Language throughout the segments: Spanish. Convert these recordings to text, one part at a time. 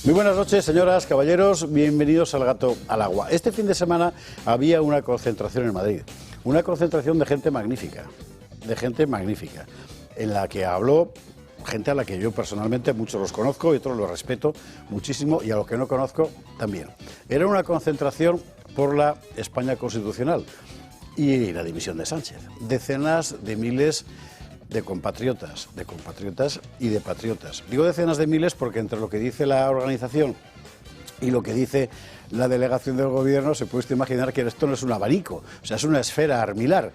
Muy buenas noches, señoras, caballeros, bienvenidos al Gato al Agua. Este fin de semana había una concentración en Madrid, una concentración de gente magnífica, en la que habló gente a la que yo personalmente muchos los conozco y otros los respeto muchísimo, y a los que no conozco también. Era una concentración por la España constitucional y la dimisión de Sánchez. Decenas de miles de compatriotas y de patriotas. Digo decenas de miles porque entre lo que dice la organización y lo que dice la delegación del gobierno se puede usted imaginar que esto no es un abanico, o sea, es una esfera armilar.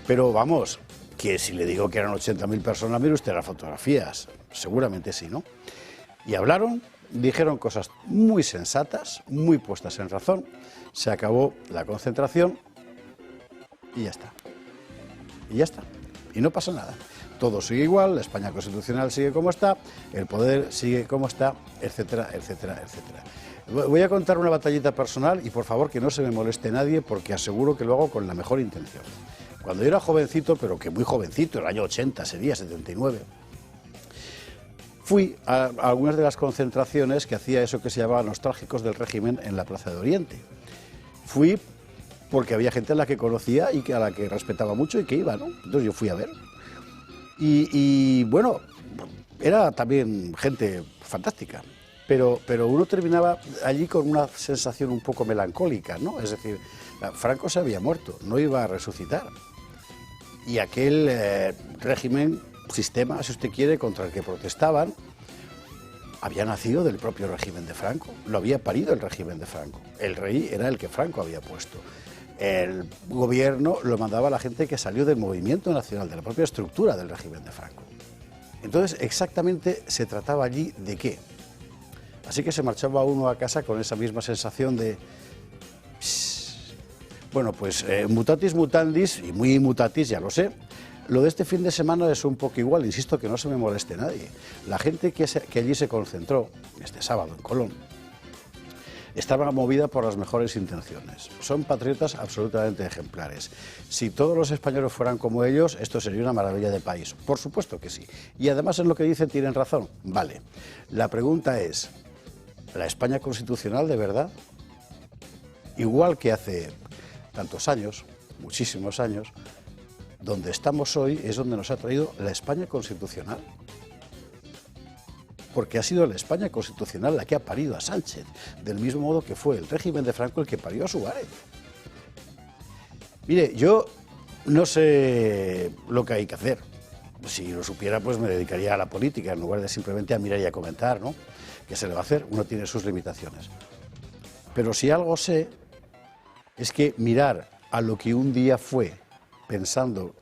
Pero vamos, que si le digo que eran 80.000 personas, mire usted las fotografías, seguramente sí, ¿no? Y hablaron, dijeron cosas muy sensatas, muy puestas en razón, se acabó la concentración y ya está. Y ya está. Y no pasa nada. Todo sigue igual, la España constitucional sigue como está, el poder sigue como está, etcétera, etcétera, etcétera. Voy a contar una batallita personal y por favor que no se me moleste nadie porque aseguro que lo hago con la mejor intención. Cuando yo era jovencito, pero que muy jovencito, el año 80 sería, 79, fui a algunas de las concentraciones que hacía eso que se llamaba nostálgicos del régimen en la Plaza de Oriente. Fui porque había gente a la que conocía y a la que respetaba mucho y que iba, ¿no? Entonces yo fui a ver. Y bueno, era también gente fantástica, pero uno terminaba allí con una sensación un poco melancólica, ¿no? Es decir, Franco se había muerto, no iba a resucitar. Y aquel régimen, sistema, si usted quiere, contra el que protestaban, había nacido del propio régimen de Franco, lo había parido el régimen de Franco. El rey era el que Franco había puesto. El gobierno lo mandaba a la gente que salió del movimiento nacional, de la propia estructura del régimen de Franco. Entonces, exactamente se trataba allí de qué. Así que se marchaba uno a casa con esa misma sensación de... Bueno, pues mutatis mutandis, y muy mutatis, ya lo sé. Lo de este fin de semana es un poco igual, insisto, que no se me moleste nadie. La gente que allí se concentró, este sábado en Colón, estaba movida por las mejores intenciones. Son patriotas absolutamente ejemplares. Si todos los españoles fueran como ellos, esto sería una maravilla de país. Por supuesto que sí. Y además en lo que dicen tienen razón. Vale. La pregunta es, ¿la España constitucional de verdad? Igual que hace tantos años, muchísimos años, donde estamos hoy es donde nos ha traído la España constitucional. Porque ha sido la España constitucional la que ha parido a Sánchez, del mismo modo que fue el régimen de Franco el que parió a Suárez. Mire, yo no sé lo que hay que hacer. Si lo supiera, pues me dedicaría a la política, en lugar de simplemente a mirar y a comentar, ¿no? ¿Qué se le va a hacer? Uno tiene sus limitaciones. Pero si algo sé, es que mirar a lo que un día fue, pensando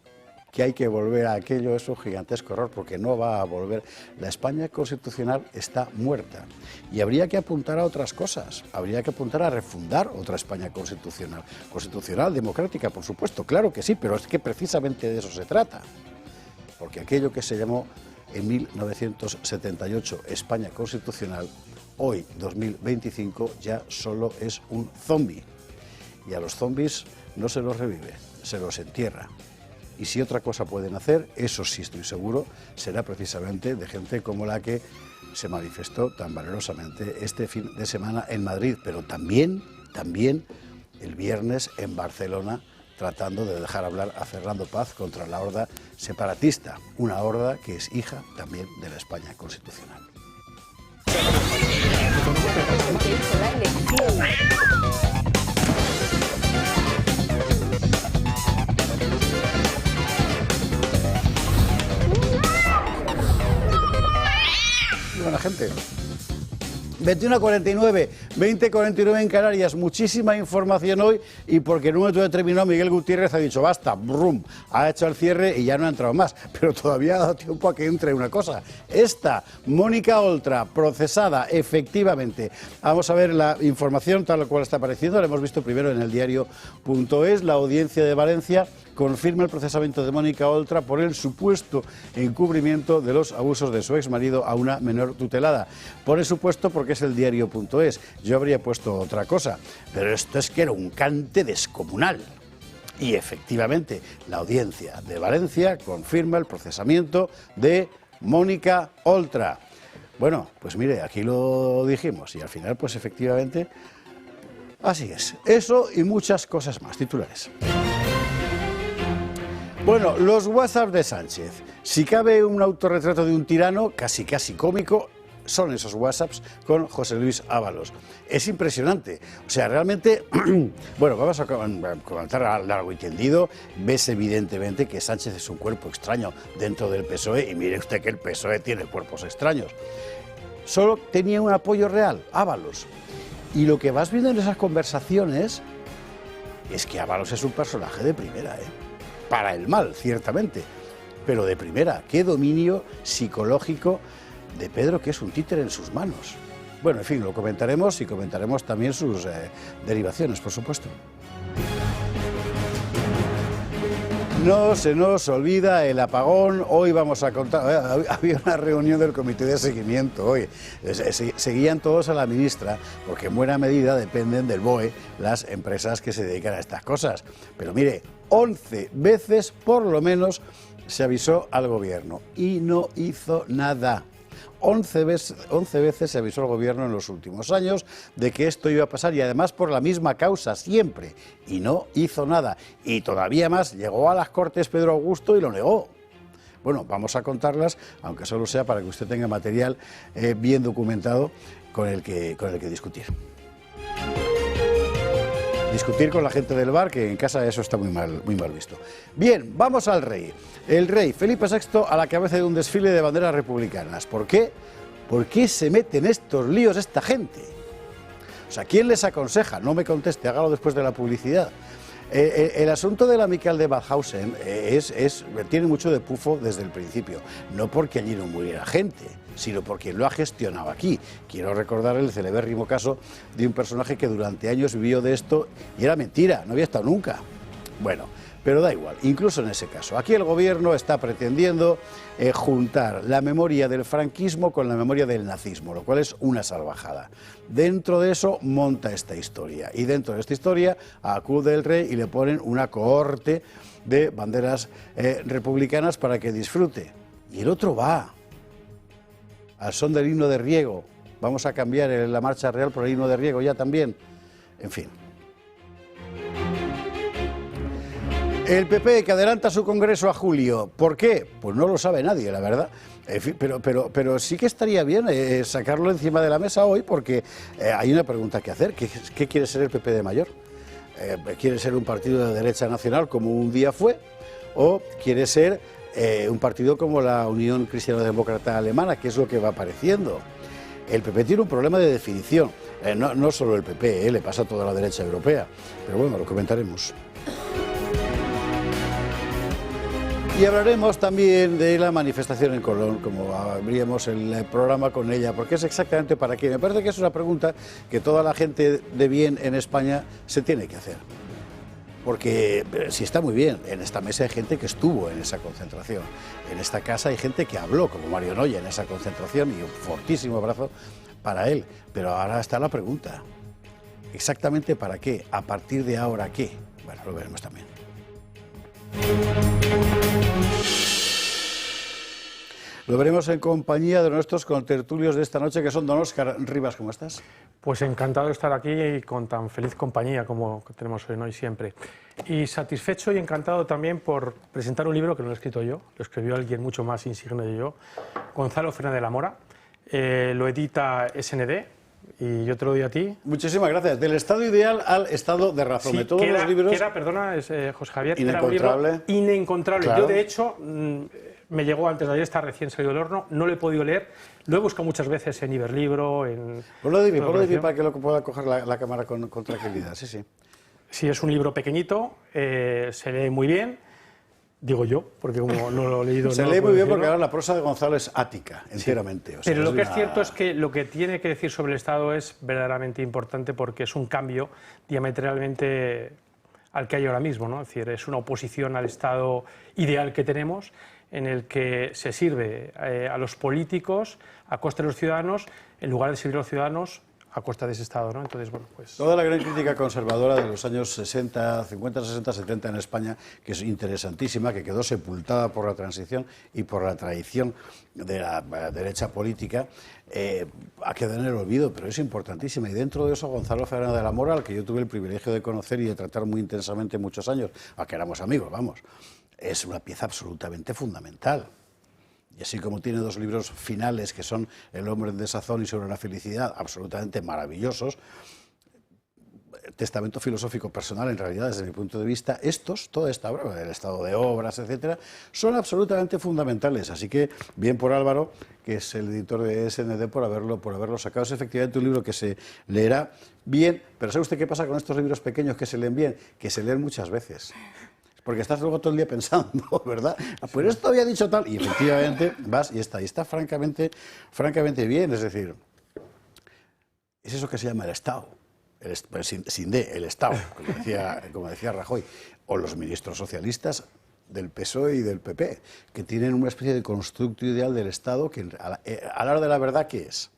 que hay que volver a aquello, es un gigantesco error, porque no va a volver. La España constitucional está muerta y habría que apuntar a otras cosas, habría que apuntar a refundar otra España constitucional, democrática, por supuesto, claro que sí, pero es que precisamente de eso se trata, porque aquello que se llamó en 1978 España constitucional, hoy, 2025, ya solo es un zombi, y a los zombis no se los revive, se los entierra. Y si otra cosa pueden hacer, eso sí estoy seguro, será precisamente de gente como la que se manifestó tan valerosamente este fin de semana en Madrid, pero también el viernes en Barcelona, tratando de dejar hablar a Fernando Paz contra la horda separatista, una horda que es hija también de la España constitucional. Buena gente. 21:49, 20:49 en Canarias, muchísima información hoy y porque en un momento determinado Miguel Gutiérrez ha dicho basta, brum, ha hecho el cierre y ya no ha entrado más, pero todavía ha dado tiempo a que entre una cosa. Esta, Mónica Oltra, procesada efectivamente. Vamos a ver la información tal cual está apareciendo, la hemos visto primero en el diario.es, la audiencia de Valencia confirma el procesamiento de Mónica Oltra por el supuesto encubrimiento de los abusos de su exmarido a una menor tutelada. Por el supuesto porque es el diario.es. Yo habría puesto otra cosa, pero esto es que era un cante descomunal. Y efectivamente, la audiencia de Valencia confirma el procesamiento de Mónica Oltra. Bueno, pues mire, aquí lo dijimos y al final, pues efectivamente, así es. Eso y muchas cosas más. Titulares. Bueno, los WhatsApp de Sánchez. Si cabe un autorretrato de un tirano, casi cómico, son esos WhatsApps con José Luis Ábalos. Es impresionante. O sea, realmente, bueno, vamos a comentar a largo y tendido. Ves evidentemente que Sánchez es un cuerpo extraño dentro del PSOE y mire usted que el PSOE tiene cuerpos extraños. Solo tenía un apoyo real, Ábalos. Y lo que vas viendo en esas conversaciones es que Ábalos es un personaje de primera, ¿eh? Para el mal, ciertamente, pero de primera. Qué dominio psicológico de Pedro, que es un títere en sus manos. Bueno, en fin, lo comentaremos y comentaremos también sus derivaciones, por supuesto. No se nos olvida el apagón. Hoy vamos a contar, había una reunión del comité de seguimiento hoy. Seguían todos a la ministra, porque en buena medida dependen del BOE las empresas que se dedican a estas cosas. Pero mire, 11 veces por lo menos se avisó al gobierno y no hizo nada. 11 veces se avisó al gobierno en los últimos años de que esto iba a pasar y además por la misma causa siempre, y no hizo nada. Y todavía más, llegó a las Cortes Pedro Augusto y lo negó. Bueno, vamos a contarlas, aunque solo sea para que usted tenga material bien documentado con el que discutir. Discutir con la gente del bar, que en casa eso está muy mal visto. Bien, vamos al rey. El rey Felipe VI a la cabeza de un desfile de banderas republicanas. ¿Por qué? ¿Por qué se meten estos líos esta gente? O sea, ¿quién les aconseja? No me conteste, hágalo después de la publicidad. El asunto del amical de Waldhausen tiene mucho de pufo desde el principio, no porque allí no muriera gente, sino porque lo ha gestionado aquí. Quiero recordar el celebérrimo caso de un personaje que durante años vivió de esto y era mentira, no había estado nunca. Bueno, pero da igual, incluso en ese caso. Aquí el gobierno está pretendiendo juntar la memoria del franquismo con la memoria del nazismo, lo cual es una salvajada. Dentro de eso monta esta historia, y dentro de esta historia acude el rey y le ponen una cohorte de banderas republicanas para que disfrute. Y el otro va al son del himno de Riego. Vamos a cambiar la marcha real por el himno de Riego ya también. En fin. El PP que adelanta su congreso a julio. ¿Por qué? Pues no lo sabe nadie, la verdad. En fin, pero sí que estaría bien sacarlo encima de la mesa hoy, porque hay una pregunta que hacer. ¿Qué quiere ser el PP de mayor? ¿Quiere ser un partido de derecha nacional como un día fue? ¿O quiere ser un partido como la Unión Cristiano-Demócrata Alemana, que es lo que va apareciendo? El PP tiene un problema de definición. No solo el PP, le pasa a toda la derecha europea. Pero bueno, lo comentaremos. Y hablaremos también de la manifestación en Colón, como abríamos el programa con ella, porque es exactamente para qué. Me parece que es una pregunta que toda la gente de bien en España se tiene que hacer. Porque sí está muy bien, en esta mesa hay gente que estuvo en esa concentración, en esta casa hay gente que habló, como Mario Noya, en esa concentración, y un fortísimo abrazo para él. Pero ahora está la pregunta, ¿exactamente para qué? ¿A partir de ahora qué? Bueno, lo veremos también. Lo veremos en compañía de nuestros contertulios de esta noche, que son don Óscar Rivas. ¿Cómo estás? Pues encantado de estar aquí y con tan feliz compañía como tenemos hoy, ¿no? Y siempre. Y satisfecho y encantado también por presentar un libro que no lo he escrito yo, lo escribió alguien mucho más insigne de yo, Gonzalo Fernández de la Mora. Lo edita SND. Y yo te lo doy a ti. Muchísimas gracias. Del estado ideal al estado de razón. Sí, de todos los libros. Perdona, José Javier. Inencontrable. Era un libro inencontrable. Claro. Yo, de hecho, me llegó antes de ayer, está recién salido del horno, no lo he podido leer. Lo he buscado muchas veces en Iberlibro, en... Ponlo de mí para que lo pueda coger la cámara con tranquilidad. Sí, sí. Sí, es un libro pequeñito, se lee muy bien. Digo yo, porque como no lo he leído... Se lee muy bien porque ahora la prosa de Gonzalo es ática, enteramente. Sí. O sea, pero lo que es cierto es que lo que tiene que decir sobre el Estado es verdaderamente importante porque es un cambio diametralmente al que hay ahora mismo, ¿no? Es decir, es una oposición al Estado ideal que tenemos, en el que se sirve a los políticos a costa de los ciudadanos, en lugar de servir a los ciudadanos a costa de ese Estado, ¿no? Entonces, bueno, pues... Toda la gran crítica conservadora de los años 60, 50, 60, 70 en España, que es interesantísima, que quedó sepultada por la transición y por la traición de la derecha política, ha quedado en el olvido, pero es importantísima. Y dentro de eso, Gonzalo Fernández de la Mora, al que yo tuve el privilegio de conocer y de tratar muy intensamente muchos años, a que éramos amigos, vamos, es una pieza absolutamente fundamental. Y así como tiene dos libros finales que son El hombre en desazón y Sobre la felicidad, absolutamente maravillosos, testamento filosófico personal, en realidad, desde mi punto de vista, toda esta obra, el estado de obras, etcétera, son absolutamente fundamentales. Así que, bien por Álvaro, que es el editor de SND, por haberlo sacado. Es efectivamente un libro que se leerá bien, pero ¿sabe usted qué pasa con estos libros pequeños que se leen bien? Que se leen muchas veces. Porque estás luego todo el día pensando, ¿verdad? Pues esto había dicho tal, y efectivamente vas y está francamente bien, es decir, es eso que se llama el Estado, sin D, el Estado, como decía Rajoy, o los ministros socialistas del PSOE y del PP, que tienen una especie de constructo ideal del Estado que a la hora de la verdad, ¿qué es?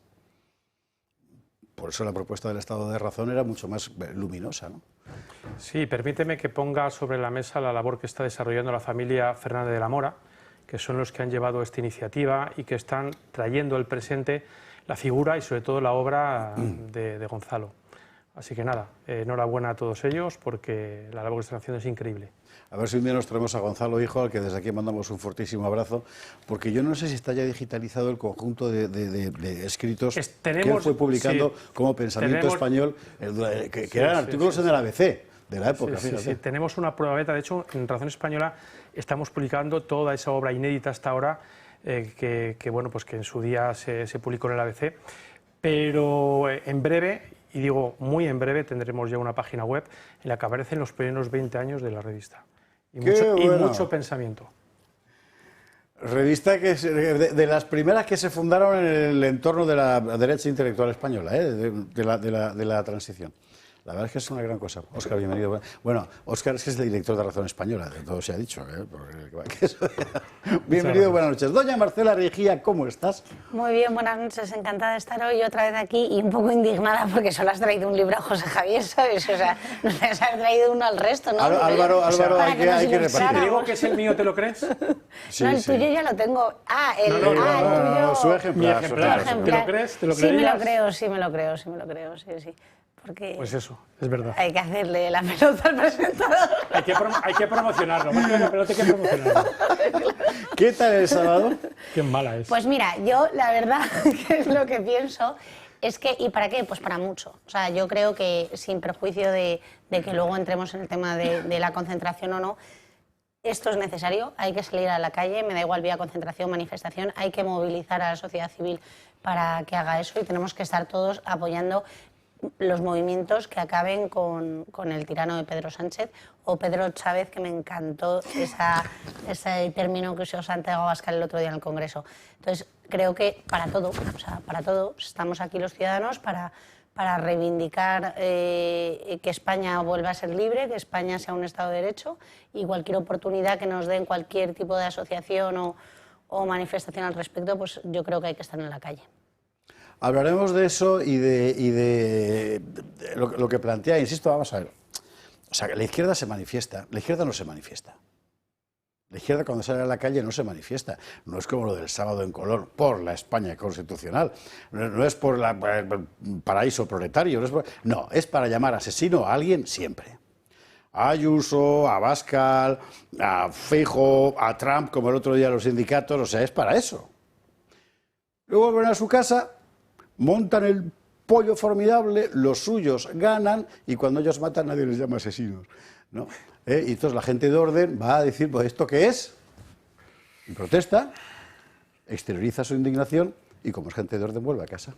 Por eso la propuesta del Estado de razón era mucho más luminosa, ¿no? Sí, permíteme que ponga sobre la mesa la labor que está desarrollando la familia Fernández de la Mora, que son los que han llevado esta iniciativa y que están trayendo al presente la figura y sobre todo la obra de Gonzalo. Así que nada, enhorabuena a todos ellos porque la labor que están haciendo es increíble. A ver si un día nos traemos a Gonzalo, hijo, al que desde aquí mandamos un fortísimo abrazo, porque yo no sé si está ya digitalizado el conjunto de escritos que él fue publicando como Pensamiento Español, que eran artículos en el ABC de la época. Sí, tenemos una prueba beta. De hecho, en Razón Española estamos publicando toda esa obra inédita hasta ahora, bueno, pues que en su día se publicó en el ABC, pero en breve, y digo muy en breve, tendremos ya una página web en la que aparecen los primeros 20 años de la revista. Y mucho pensamiento. Revista que es de las primeras que se fundaron en el entorno de la derecha intelectual española, de la transición. La verdad es que es una gran cosa. Óscar, bienvenido. Bueno, Óscar es que es el director de Razón Española, de todo se ha dicho. Bienvenido, buenas noches. Doña Marcela Rigía, ¿cómo estás? Muy bien, buenas noches. Encantada de estar hoy otra vez aquí y un poco indignada porque solo has traído un libro a José Javier, ¿sabes? O sea, no te has traído uno al resto, ¿no? Álvaro, hay que repartir. ¿Te digo que es el mío, te lo crees? Sí, no, el tuyo ya lo tengo. El tuyo... Su ejemplar. ¿Te lo crees? ¿Te lo sí, me lo creo, sí, sí. Porque pues eso, es verdad. Hay que hacerle la pelota al presentador. Hay que promocionarlo, más que la pelota hay que promocionarlo. ¿Qué tal el sábado? Qué mala es. Pues mira, yo la verdad que es lo que pienso es que, ¿y para qué? Pues para mucho. O sea, yo creo que sin perjuicio de que luego entremos en el tema de la concentración o no, esto es necesario, hay que salir a la calle, me da igual vía concentración, manifestación, hay que movilizar a la sociedad civil para que haga eso y tenemos que estar todos apoyando los movimientos que acaben con el tirano de Pedro Sánchez o Pedro Chávez, que me encantó ese término que usó Santiago Abascal el otro día en el Congreso. Entonces, creo que para todo, estamos aquí los ciudadanos para reivindicar que España vuelva a ser libre, que España sea un Estado de Derecho y cualquier oportunidad que nos den cualquier tipo de asociación o manifestación al respecto, pues yo creo que hay que estar en la calle. Hablaremos de eso y de lo que plantea, insisto, vamos a ver. O sea, la izquierda se manifiesta, la izquierda no se manifiesta. La izquierda cuando sale a la calle no se manifiesta. No es como lo del sábado en Colón, por la España constitucional. No es por el paraíso proletario. No, es para llamar asesino a alguien siempre. A Ayuso, a Abascal, a Feijóo, a Trump, como el otro día los sindicatos. O sea, es para eso. Luego vuelven a su casa, montan el pollo formidable, los suyos ganan y cuando ellos matan nadie les llama asesinos, ¿no? Y entonces la gente de orden va a decir, pues ¿esto qué es? Y protesta, exterioriza su indignación y como es gente de orden vuelve a casa.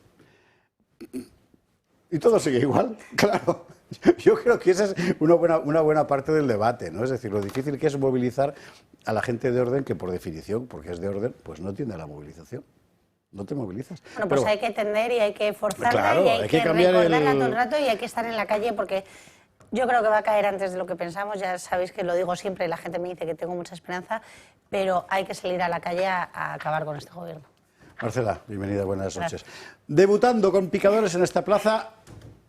Y todo sigue igual, claro. Yo creo que esa es una buena parte del debate, ¿no? Es decir, lo difícil que es movilizar a la gente de orden que por definición, porque es de orden, pues no tiende a la movilización. No te movilizas. Bueno, pues hay que tender y hay que forzarla, claro, y hay que recordarla todo el rato y hay que estar en la calle porque yo creo que va a caer antes de lo que pensamos. Ya sabéis que lo digo siempre y la gente me dice que tengo mucha esperanza, pero hay que salir a la calle a acabar con este gobierno. Marcela, bienvenida, buenas noches. Debutando con picadores en esta plaza,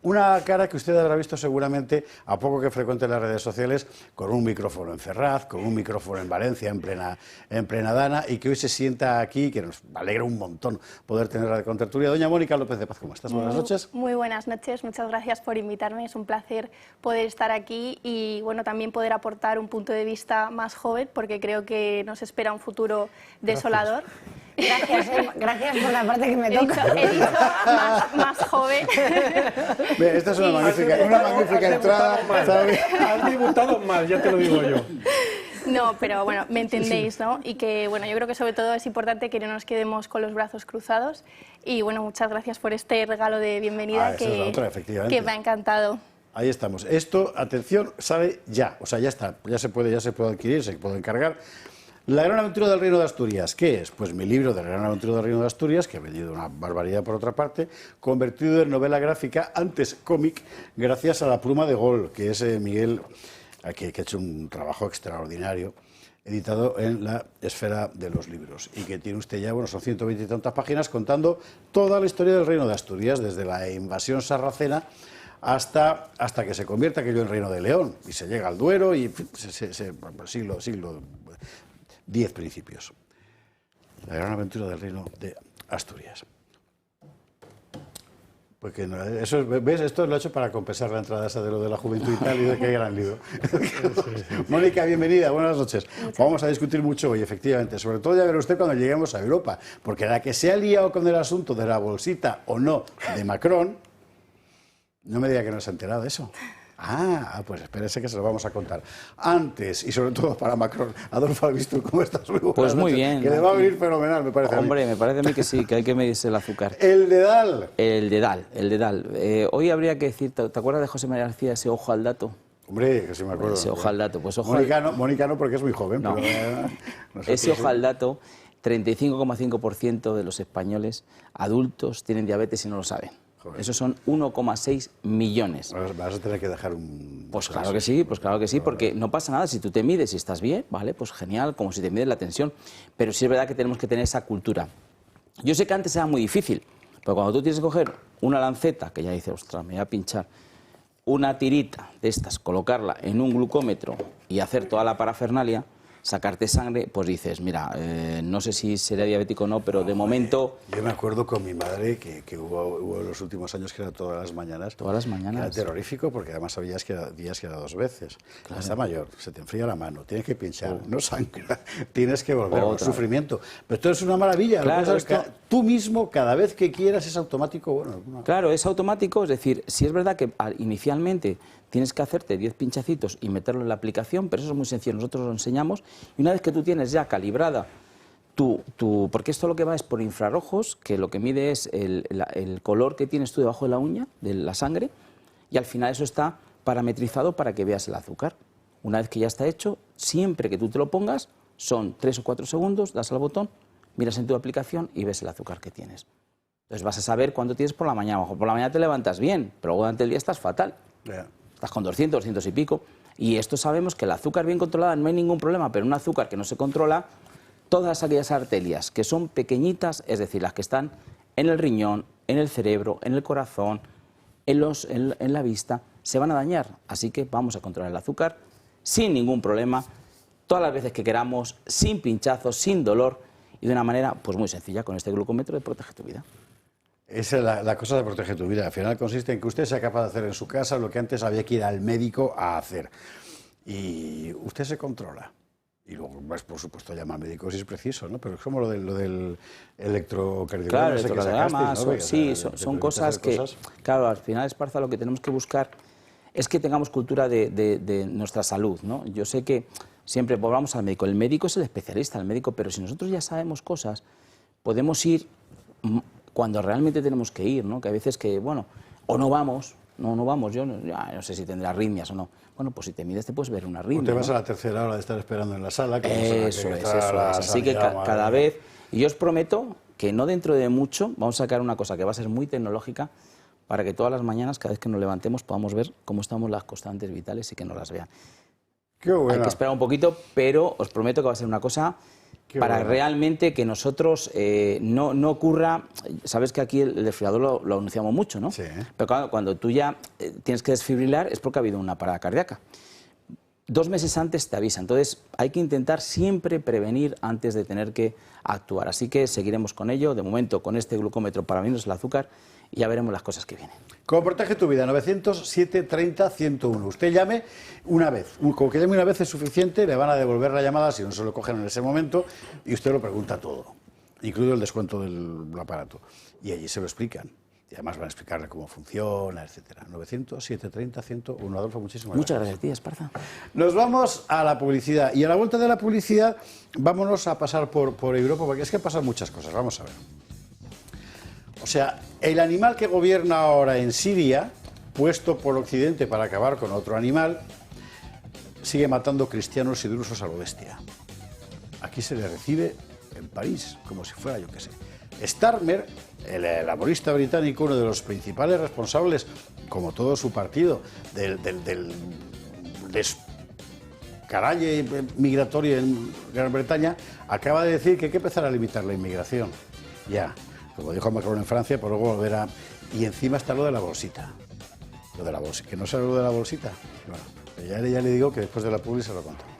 una cara que usted habrá visto seguramente, a poco que frecuente las redes sociales, con un micrófono en Ferraz, con un micrófono en Valencia, en plena Dana, y que hoy se sienta aquí, que nos alegra un montón poder tenerla de contertulia. Doña Mónica López de Paz, ¿cómo estás? Buenas noches. Muy buenas noches, muchas gracias por invitarme, es un placer poder estar aquí y bueno, también poder aportar un punto de vista más joven, porque creo que nos espera un futuro desolador. Gracias por la parte que me toca. He dicho más joven. Bien, esta es una magnífica entrada. Has debutado mal, ya te lo digo yo. No, pero bueno, me entendéis, ¿no? Y que bueno, yo creo que sobre todo es importante que no nos quedemos con los brazos cruzados y bueno, muchas gracias por este regalo de bienvenida que me ha encantado. Ahí estamos. Esto, atención, sale ya, o sea, ya está, ya se puede adquirir, se puede encargar. La gran aventura del Reino de Asturias, ¿qué es? Pues mi libro de la gran aventura del Reino de Asturias, que ha vendido una barbaridad por otra parte, convertido en novela gráfica, antes cómic, gracias a la pluma de Gol, que es Miguel, que ha hecho un trabajo extraordinario, editado en la Esfera de los Libros, y que tiene usted ya, bueno, son 120 y tantas páginas contando toda la historia del Reino de Asturias, desde la invasión sarracena hasta que se convierta aquello en Reino de León, y se llega al Duero, y siglo 10 principios. La gran aventura del Reino de Asturias. Porque no, eso, ¿ves? Esto lo he hecho para compensar la entrada esa de lo de la juventud y tal, y de qué gran lío. Mónica, bienvenida, buenas noches. Vamos a discutir mucho hoy, efectivamente, sobre todo ya verá usted cuando lleguemos a Europa, porque la que se ha liado con el asunto de la bolsita o no de Macron, no me diga que no se ha enterado de eso. Pues espérese que se lo vamos a contar. Antes, y sobre todo para Macron, Adolfo Albistur, ¿cómo estás? Pues muy bien. Que le va a venir fenomenal, me parece. Hombre, me parece a mí que sí, que hay que medirse el azúcar. El dedal. El dedal. Hoy habría que decir, ¿te acuerdas de José María García, ese ojo al dato? Hombre, que sí me acuerdo. Ese ojo al dato. Pues Mónica no, porque es muy joven. No. Pero, ese ojo al dato, 35,5% de los españoles adultos tienen diabetes y no lo saben. Esos son 1,6 millones. Vas a tener que dejar un... Pues claro que sí, porque no pasa nada. Si tú te mides y estás bien, vale, pues genial, como si te mides la tensión. Pero sí es verdad que tenemos que tener esa cultura. Yo sé que antes era muy difícil, pero cuando tú tienes que coger una lanceta, que ya dices, ostras, me voy a pinchar, una tirita de estas, colocarla en un glucómetro y hacer toda la parafernalia, sacarte sangre, pues dices, mira, no sé si seré diabético o no, pero de momento... Yo me acuerdo con mi madre que hubo los últimos años que era todas las mañanas. Todas las mañanas. Era terrorífico porque además había días que era 2 veces. Claro. Está mayor, se te enfría la mano, tienes que pinchar, no sangra, tienes que volver, sufrimiento. Pero esto es una maravilla. Claro, tú mismo, cada vez que quieras, es automático. Bueno, Claro, es automático, es decir, si es verdad que inicialmente tienes que hacerte 10 pinchacitos y meterlo en la aplicación, pero eso es muy sencillo, nosotros lo enseñamos, y una vez que tú tienes ya calibrada porque esto lo que va es por infrarrojos, que lo que mide es el color que tienes tú debajo de la uña, de la sangre, y al final eso está parametrizado para que veas el azúcar. Una vez que ya está hecho, siempre que tú te lo pongas, son 3 o 4 segundos, das al botón, miras en tu aplicación y ves el azúcar que tienes. Entonces vas a saber cuánto tienes por la mañana. Por la mañana te levantas bien, pero luego durante el día estás fatal. Estás con 200, 200 y pico. Y esto sabemos que el azúcar bien controlada no hay ningún problema, pero un azúcar que no se controla, todas aquellas arterias que son pequeñitas, es decir, las que están en el riñón, en el cerebro, en el corazón, en la vista, se van a dañar. Así que vamos a controlar el azúcar sin ningún problema, todas las veces que queramos, sin pinchazos, sin dolor y de una manera pues muy sencilla, con este glucómetro de Protege tu Vida. Esa es la cosa de Protege tu Vida. Al final consiste en que usted sea capaz de hacer en su casa lo que antes había que ir al médico a hacer. Y usted se controla. Y luego, pues, por supuesto, llama al médico si es preciso, ¿no? Pero es como lo del electrocardiograma. Claro, electrocardiograma, son cosas que, claro, al final, Esparza, lo que tenemos que buscar es que tengamos cultura de nuestra salud, ¿no? Yo sé que siempre volvamos al médico. El médico es el especialista, el médico, pero si nosotros ya sabemos cosas, podemos ir cuando realmente tenemos que ir, ¿no? Que hay veces que, bueno, o no vamos, yo no sé si tendré arritmias o no. Bueno, pues si te mides te puedes ver una arritmia. Te vas a la tercera hora de estar esperando en la sala. Eso es. Así que cada vez, y yo os prometo que no dentro de mucho, vamos a sacar una cosa que va a ser muy tecnológica para que todas las mañanas, cada vez que nos levantemos, podamos ver cómo estamos las constantes vitales y que nos las vean. Qué bueno. Hay que esperar un poquito, pero os prometo que va a ser una cosa para realmente que nosotros no ocurra. Sabes que aquí el desfibrilador lo anunciamos mucho, ¿no? Sí. Pero cuando tú ya tienes que desfibrilar es porque ha habido una parada cardíaca. 2 meses antes te avisa. Entonces hay que intentar siempre prevenir antes de tener que actuar. Así que seguiremos con ello. De momento, con este glucómetro para medirnos el azúcar y ya veremos las cosas que vienen. Como protege tu vida, 900-730-101. Usted llame una vez. Con que llame una vez es suficiente, le van a devolver la llamada si no se lo cogen en ese momento y usted lo pregunta todo, incluido el descuento del aparato. Y allí se lo explican. Y además van a explicarle cómo funciona, etcétera. 900-730-101. Adolfo, muchísimas gracias. Muchas gracias a ti, Esparza. Nos vamos a la publicidad. Y a la vuelta de la publicidad, vámonos a pasar por Europa, porque es que pasan muchas cosas. Vamos a ver. O sea, el animal que gobierna ahora en Siria, puesto por Occidente para acabar con otro animal, sigue matando cristianos y drusos a lo bestia. Aquí se le recibe en París, como si fuera, yo qué sé. Starmer, el laborista británico, uno de los principales responsables, como todo su partido, del descaralle migratorio en Gran Bretaña, acaba de decir que hay que empezar a limitar la inmigración. Ya, como dijo Macron en Francia, por luego volver a... Y encima está lo de la bolsita. Lo de la bolsita. ¿Que no sabe lo de la bolsita? Bueno, ya le digo que después de la publi se lo contamos.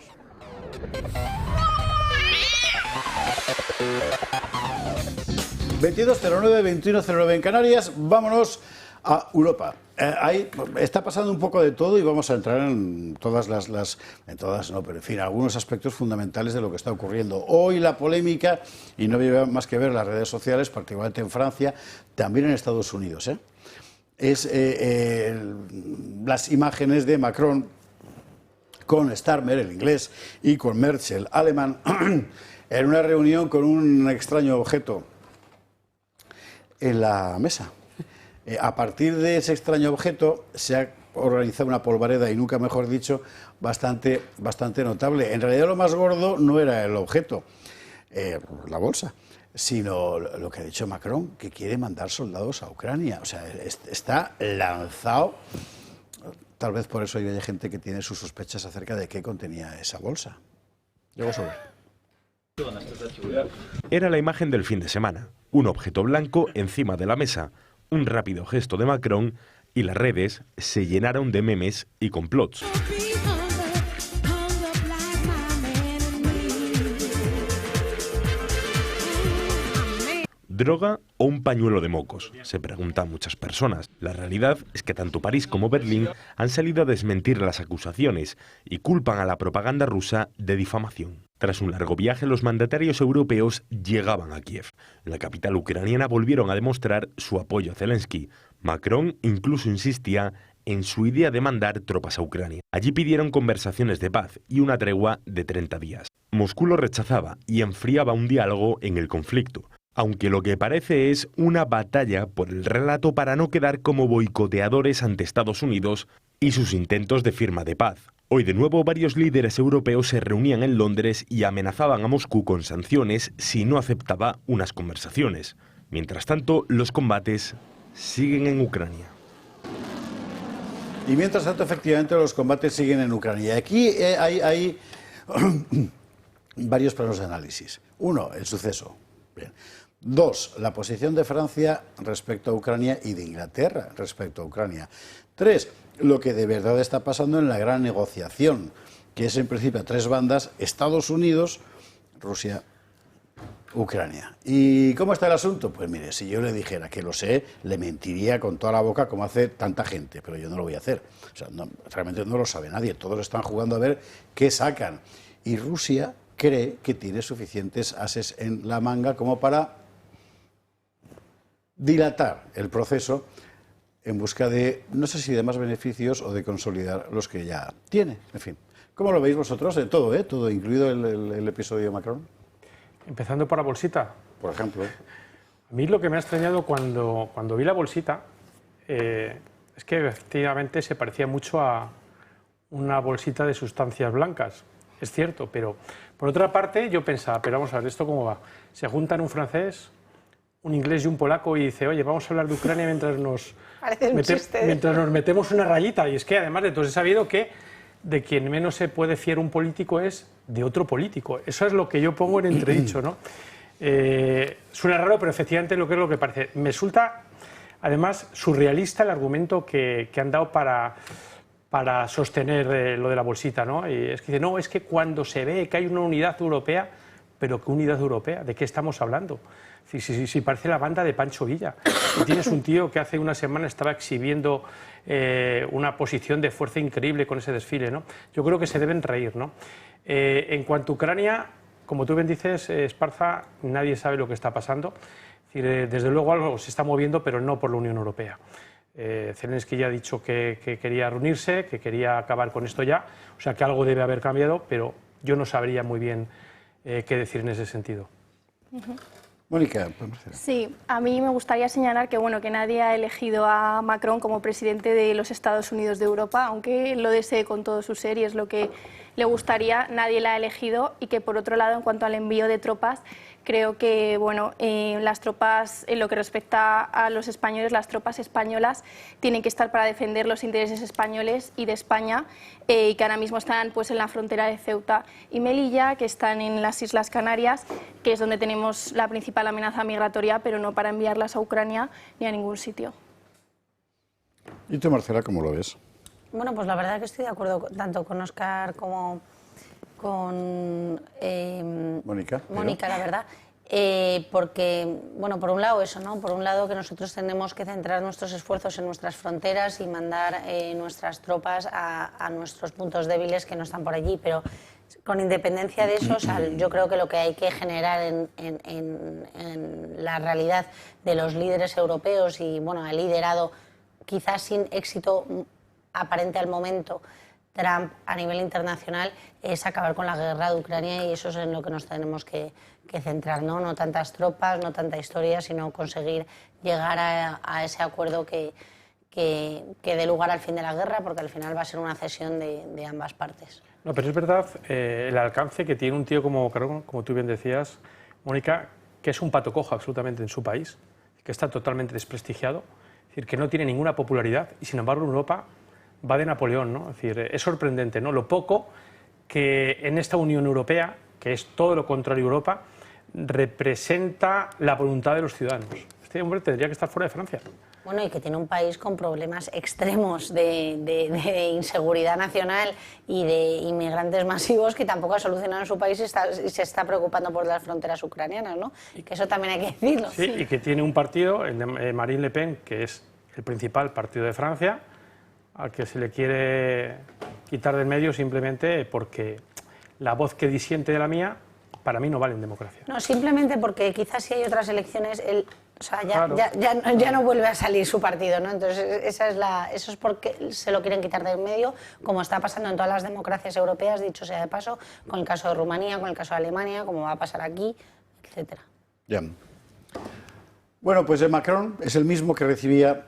22:09, en Canarias. Vámonos a Europa. Ahí está pasando un poco de todo y vamos a entrar en todas pero en fin, algunos aspectos fundamentales de lo que está ocurriendo. Hoy la polémica, y no había más que ver las redes sociales, particularmente en Francia, también en Estados Unidos, es las imágenes de Macron con Starmer, el inglés, y con Merz, el alemán, en una reunión con un extraño objeto en la mesa. A partir de ese extraño objeto se ha organizado una polvareda, y nunca mejor dicho, bastante notable. En realidad lo más gordo no era el objeto, la bolsa, sino lo que ha dicho Macron, que quiere mandar soldados a Ucrania. O sea, está lanzado. Tal vez por eso hay gente que tiene sus sospechas acerca de qué contenía esa bolsa. Luego sobre. Era la imagen del fin de semana. Un objeto blanco encima de la mesa, un rápido gesto de Macron y las redes se llenaron de memes y complots. ¿Droga o un pañuelo de mocos?, se preguntan muchas personas. La realidad es que tanto París como Berlín han salido a desmentir las acusaciones y culpan a la propaganda rusa de difamación. Tras un largo viaje, los mandatarios europeos llegaban a Kiev. En la capital ucraniana volvieron a demostrar su apoyo a Zelensky. Macron incluso insistía en su idea de mandar tropas a Ucrania. Allí pidieron conversaciones de paz y una tregua de 30 días. Moscú lo rechazaba y enfriaba un diálogo en el conflicto, aunque lo que parece es una batalla por el relato para no quedar como boicoteadores ante Estados Unidos y sus intentos de firma de paz. Hoy de nuevo varios líderes europeos se reunían en Londres y amenazaban a Moscú con sanciones si no aceptaba unas conversaciones. Mientras tanto, los combates siguen en Ucrania. Y mientras tanto, efectivamente, los combates siguen en Ucrania. Aquí hay varios planos de análisis. Uno, el suceso. Bien. 2, la posición de Francia respecto a Ucrania y de Inglaterra respecto a Ucrania. 3, lo que de verdad está pasando en la gran negociación, que es en principio a 3 bandas: Estados Unidos, Rusia, Ucrania. ¿Y cómo está el asunto? Pues mire, si yo le dijera que lo sé, le mentiría con toda la boca como hace tanta gente, pero yo no lo voy a hacer. O sea, realmente no lo sabe nadie, todos están jugando a ver qué sacan. Y Rusia cree que tiene suficientes ases en la manga como para dilatar el proceso en busca de, no sé si de más beneficios o de consolidar los que ya tiene. En fin, ¿cómo lo veis vosotros? Todo, todo, incluido el episodio de Macron. Empezando por la bolsita. Por ejemplo. A mí lo que me ha extrañado cuando vi la bolsita es que efectivamente se parecía mucho a una bolsita de sustancias blancas. Es cierto, pero por otra parte yo pensaba, pero vamos a ver, ¿esto cómo va? Se juntan un francés, un inglés y un polaco y dice, oye, vamos a hablar de Ucrania mientras nos metemos una rayita. Y es que además de todo he sabido que de quien menos se puede fiar un político es de otro político. Eso es lo que yo pongo en entredicho, ¿no? Suena raro, pero efectivamente lo que es lo que parece. Me resulta, además, surrealista el argumento que han dado para sostener lo de la bolsita, ¿no? Y es que dice, no, es que cuando se ve que hay una unidad europea, pero ¿qué unidad europea? ¿De qué estamos hablando? Sí, parece la banda de Pancho Villa. Y tienes un tío que hace una semana estaba exhibiendo una posición de fuerza increíble con ese desfile, ¿no? Yo creo que se deben reír, ¿no? En cuanto a Ucrania, como tú bien dices, Esparza, nadie sabe lo que está pasando. Es decir, desde luego algo se está moviendo, pero no por la Unión Europea. Zelensky ya ha dicho que quería reunirse, que quería acabar con esto ya, o sea que algo debe haber cambiado, pero yo no sabría muy bien qué decir en ese sentido. Mónica. Sí, a mí me gustaría señalar que, bueno, que nadie ha elegido a Macron como presidente de los Estados Unidos de Europa, aunque lo desee con todo su ser y es lo que le gustaría, nadie la ha elegido, y que, por otro lado, en cuanto al envío de tropas, creo que, bueno, las tropas, en lo que respecta a los españoles, las tropas españolas tienen que estar para defender los intereses españoles y de España, y que ahora mismo están pues en la frontera de Ceuta y Melilla, que están en las Islas Canarias, que es donde tenemos la principal amenaza migratoria, pero no para enviarlas a Ucrania ni a ningún sitio. ¿Y tú, Marcela, cómo lo ves? Bueno, pues la verdad que estoy de acuerdo tanto con Óscar como con Mónica, la verdad, porque, bueno, por un lado eso, ¿no? Por un lado que nosotros tenemos que centrar nuestros esfuerzos en nuestras fronteras y mandar nuestras tropas a nuestros puntos débiles que no están por allí, pero con independencia de eso, o sea, yo creo que lo que hay que generar en la realidad de los líderes europeos, y bueno, ha liderado quizás sin éxito aparente al momento Trump a nivel internacional, es acabar con la guerra de Ucrania, y eso es en lo que nos tenemos que centrar, ¿no? No tantas tropas, no tanta historia, sino conseguir llegar a ese acuerdo que dé lugar al fin de la guerra, porque al final va a ser una cesión de ambas partes. No, pero es verdad el alcance que tiene un tío como Macron, como tú bien decías, Mónica, que es un pato cojo absolutamente en su país, que está totalmente desprestigiado, es decir, que no tiene ninguna popularidad, y sin embargo Europa va de Napoleón, ¿no? Es decir, es sorprendente, ¿no? Lo poco que en esta Unión Europea, que es todo lo contrario a Europa, representa la voluntad de los ciudadanos. Este hombre tendría que estar fuera de Francia. Bueno, y que tiene un país con problemas extremos de inseguridad nacional y de inmigrantes masivos que tampoco ha solucionado en su país, y se está preocupando por las fronteras ucranianas, ¿no? Que eso también hay que decirlo. Sí, y que tiene un partido, el de Marine Le Pen, que es el principal partido de Francia, al que se le quiere quitar del medio simplemente porque la voz que disiente de la mía, para mí no vale en democracia. No, simplemente porque quizás si hay otras elecciones, o sea, ya no vuelve a salir su partido, ¿no? Entonces eso es porque se lo quieren quitar del medio, como está pasando en todas las democracias europeas, dicho sea de paso, con el caso de Rumanía, con el caso de Alemania, como va a pasar aquí, etcétera. Ya. Bueno, pues Macron es el mismo que recibía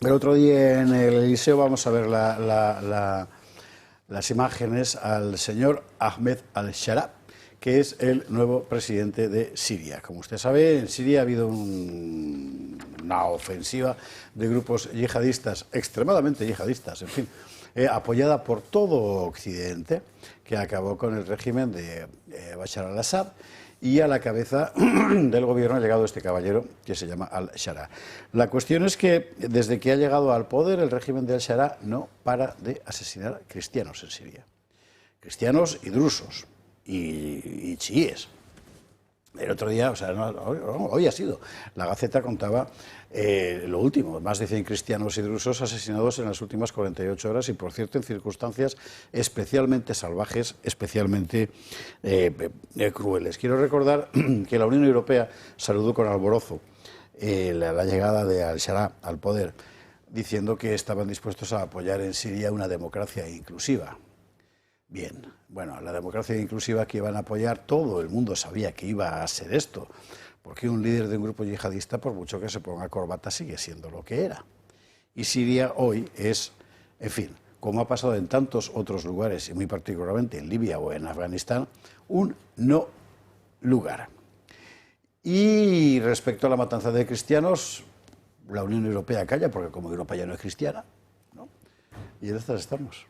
el otro día en el Eliseo. Vamos a ver las imágenes al señor Ahmed al-Shara, que es el nuevo presidente de Siria. Como usted sabe, en Siria ha habido una ofensiva de grupos yihadistas, extremadamente yihadistas, en fin, apoyada por todo Occidente, que acabó con el régimen de Bashar al-Assad, y a la cabeza del gobierno ha llegado este caballero que se llama al-Shara. La cuestión es que desde que ha llegado al poder el régimen de al-Shara no para de asesinar cristianos en Siria. Cristianos y drusos y chiíes. El otro día, o sea, hoy ha sido, la Gaceta contaba lo último, más de 100 cristianos y drusos asesinados en las últimas 48 horas, y por cierto en circunstancias especialmente salvajes, especialmente crueles. Quiero recordar que la Unión Europea saludó con alborozo la llegada de al-Shara al poder, diciendo que estaban dispuestos a apoyar en Siria una democracia inclusiva. Bien, bueno, la democracia inclusiva que iban a apoyar, todo el mundo sabía que iba a ser esto, porque un líder de un grupo yihadista, por mucho que se ponga corbata, sigue siendo lo que era. Y Siria hoy es, en fin, como ha pasado en tantos otros lugares, y muy particularmente en Libia o en Afganistán, un no lugar. Y respecto a la matanza de cristianos, la Unión Europea calla, porque como Europa ya no es cristiana, ¿no? Y en estas estamos.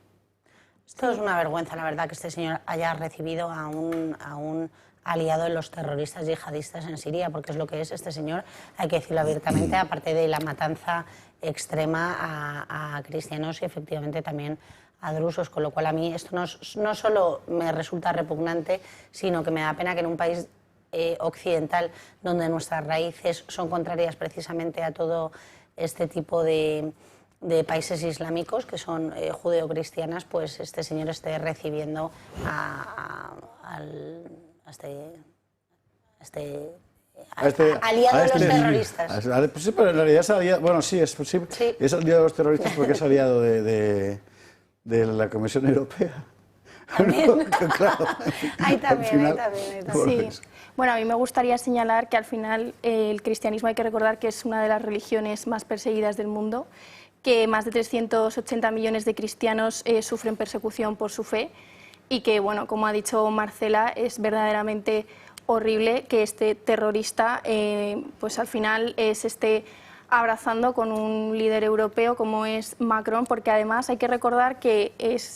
Esto es una vergüenza, la verdad, que este señor haya recibido a un aliado de los terroristas yihadistas en Siria, porque es lo que es este señor, hay que decirlo abiertamente, aparte de la matanza extrema a cristianos y efectivamente también a drusos, con lo cual a mí esto no solo me resulta repugnante, sino que me da pena que en un país occidental, donde nuestras raíces son contrarias precisamente a todo este tipo de países islámicos que son judeocristianas, pues este señor esté recibiendo a aliado de los terroristas. Sí, pero en realidad es aliado, bueno, sí, es aliado de los terroristas porque es aliado de la Comisión Europea. ¿También? No, claro. Ahí también. Sí. Bueno, a mí me gustaría señalar que al final el cristianismo hay que recordar que es una de las religiones más perseguidas del mundo, que más de 380 millones de cristianos sufren persecución por su fe y que, bueno, como ha dicho Marcela, es verdaderamente horrible que este terrorista pues al final se esté abrazando con un líder europeo como es Macron, porque además hay que recordar que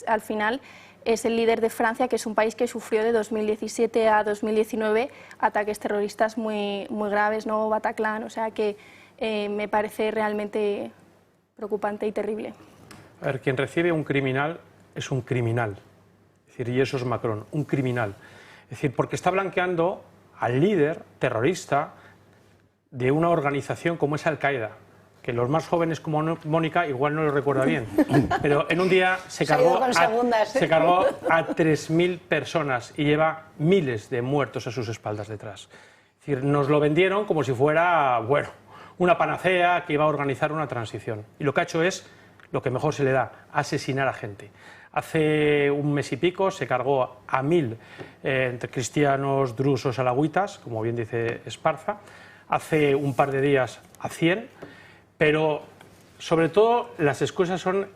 al final es el líder de Francia, que es un país que sufrió de 2017 a 2019 ataques terroristas muy graves, ¿no? Bataclan, o sea que me parece realmente preocupante y terrible. A ver, quien recibe un criminal es un criminal, es decir, y eso es Macron, un criminal. Es decir, porque está blanqueando al líder terrorista de una organización como es Al-Qaeda, que los más jóvenes como Mónica igual no lo recuerda bien, pero en un día se cargó a 3.000 personas y lleva miles de muertos a sus espaldas detrás. Es decir, nos lo vendieron como si fuera, bueno, una panacea que iba a organizar una transición. Y lo que ha hecho es lo que mejor se le da, asesinar a gente. Hace un mes y pico se cargó a 1.000 entre cristianos, drusos, alawitas, como bien dice Esparza. Hace un par de días a 100, pero sobre todo las excusas son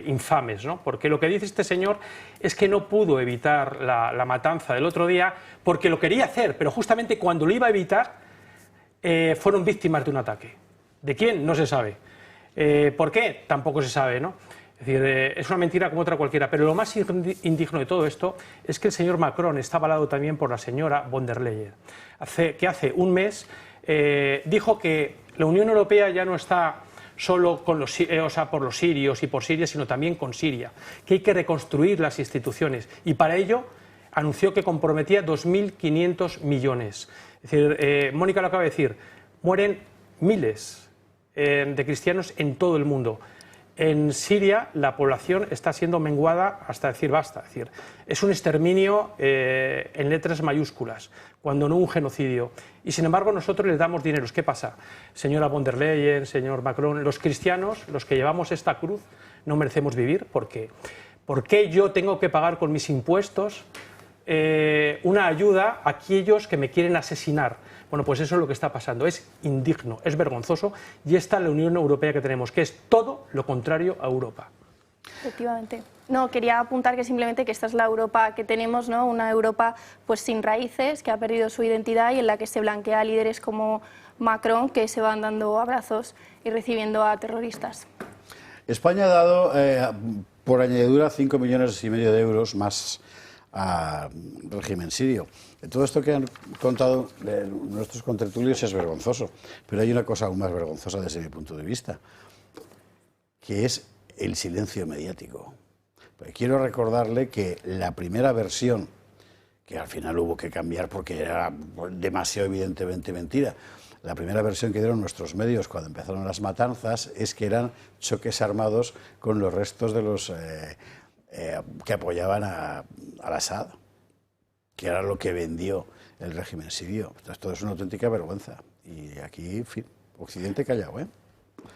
infames, ¿no? Porque lo que dice este señor es que no pudo evitar la matanza del otro día porque lo quería hacer, pero justamente cuando lo iba a evitar fueron víctimas de un ataque. ¿De quién? No se sabe. ¿Por qué? Tampoco se sabe, ¿no? Es decir, es una mentira como otra cualquiera, pero lo más indigno de todo esto es que el señor Macron está avalado también por la señora von der Leyen, que hace un mes dijo que la Unión Europea ya no está solo con por los sirios y por Siria, sino también con Siria, que hay que reconstruir las instituciones y para ello anunció que comprometía 2.500 millones. Es decir, Mónica lo acaba de decir, mueren miles de cristianos en todo el mundo. En Siria la población está siendo menguada hasta decir basta. Es decir, es un exterminio en letras mayúsculas, cuando no un genocidio. Y sin embargo nosotros les damos dineros. ¿Qué pasa? Señora von der Leyen, señor Macron, los cristianos, los que llevamos esta cruz, no merecemos vivir. ¿Por qué? ¿Por qué yo tengo que pagar con mis impuestos una ayuda a aquellos que me quieren asesinar? Bueno, pues eso es lo que está pasando, es indigno, es vergonzoso y esta es la Unión Europea que tenemos, que es todo lo contrario a Europa. Efectivamente. No, quería apuntar que simplemente que esta es la Europa que tenemos, ¿no? Una Europa pues sin raíces, que ha perdido su identidad y en la que se blanquea a líderes como Macron, que se van dando abrazos y recibiendo a terroristas. España ha dado por añadidura 5,5 millones de euros más al régimen sirio. Todo esto que han contado nuestros contertulios es vergonzoso, pero hay una cosa aún más vergonzosa desde mi punto de vista, que es el silencio mediático. Porque quiero recordarle que la primera versión, que al final hubo que cambiar porque era demasiado evidentemente mentira, la primera versión que dieron nuestros medios cuando empezaron las matanzas es que eran choques armados con los restos de los que apoyaban al Assad, que era lo que vendió el régimen sirio. Esto es una auténtica vergüenza. Y aquí, en fin, Occidente callado, ¿eh?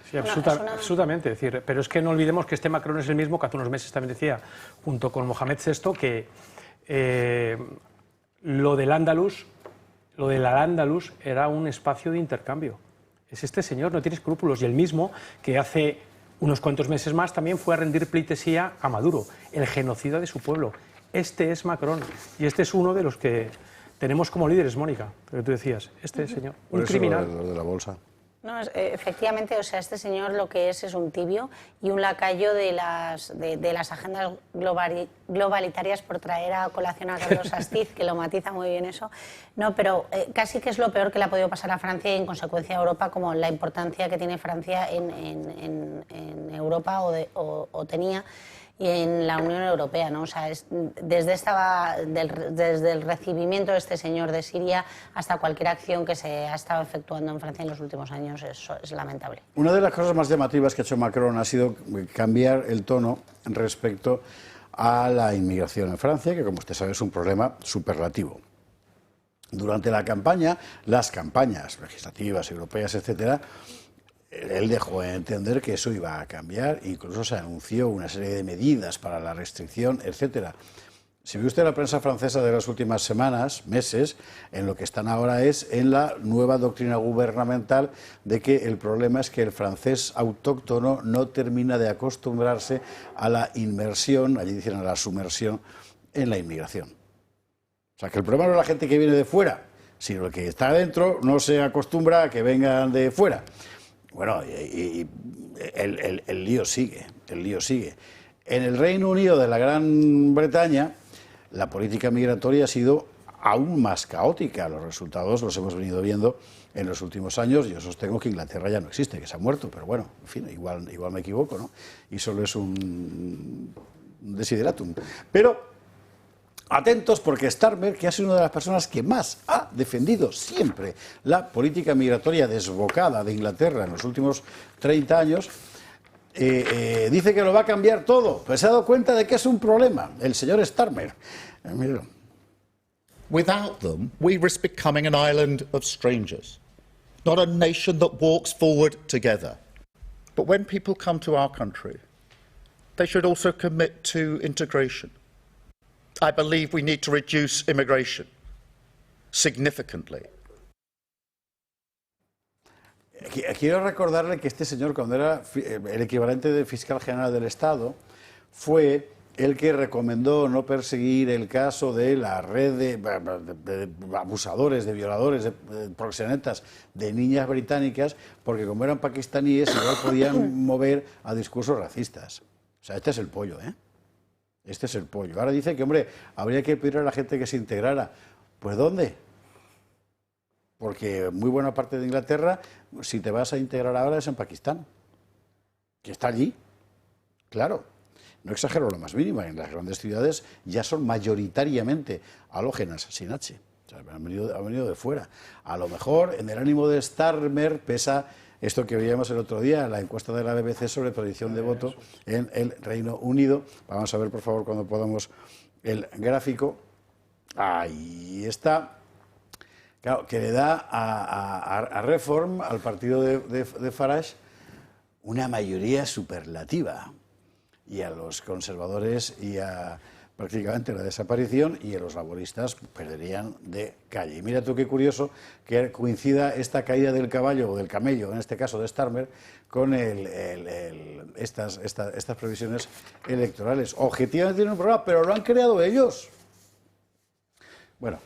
Sí, absolutamente. Es decir, pero es que no olvidemos que este Macron es el mismo que hace unos meses también decía, junto con Mohamed VI, que lo del Al-Ándalus era un espacio de intercambio. Es este señor, no tiene escrúpulos, y el mismo que hace unos cuantos meses más también fue a rendir pleitesía a Maduro, el genocida de su pueblo. Este es Macron, y este es uno de los que tenemos como líderes, Mónica, que tú decías, este señor, un criminal. Lo de la bolsa. No, efectivamente, o sea, este señor lo que es un tibio y un lacayo de las agendas globalitarias, por traer a colación a Carlos Astiz, que lo matiza muy bien eso. No, pero casi que es lo peor que le ha podido pasar a Francia y en consecuencia a Europa, como la importancia que tiene Francia en Europa o tenía, y en la Unión Europea, ¿no? O sea, desde el recibimiento de este señor de Siria hasta cualquier acción que se ha estado efectuando en Francia en los últimos años es lamentable. Una de las cosas más llamativas que ha hecho Macron ha sido cambiar el tono respecto a la inmigración en Francia, que como usted sabe es un problema superlativo. Durante la campaña, las campañas legislativas, europeas, etcétera, él dejó de entender que eso iba a cambiar, incluso se anunció una serie de medidas para la restricción, etcétera. Si ve usted la prensa francesa de las últimas semanas, meses, en lo que están ahora es en la nueva doctrina gubernamental de que el problema es que el francés autóctono no termina de acostumbrarse a la inmersión, allí dicen a la sumersión, en la inmigración. O sea, que el problema no es la gente que viene de fuera, sino el que está adentro no se acostumbra a que vengan de fuera. Bueno, y el lío sigue, el lío sigue. En el Reino Unido de la Gran Bretaña, la política migratoria ha sido aún más caótica. Los resultados los hemos venido viendo en los últimos años. Yo sostengo que Inglaterra ya no existe, que se ha muerto, pero bueno, en fin, igual me equivoco, ¿no? Y solo es un desideratum. Pero atentos, porque Starmer, que ha sido una de las personas que más ha defendido siempre la política migratoria desbocada de Inglaterra en los últimos 30 años, dice que lo va a cambiar todo. Pues se ha dado cuenta de que es un problema, el señor Starmer. Without them, we risk becoming an island of strangers, not a nation that walks forward together. But when people come to our country, they should also commit to integration. I believe we need to reduce immigration significantly. Quiero recordarle que este señor, cuando era el equivalente de fiscal general del Estado, fue el que recomendó no perseguir el caso de la red de abusadores, de violadores, de proxenetas de niñas británicas, porque como eran pakistaníes, igual podían mover a discursos racistas. O sea, este es el pollo, ¿eh? Este es el pollo. Ahora dice que, hombre, habría que pedir a la gente que se integrara. ¿Pues dónde? Porque muy buena parte de Inglaterra, si te vas a integrar ahora, es en Pakistán, que está allí. Claro, no exagero lo más mínimo, en las grandes ciudades ya son mayoritariamente halógenas, sin H. O sea, han venido de fuera. A lo mejor, en el ánimo de Starmer, pesa esto que veíamos el otro día, la encuesta de la BBC sobre predicción de voto en el Reino Unido. Vamos a ver, por favor, cuando podamos, el gráfico. Ahí está. Claro, que le da a Reform, al partido de Farage, una mayoría superlativa. Y a los conservadores y a prácticamente la desaparición, y a los laboristas perderían de calle. Y mira tú qué curioso que coincida esta caída del caballo o del camello, en este caso de Starmer, con estas previsiones electorales. Objetivamente tienen un problema, pero lo han creado ellos. Bueno,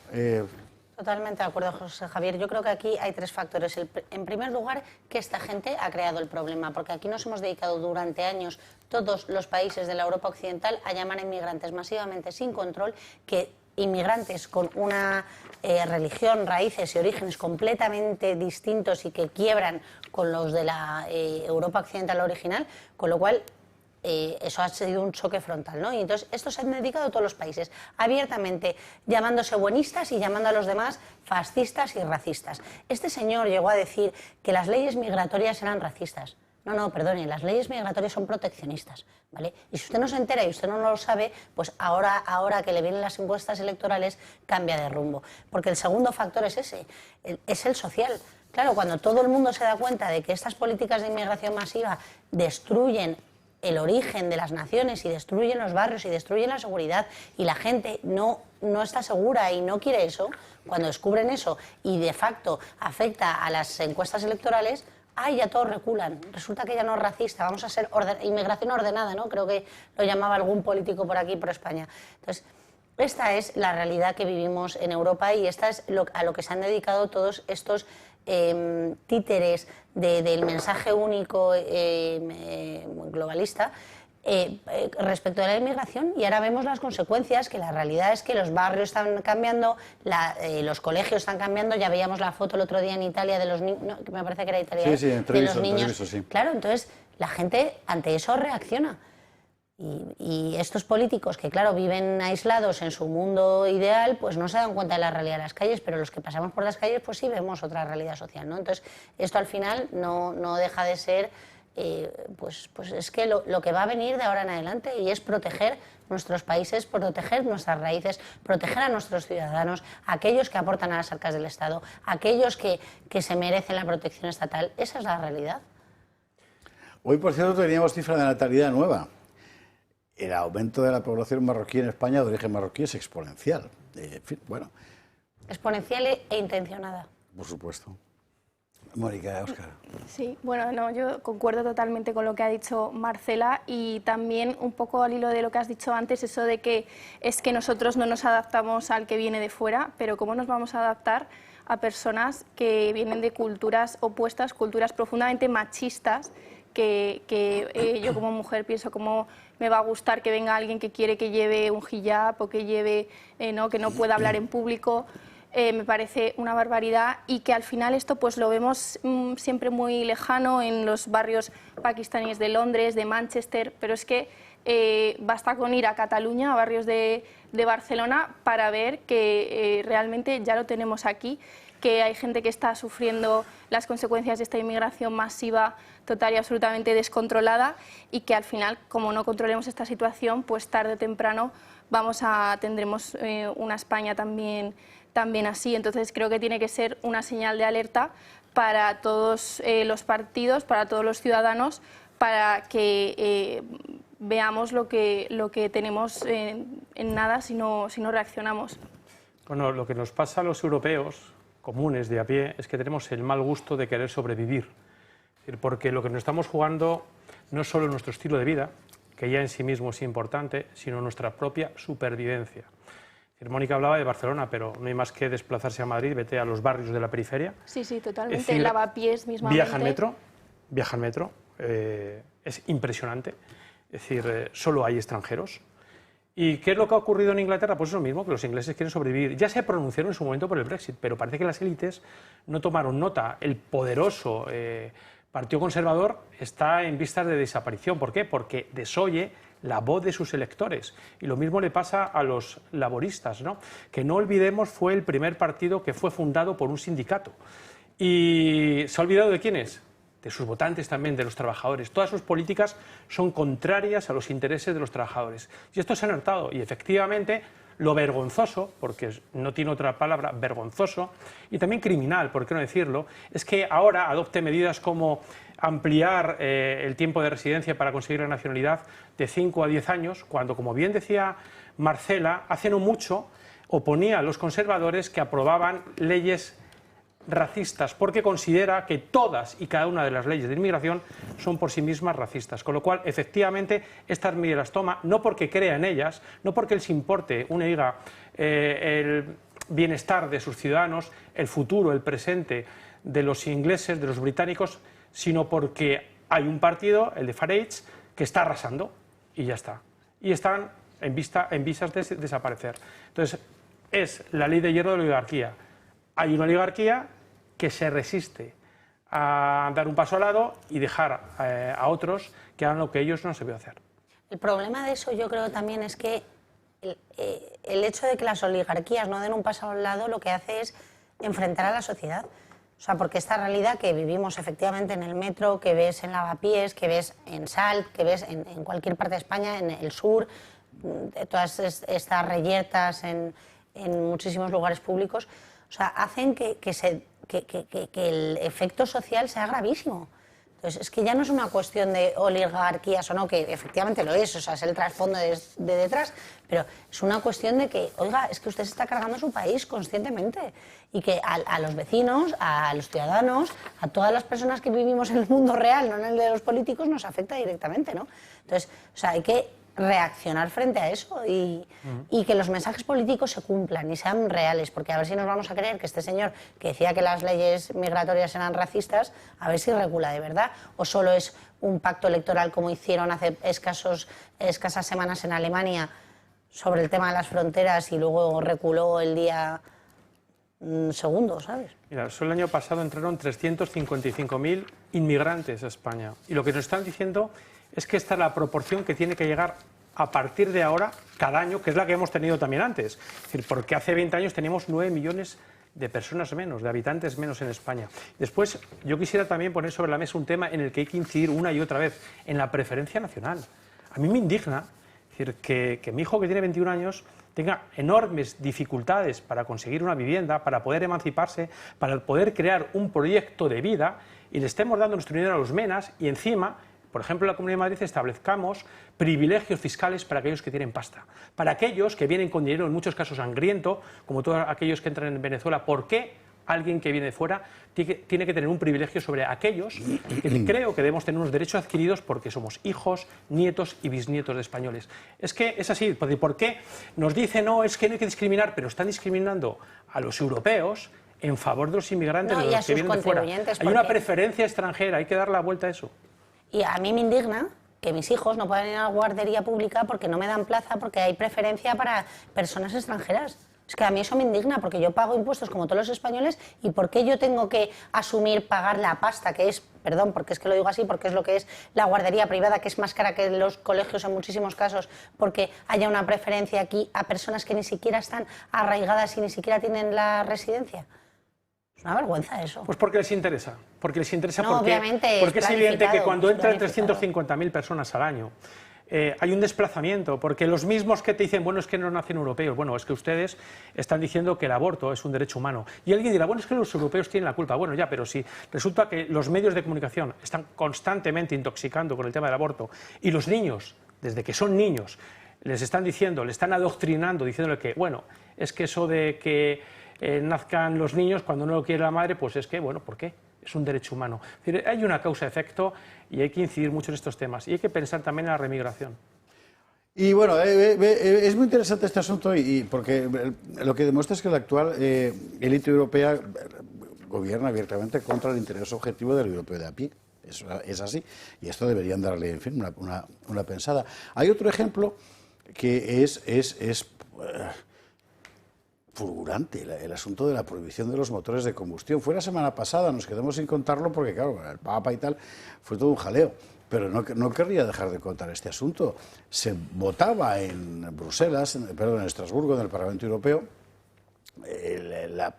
totalmente de acuerdo, José Javier. Yo creo que aquí hay tres factores. En primer lugar, que esta gente ha creado el problema, porque aquí nos hemos dedicado durante años todos los países de la Europa Occidental a llamar a inmigrantes masivamente sin control, que inmigrantes con una religión, raíces y orígenes completamente distintos y que quiebran con los de la Europa Occidental original, con lo cual eso ha sido un choque frontal, ¿no? Y entonces esto se han dedicado a todos los países, abiertamente, llamándose buenistas y llamando a los demás fascistas y racistas. Este señor llegó a decir que las leyes migratorias eran racistas. No, perdone, las leyes migratorias son proteccionistas, ¿vale? Y si usted no se entera y usted no lo sabe, pues ahora que le vienen las encuestas electorales, cambia de rumbo. Porque el segundo factor es ese, es el social. Claro, cuando todo el mundo se da cuenta de que estas políticas de inmigración masiva destruyen el origen de las naciones y destruyen los barrios y destruyen la seguridad, y la gente no está segura y no quiere eso, cuando descubren eso y de facto afecta a las encuestas electorales, ya todos reculan. Resulta que ya no es racista, vamos a ser inmigración ordenada, ¿no? Creo que lo llamaba algún político por aquí, por España. Entonces, esta es la realidad que vivimos en Europa y esta es a lo que se han dedicado todos estos títeres del mensaje único globalista respecto de la inmigración, y ahora vemos las consecuencias, que la realidad es que los barrios están cambiando, los colegios están cambiando. Ya veíamos la foto el otro día en Italia de los niños, no, que me parece que era Italia, de los niños. Sí. Claro, entonces la gente ante eso reacciona. Y estos políticos que, claro, viven aislados en su mundo ideal, pues no se dan cuenta de la realidad de las calles, pero los que pasamos por las calles, pues sí vemos otra realidad social, ¿no? Entonces, esto al final no deja de ser, pues es que lo que va a venir de ahora en adelante, y es proteger nuestros países, proteger nuestras raíces, proteger a nuestros ciudadanos, aquellos que aportan a las arcas del Estado, aquellos que se merecen la protección estatal. Esa es la realidad. Hoy, por cierto, teníamos cifra de natalidad nueva. El aumento de la población marroquí en España de origen marroquí es exponencial. En fin, bueno. Exponencial e intencionada. Por supuesto. Mónica, Óscar. Sí, bueno, no, yo concuerdo totalmente con lo que ha dicho Marcela, y también un poco al hilo de lo que has dicho antes, eso de que es que nosotros no nos adaptamos al que viene de fuera, pero ¿cómo nos vamos a adaptar a personas que vienen de culturas opuestas, culturas profundamente machistas, que yo como mujer pienso cómo me va a gustar que venga alguien que quiere que lleve un hijab o que lleve, que no pueda hablar en público? Me parece una barbaridad, y que al final esto pues lo vemos siempre muy lejano en los barrios pakistaníes de Londres, de Manchester, pero es que basta con ir a Cataluña, a barrios de Barcelona, para ver que realmente ya lo tenemos aquí, que hay gente que está sufriendo las consecuencias de esta inmigración masiva, total y absolutamente descontrolada, y que al final, como no controlemos esta situación, pues tarde o temprano tendremos una España también así. Entonces creo que tiene que ser una señal de alerta para todos los partidos, para todos los ciudadanos, para que veamos lo que tenemos en nada si no reaccionamos. Bueno, lo que nos pasa a los europeos comunes de a pie es que tenemos el mal gusto de querer sobrevivir, porque lo que nos estamos jugando no es solo nuestro estilo de vida, que ya en sí mismo es importante, sino nuestra propia supervivencia. Mónica hablaba de Barcelona, pero no hay más que desplazarse a Madrid, vete a los barrios de la periferia. Sí, totalmente, el lavapiés mismamente. Viaja en metro, es impresionante, es decir, solo hay extranjeros. ¿Y qué es lo que ha ocurrido en Inglaterra? Pues es lo mismo, que los ingleses quieren sobrevivir. Ya se pronunciaron en su momento por el Brexit, pero parece que las élites no tomaron nota. El poderoso Partido Conservador está en vistas de desaparición. ¿Por qué? Porque desoye la voz de sus electores. Y lo mismo le pasa a los laboristas, ¿no? Que no olvidemos, fue el primer partido que fue fundado por un sindicato. ¿Y se ha olvidado de quiénes? De sus votantes también, de los trabajadores. Todas sus políticas son contrarias a los intereses de los trabajadores. Y esto se ha notado, y efectivamente lo vergonzoso, porque no tiene otra palabra, vergonzoso, y también criminal, por qué no decirlo, es que ahora adopte medidas como ampliar el tiempo de residencia para conseguir la nacionalidad de 5 a 10 años, cuando, como bien decía Marcela, hace no mucho oponía a los conservadores que aprobaban leyes racistas, porque considera que todas y cada una de las leyes de inmigración son por sí mismas racistas, con lo cual efectivamente estas medidas las toma no porque crea en ellas, no porque les importe una higa el bienestar de sus ciudadanos, el futuro, el presente de los ingleses, de los británicos, sino porque hay un partido, el de Farage, que está arrasando y ya está, y están en vistas de desaparecer. Entonces es la ley de hierro de la oligarquía. Hay una oligarquía que se resiste a dar un paso al lado y dejar a otros que hagan lo que ellos no se puede hacer. El problema de eso, yo creo, también es que el hecho de que las oligarquías no den un paso al lado lo que hace es enfrentar a la sociedad. O sea, porque esta realidad que vivimos efectivamente en el metro, que ves en Lavapiés, que ves en Salt, que ves en cualquier parte de España, en el sur, todas estas reyertas en muchísimos lugares públicos, o sea, hacen que el efecto social sea gravísimo. Entonces, es que ya no es una cuestión de oligarquías o no, que efectivamente lo es, o sea, es el trasfondo de detrás, pero es una cuestión de que, oiga, es que usted se está cargando su país conscientemente y que a los vecinos, a los ciudadanos, a todas las personas que vivimos en el mundo real, no en el de los políticos, nos afecta directamente, ¿no? Entonces, o sea, hay que reaccionar frente a eso y que los mensajes políticos se cumplan y sean reales, porque a ver si nos vamos a creer que este señor que decía que las leyes migratorias eran racistas, a ver si recula de verdad, o solo es un pacto electoral como hicieron hace escasas semanas en Alemania sobre el tema de las fronteras y luego reculó el día segundo, ¿sabes? Mira, solo el año pasado entraron 355.000 inmigrantes a España y lo que nos están diciendo es que esta es la proporción que tiene que llegar a partir de ahora, cada año, que es la que hemos tenido también antes. Es decir, porque hace 20 años teníamos 9 millones de personas menos, de habitantes menos en España. Después, yo quisiera también poner sobre la mesa un tema en el que hay que incidir una y otra vez, en la preferencia nacional. A mí me indigna decir, que mi hijo, que tiene 21 años, tenga enormes dificultades para conseguir una vivienda, para poder emanciparse, para poder crear un proyecto de vida, y le estemos dando nuestro dinero a los menas y encima, por ejemplo, en la Comunidad de Madrid establezcamos privilegios fiscales para aquellos que tienen pasta, para aquellos que vienen con dinero, en muchos casos sangriento, como todos aquellos que entran en Venezuela. ¿Por qué alguien que viene de fuera tiene que tener un privilegio sobre aquellos que creo que debemos tener unos derechos adquiridos porque somos hijos, nietos y bisnietos de españoles? Es que es así. ¿Por qué nos dicen, no, es que no hay que discriminar, pero están discriminando a los europeos en favor de los inmigrantes, de los que vienen de fuera? Hay una preferencia extranjera, hay que dar la vuelta a eso. Y a mí me indigna que mis hijos no puedan ir a la guardería pública porque no me dan plaza, porque hay preferencia para personas extranjeras. Es que a mí eso me indigna, porque yo pago impuestos como todos los españoles, y ¿por qué yo tengo que asumir pagar la pasta que es, perdón, porque es que lo digo así, porque es lo que es la guardería privada, que es más cara que los colegios en muchísimos casos, porque haya una preferencia aquí a personas que ni siquiera están arraigadas y ni siquiera tienen la residencia? Es una vergüenza eso. Pues porque les interesa. Porque les interesa, no, porque es evidente que cuando entran 350.000 personas al año, hay un desplazamiento, porque los mismos que te dicen, bueno, es que no nacen europeos, bueno, es que ustedes están diciendo que el aborto es un derecho humano. Y alguien dirá, bueno, es que los europeos tienen la culpa. Bueno, ya, pero si resulta que los medios de comunicación están constantemente intoxicando con el tema del aborto, y los niños, desde que son niños, les están diciendo, le están adoctrinando, diciéndole que, bueno, es que eso de que nazcan los niños cuando no lo quiere la madre, pues es que, bueno, ¿por qué? Es un derecho humano. Es decir, hay una causa-efecto y hay que incidir mucho en estos temas. Y hay que pensar también en la remigración. Y bueno, es muy interesante este asunto porque lo que demuestra es que la actual élite europea gobierna abiertamente contra el interés objetivo del europeo de a pie. Eso es así. Y esto deberían darle, en fin, una pensada. Hay otro ejemplo que es fulgurante, el asunto de la prohibición de los motores de combustión. Fue la semana pasada, nos quedamos sin contarlo porque, claro, el Papa y tal, fue todo un jaleo. Pero no querría dejar de contar este asunto. Se votaba en Bruselas, en Estrasburgo, en el Parlamento Europeo, la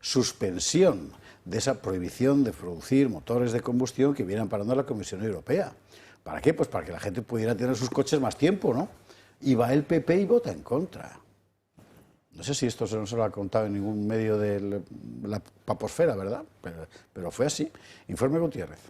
suspensión de esa prohibición de producir motores de combustión que viene amparando la Comisión Europea. ¿Para qué? Pues para que la gente pudiera tener sus coches más tiempo, ¿no? Y va el PP y vota en contra. No sé si esto no se lo ha contado en ningún medio de la paposfera, ¿verdad? Pero fue así. Informe Gutiérrez.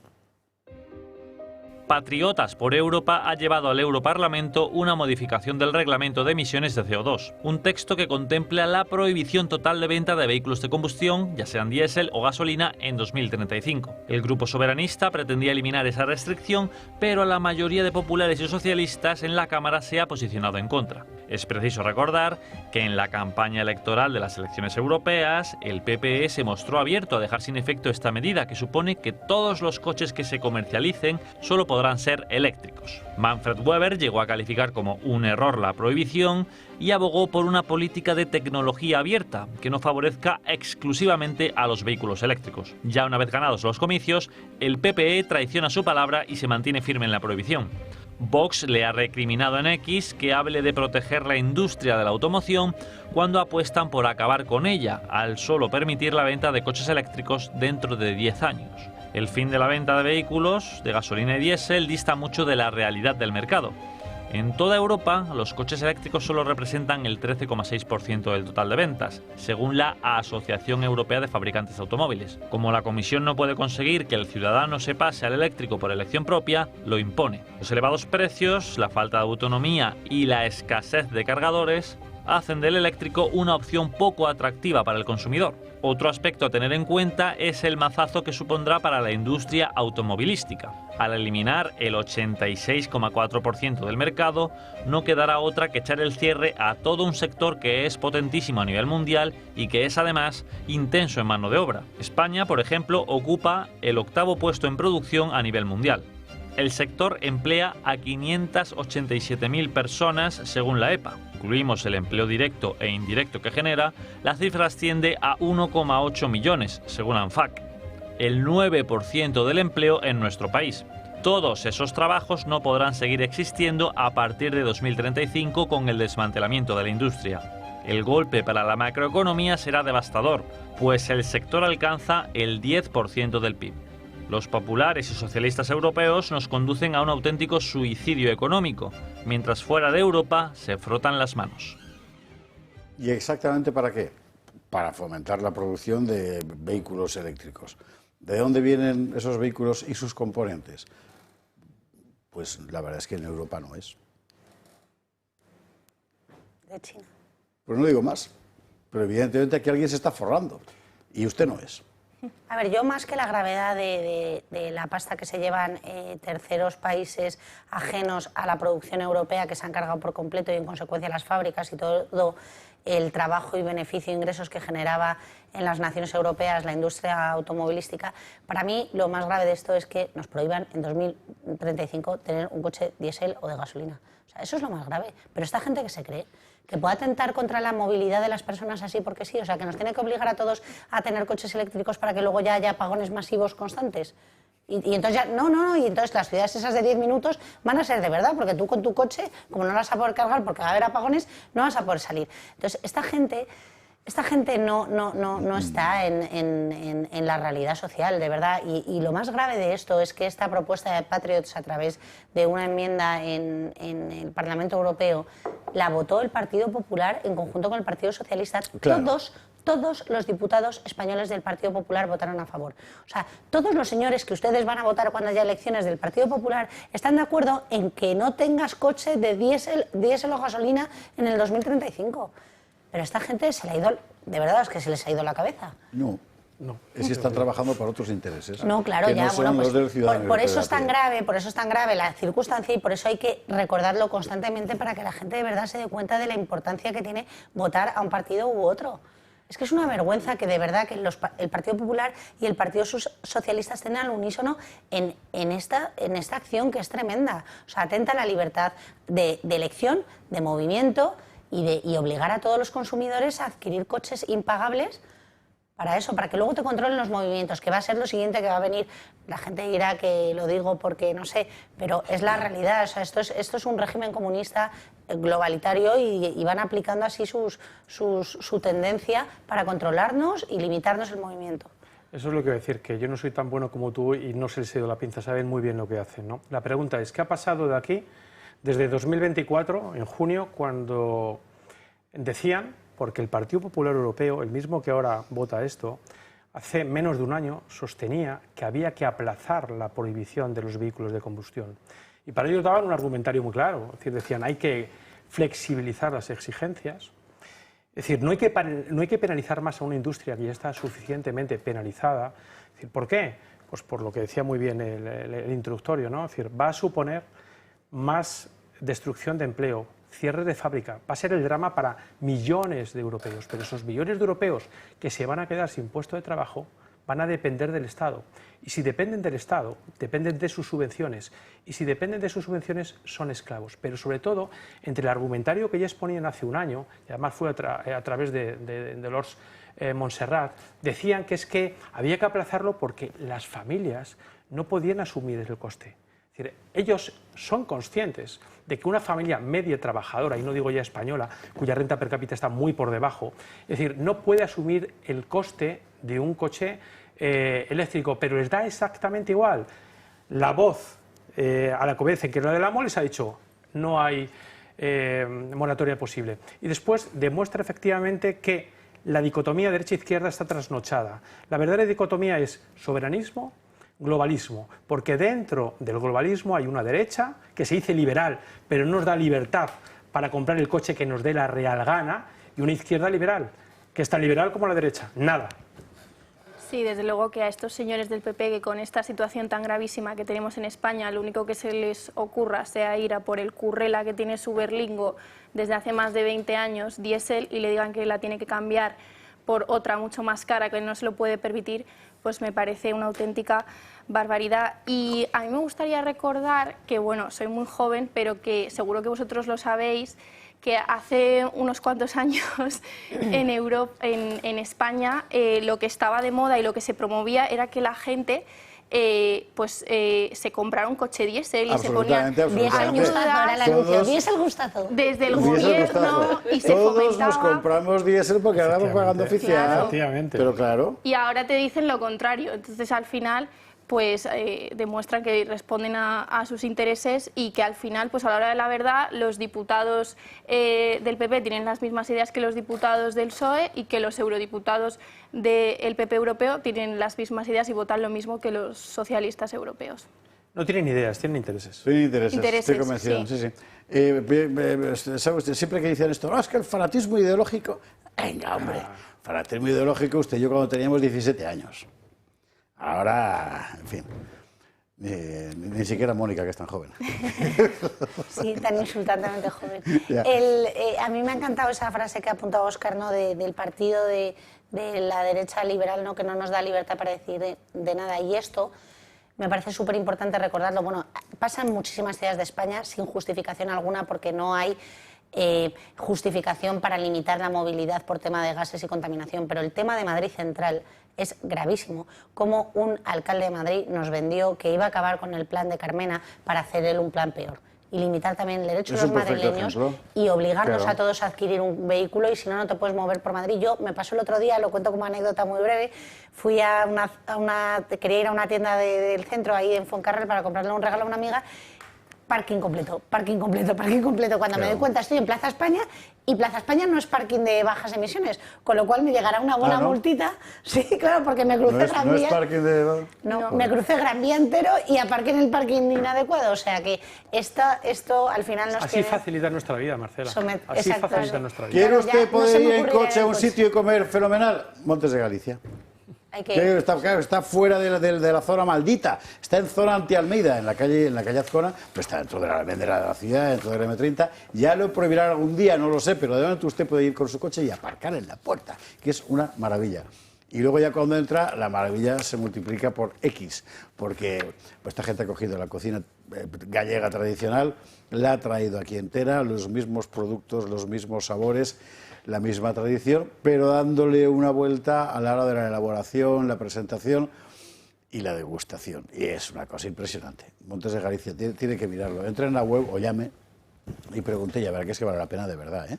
Patriotas por Europa ha llevado al Europarlamento una modificación del reglamento de emisiones de CO2, un texto que contempla la prohibición total de venta de vehículos de combustión, ya sean diésel o gasolina, en 2035. El grupo soberanista pretendía eliminar esa restricción, pero la mayoría de populares y socialistas en la Cámara se ha posicionado en contra. Es preciso recordar que en la campaña electoral de las elecciones europeas, el PPE se mostró abierto a dejar sin efecto esta medida, que supone que todos los coches que se comercialicen solo podrán ser eléctricos. Manfred Weber llegó a calificar como un error la prohibición y abogó por una política de tecnología abierta que no favorezca exclusivamente a los vehículos eléctricos. Ya una vez ganados los comicios, el PPE traiciona su palabra y se mantiene firme en la prohibición. Vox le ha recriminado en X que hable de proteger la industria de la automoción cuando apuestan por acabar con ella, al solo permitir la venta de coches eléctricos dentro de 10 años. El fin de la venta de vehículos de gasolina y diésel dista mucho de la realidad del mercado. En toda Europa, los coches eléctricos solo representan el 13,6% del total de ventas, según la Asociación Europea de Fabricantes de Automóviles. Como la Comisión no puede conseguir que el ciudadano se pase al eléctrico por elección propia, lo impone. Los elevados precios, la falta de autonomía y la escasez de cargadores hacen del eléctrico una opción poco atractiva para el consumidor. Otro aspecto a tener en cuenta es el mazazo que supondrá para la industria automovilística. Al eliminar el 86,4% del mercado, no quedará otra que echar el cierre a todo un sector que es potentísimo a nivel mundial y que es además intenso en mano de obra. España, por ejemplo, ocupa el 8º puesto en producción a nivel mundial. El sector emplea a 587.000 personas según la EPA. Incluimos el empleo directo e indirecto que genera, la cifra asciende a 1,8 millones, según ANFAC. El 9% del empleo en nuestro país. Todos esos trabajos no podrán seguir existiendo a partir de 2035 con el desmantelamiento de la industria. El golpe para la macroeconomía será devastador, pues el sector alcanza el 10% del PIB. Los populares y socialistas europeos nos conducen a un auténtico suicidio económico, mientras fuera de Europa se frotan las manos. ¿Y exactamente para qué? Para fomentar la producción de vehículos eléctricos. ¿De dónde vienen esos vehículos y sus componentes? Pues la verdad es que en Europa no es. De China. Pues no digo más, pero evidentemente aquí alguien se está forrando y usted no es. A ver, yo más que la gravedad de la pasta que se llevan terceros países ajenos a la producción europea, que se han cargado por completo y en consecuencia las fábricas y todo el trabajo y beneficio e ingresos que generaba en las naciones europeas la industria automovilística, para mí lo más grave de esto es que nos prohíban en 2035 tener un coche diésel o de gasolina. O sea, eso es lo más grave. Pero esta gente que se cree que puede atentar contra la movilidad de las personas así porque sí, o sea, que nos tiene que obligar a todos a tener coches eléctricos para que luego ya haya apagones masivos constantes. Y entonces ya, y entonces las ciudades esas de 10 minutos van a ser de verdad, porque tú con tu coche, como no vas a poder cargar porque va a haber apagones, no vas a poder salir. Entonces, esta gente no está en la realidad social, de verdad. Y lo más grave de esto es que esta propuesta de Patriots, a través de una enmienda en el Parlamento Europeo, la votó el Partido Popular en conjunto con el Partido Socialista. Claro. Todos los diputados españoles del Partido Popular votaron a favor. O sea, todos los señores que ustedes van a votar cuando haya elecciones del Partido Popular están de acuerdo en que no tengas coche de diésel o gasolina en el 2035. Pero a esta gente se le ha ido, de verdad, es que se les ha ido la cabeza. No. Es que están trabajando por otros intereses. No, claro, que ya. No son los del ciudadano. Por eso es tan grave la circunstancia y por eso hay que recordarlo constantemente para que la gente de verdad se dé cuenta de la importancia que tiene votar a un partido u otro. Es que es una vergüenza que de verdad que el Partido Popular y el Partido Socialista estén al unísono en esta acción que es tremenda. O sea, atenta a la libertad de elección, de movimiento y obligar a todos los consumidores a adquirir coches impagables para eso, para que luego te controlen los movimientos, que va a ser lo siguiente que va a venir. La gente dirá que lo digo porque no sé, pero es la realidad. O sea, esto es un régimen comunista globalitario y van aplicando así su tendencia para controlarnos y limitarnos el movimiento. Eso es lo que voy a decir, que yo no soy tan bueno como tú y no se les ha ido la pinza, saben muy bien lo que hacen, ¿no? La pregunta es, ¿qué ha pasado de aquí desde 2024, en junio, cuando decían, porque el Partido Popular Europeo, el mismo que ahora vota esto, hace menos de un año sostenía que había que aplazar la prohibición de los vehículos de combustión? Y para ello daban un argumentario muy claro, es decir, decían hay que flexibilizar las exigencias, es decir, no hay que penalizar más a una industria que ya está suficientemente penalizada. Es decir, ¿por qué? Pues por lo que decía muy bien el introductorio, ¿no? Es decir, va a suponer más destrucción de empleo, cierre de fábrica, va a ser el drama para millones de europeos, pero esos millones de europeos que se van a quedar sin puesto de trabajo van a depender del Estado. Y si dependen del Estado, dependen de sus subvenciones. Y si dependen de sus subvenciones, son esclavos. Pero sobre todo, entre el argumentario que ya exponían hace un año, y además fue a través de Dolors Montserrat, decían que es que había que aplazarlo porque las familias no podían asumir el coste. Es decir, ellos son conscientes de que una familia media trabajadora, y no digo ya española, cuya renta per cápita está muy por debajo, es decir, no puede asumir el coste de un coche eléctrico, pero les da exactamente igual. La voz a la que obedecen, que es la de la AMO, les ha dicho no hay moratoria posible. Y después demuestra efectivamente que la dicotomía derecha-izquierda está trasnochada. La verdadera dicotomía es soberanismo, globalismo, porque dentro del globalismo hay una derecha que se dice liberal, pero no nos da libertad para comprar el coche que nos dé la real gana, y una izquierda liberal, que es tan liberal como la derecha, nada. Sí, desde luego que a estos señores del PP, que con esta situación tan gravísima que tenemos en España, lo único que se les ocurra sea ir a por el currela que tiene su Berlingo desde hace más de 20 años, diésel, y le digan que la tiene que cambiar por otra mucho más cara, que no se lo puede permitir, pues me parece una auténtica barbaridad. Y a mí me gustaría recordar que, bueno, soy muy joven, pero que seguro que vosotros lo sabéis, que hace unos cuantos años en España lo que estaba de moda y lo que se promovía era que la gente se comprara un coche diésel y se ponía diésel gustazo desde el gobierno y se fomentaba. Todos nos compramos diésel porque ahora vamos pagando oficial. Claro. Pero claro. Y ahora te dicen lo contrario. Entonces al final pues demuestran que responden a sus intereses y que al final, pues a la hora de la verdad, los diputados del PP tienen las mismas ideas que los diputados del PSOE y que los eurodiputados del PP europeo tienen las mismas ideas y votan lo mismo que los socialistas europeos. No tienen ideas, tienen intereses. Tienen intereses, estoy convencido. Sí. ¿Sabe usted, siempre que dicen esto, es que el fanatismo ideológico... Venga, hombre, fanatismo ideológico usted y yo cuando teníamos 17 años. Ahora, en fin, ni siquiera Mónica, que es tan joven. Sí, tan insultantemente joven. A mí me ha encantado esa frase que ha apuntado Óscar, ¿no? Del partido de la derecha liberal, ¿no? Que no nos da libertad para decir de nada. Y esto me parece súper importante recordarlo. Bueno, pasan muchísimas ciudades de España sin justificación alguna porque no hay justificación para limitar la movilidad por tema de gases y contaminación. Pero el tema de Madrid Central es gravísimo. Como un alcalde de Madrid nos vendió que iba a acabar con el plan de Carmena para hacer él un plan peor. Y limitar también el derecho de los madrileños y obligarnos a todos a adquirir un vehículo y si no, no te puedes mover por Madrid. Yo me pasó el otro día, lo cuento como anécdota muy breve, fui quería ir a una tienda del centro ahí en Fuencarral para comprarle un regalo a una amiga. Parking completo, parking completo, parking completo. Cuando me doy cuenta estoy en Plaza España y Plaza España no es parking de bajas emisiones, con lo cual me llegará una buena multita. Sí, claro, porque me crucé Gran Vía. ¿No es parking de...? No, me crucé Gran Vía entero y aparqué en el parking inadecuado. O sea que esto al final nos Así facilita nuestra vida, Marcela. Así facilita nuestra vida. ¿Quiere usted poder ir en coche a un sitio y comer fenomenal? Montes de Galicia. Está fuera de la zona maldita, está en zona anti-Almeida, en la calle Azcona, pues está dentro de la ciudad, dentro del M30, ya lo prohibirán algún día, no lo sé, pero de momento usted puede ir con su coche y aparcar en la puerta, que es una maravilla. Y luego ya cuando entra, la maravilla se multiplica por X, porque pues, esta gente ha cogido la cocina gallega tradicional, la ha traído aquí entera, los mismos productos, los mismos sabores, la misma tradición, pero dándole una vuelta a la hora de la elaboración, la presentación y la degustación. Y es una cosa impresionante. Montes de Galicia tiene que mirarlo. Entre en la web o llame y pregunte, ya verá que es que vale la pena de verdad, ¿eh?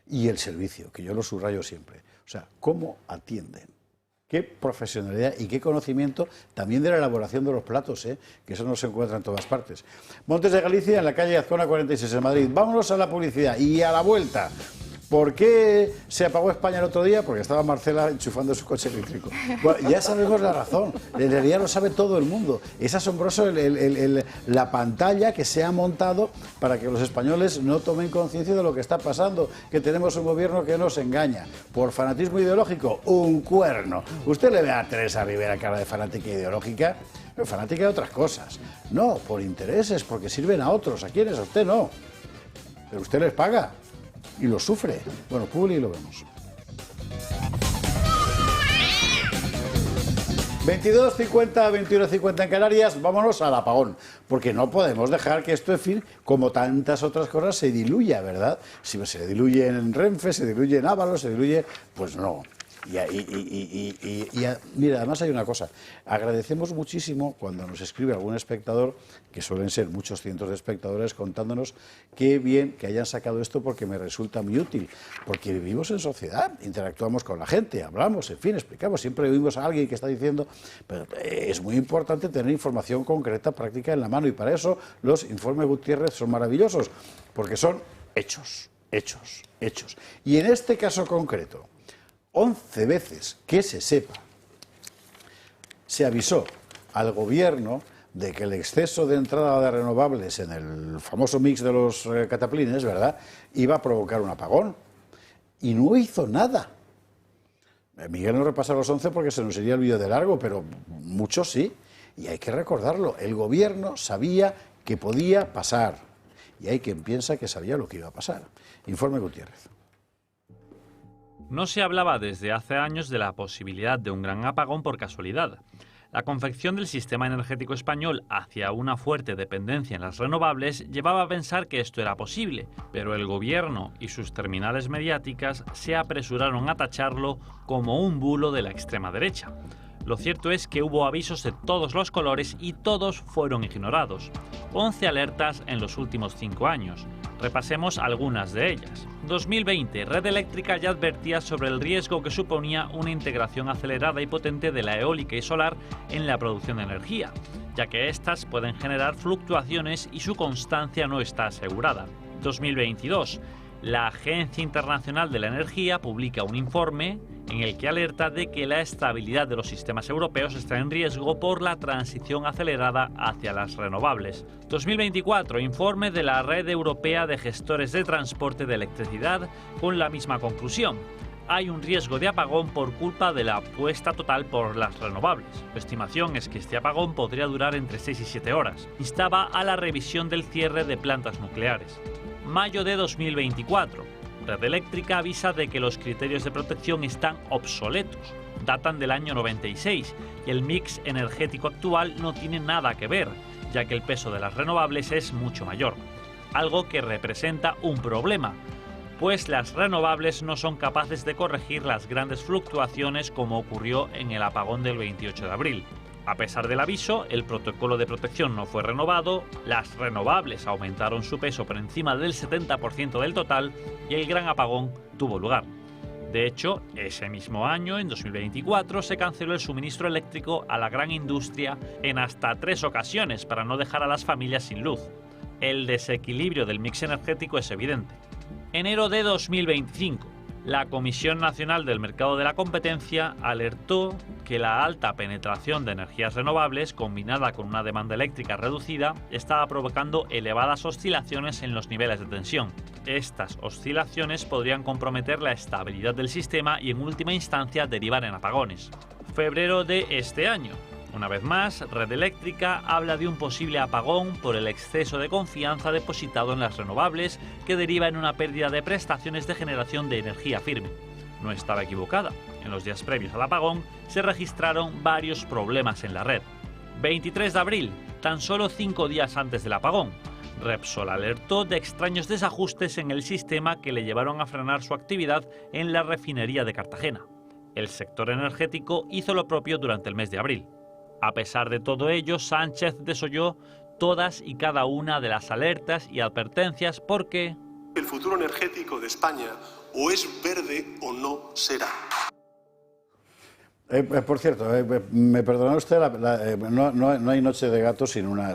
Y el servicio, que yo lo subrayo siempre. O sea, ¿cómo atienden? Qué profesionalidad y qué conocimiento también de la elaboración de los platos, que eso no se encuentra en todas partes. Montes de Galicia, en la calle Azcona 46, en Madrid. Vámonos a la publicidad y a la vuelta. ¿Por qué se apagó España el otro día? Porque estaba Marcela enchufando su coche eléctrico. Bueno, ya sabemos la razón. En realidad lo sabe todo el mundo. Es asombroso la pantalla que se ha montado para que los españoles no tomen conciencia de lo que está pasando, que tenemos un gobierno que nos engaña. Por fanatismo ideológico, un cuerno. Usted le ve a Teresa Rivera cara de fanática ideológica, pero fanática de otras cosas. No, por intereses, porque sirven a otros. ¿A quiénes? A usted no. Pero usted les paga. Y lo sufre. Bueno, Publi y lo vemos. 22:50, 21:50 en Canarias, vámonos al apagón, porque no podemos dejar que esto, en fin, como tantas otras cosas, se diluya, ¿verdad? Si se diluye en Renfe, se diluye en Ábalos, se diluye, pues no. Mira, además hay una cosa, agradecemos muchísimo cuando nos escribe algún espectador, que suelen ser muchos cientos de espectadores, contándonos qué bien que hayan sacado esto porque me resulta muy útil, porque vivimos en sociedad, interactuamos con la gente, hablamos, en fin, explicamos, siempre oímos a alguien que está diciendo, pero es muy importante tener información concreta, práctica en la mano, y para eso los informes Gutiérrez son maravillosos, porque son hechos, hechos, hechos. Y en este caso concreto, 11 veces que se sepa, se avisó al gobierno de que el exceso de entrada de renovables en el famoso mix de los cataplines, ¿verdad?, iba a provocar un apagón. Y no hizo nada. Miguel no repasa los 11 porque se nos iría el vídeo de largo, pero muchos sí. Y hay que recordarlo, el gobierno sabía que podía pasar. Y hay quien piensa que sabía lo que iba a pasar. Informe Gutiérrez. No se hablaba desde hace años de la posibilidad de un gran apagón por casualidad. La confección del sistema energético español hacia una fuerte dependencia en las renovables llevaba a pensar que esto era posible, pero el gobierno y sus terminales mediáticas se apresuraron a tacharlo como un bulo de la extrema derecha. Lo cierto es que hubo avisos de todos los colores y todos fueron ignorados. 11 alertas en los últimos 5 años. Repasemos algunas de ellas. 2020, Red Eléctrica ya advertía sobre el riesgo que suponía una integración acelerada y potente de la eólica y solar en la producción de energía, ya que éstas pueden generar fluctuaciones y su constancia no está asegurada. 2022, la Agencia Internacional de la Energía publica un informe en el que alerta de que la estabilidad de los sistemas europeos está en riesgo por la transición acelerada hacia las renovables. 2024, informe de la Red Europea de Gestores de Transporte de Electricidad con la misma conclusión. Hay un riesgo de apagón por culpa de la apuesta total por las renovables. La estimación es que este apagón podría durar entre 6 y 7 horas. Instaba a la revisión del cierre de plantas nucleares. Mayo de 2024. Red Eléctrica avisa de que los criterios de protección están obsoletos, datan del año 96 y el mix energético actual no tiene nada que ver, ya que el peso de las renovables es mucho mayor, algo que representa un problema, pues las renovables no son capaces de corregir las grandes fluctuaciones como ocurrió en el apagón del 28 de abril. A pesar del aviso, el protocolo de protección no fue renovado, las renovables aumentaron su peso por encima del 70% del total y el gran apagón tuvo lugar. De hecho, ese mismo año, en 2024, se canceló el suministro eléctrico a la gran industria en hasta 3 ocasiones para no dejar a las familias sin luz. El desequilibrio del mix energético es evidente. Enero de 2025. La Comisión Nacional del Mercado de la Competencia alertó que la alta penetración de energías renovables, combinada con una demanda eléctrica reducida, estaba provocando elevadas oscilaciones en los niveles de tensión. Estas oscilaciones podrían comprometer la estabilidad del sistema y en última instancia derivar en apagones. Febrero de este año. Una vez más, Red Eléctrica habla de un posible apagón por el exceso de confianza depositado en las renovables que deriva en una pérdida de prestaciones de generación de energía firme. No estaba equivocada. En los días previos al apagón se registraron varios problemas en la red. 23 de abril, tan solo 5 días antes del apagón. Repsol alertó de extraños desajustes en el sistema que le llevaron a frenar su actividad en la refinería de Cartagena. El sector energético hizo lo propio durante el mes de abril. A pesar de todo ello, Sánchez desoyó todas y cada una de las alertas y advertencias porque el futuro energético de España o es verde o no será. Por cierto, me perdonará usted, no hay noche de gato sin una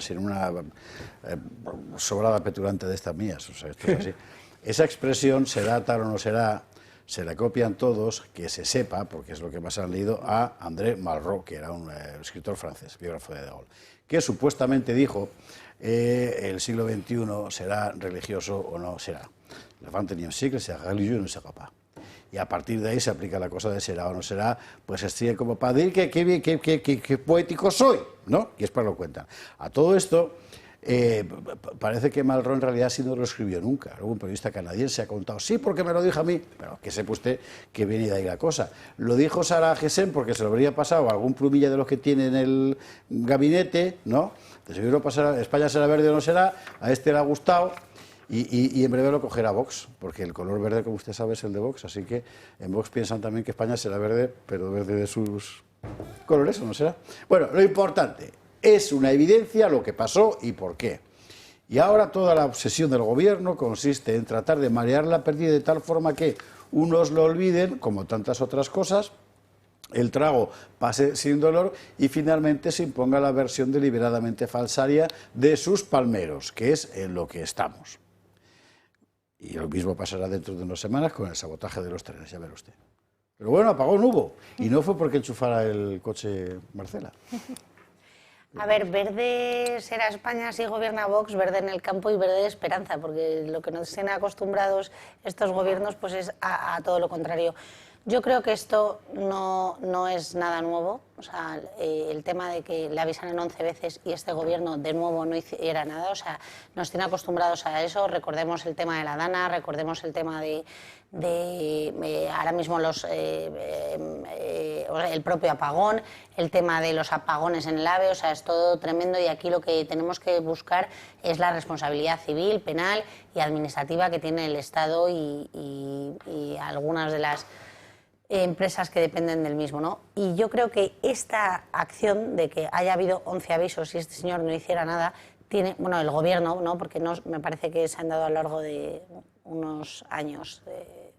sobrada petulante de estas mías. O sea, esto es así. Esa expresión, será tal o no será, se la copian todos, que se sepa, porque es lo que más han leído, a André Malraux, que era un escritor francés, biógrafo de Gaulle, que supuestamente dijo el siglo XXI será religioso o no será. Le 21e siècle será religieux o no será pas. Y a partir de ahí se aplica la cosa de será o no será, pues es como para decir que poético soy, ¿no? Y es para lo cuentan. A todo esto, parece que Malraux en realidad sí no lo escribió nunca. Algún periodista canadiense ha contado, sí, porque me lo dijo a mí, pero que sepa usted que viene de ahí la cosa. Lo dijo Sarah Gessen porque se lo habría pasado a algún plumilla de los que tiene en el gabinete, ¿no? De seguro pasará, España será verde o no será, a este le ha gustado. Y en breve lo cogerá Vox, porque el color verde, como usted sabe, es el de Vox, así que en Vox piensan también que España será verde, pero verde de sus colores, ¿o no será? Bueno, lo importante, es una evidencia lo que pasó y por qué. Y ahora toda la obsesión del gobierno consiste en tratar de marear la pérdida de tal forma que unos lo olviden, como tantas otras cosas, el trago pase sin dolor y finalmente se imponga la versión deliberadamente falsaria de sus palmeros, que es en lo que estamos. Y lo mismo pasará dentro de unas semanas con el sabotaje de los trenes, ya verá usted. Pero bueno, apagón hubo. Y no fue porque enchufara el coche Marcela. A ver, verde será España si gobierna Vox, verde en el campo y verde de esperanza, porque lo que nos tienen acostumbrados estos gobiernos pues es a todo lo contrario. Yo creo que esto no es nada nuevo, o sea, el tema de que le avisaran 11 veces y este gobierno de nuevo no hiciera nada, o sea, nos tiene acostumbrados a eso. Recordemos el tema de la Dana, recordemos el tema de ahora mismo el propio apagón, el tema de los apagones en el AVE, o sea, es todo tremendo y aquí lo que tenemos que buscar es la responsabilidad civil, penal y administrativa que tiene el Estado y algunas de las empresas que dependen del mismo, ¿no? Y yo creo que esta acción de que haya habido 11 avisos y este señor no hiciera nada, tiene, bueno, el gobierno, ¿no? Porque no, me parece que se han dado a lo largo de unos años,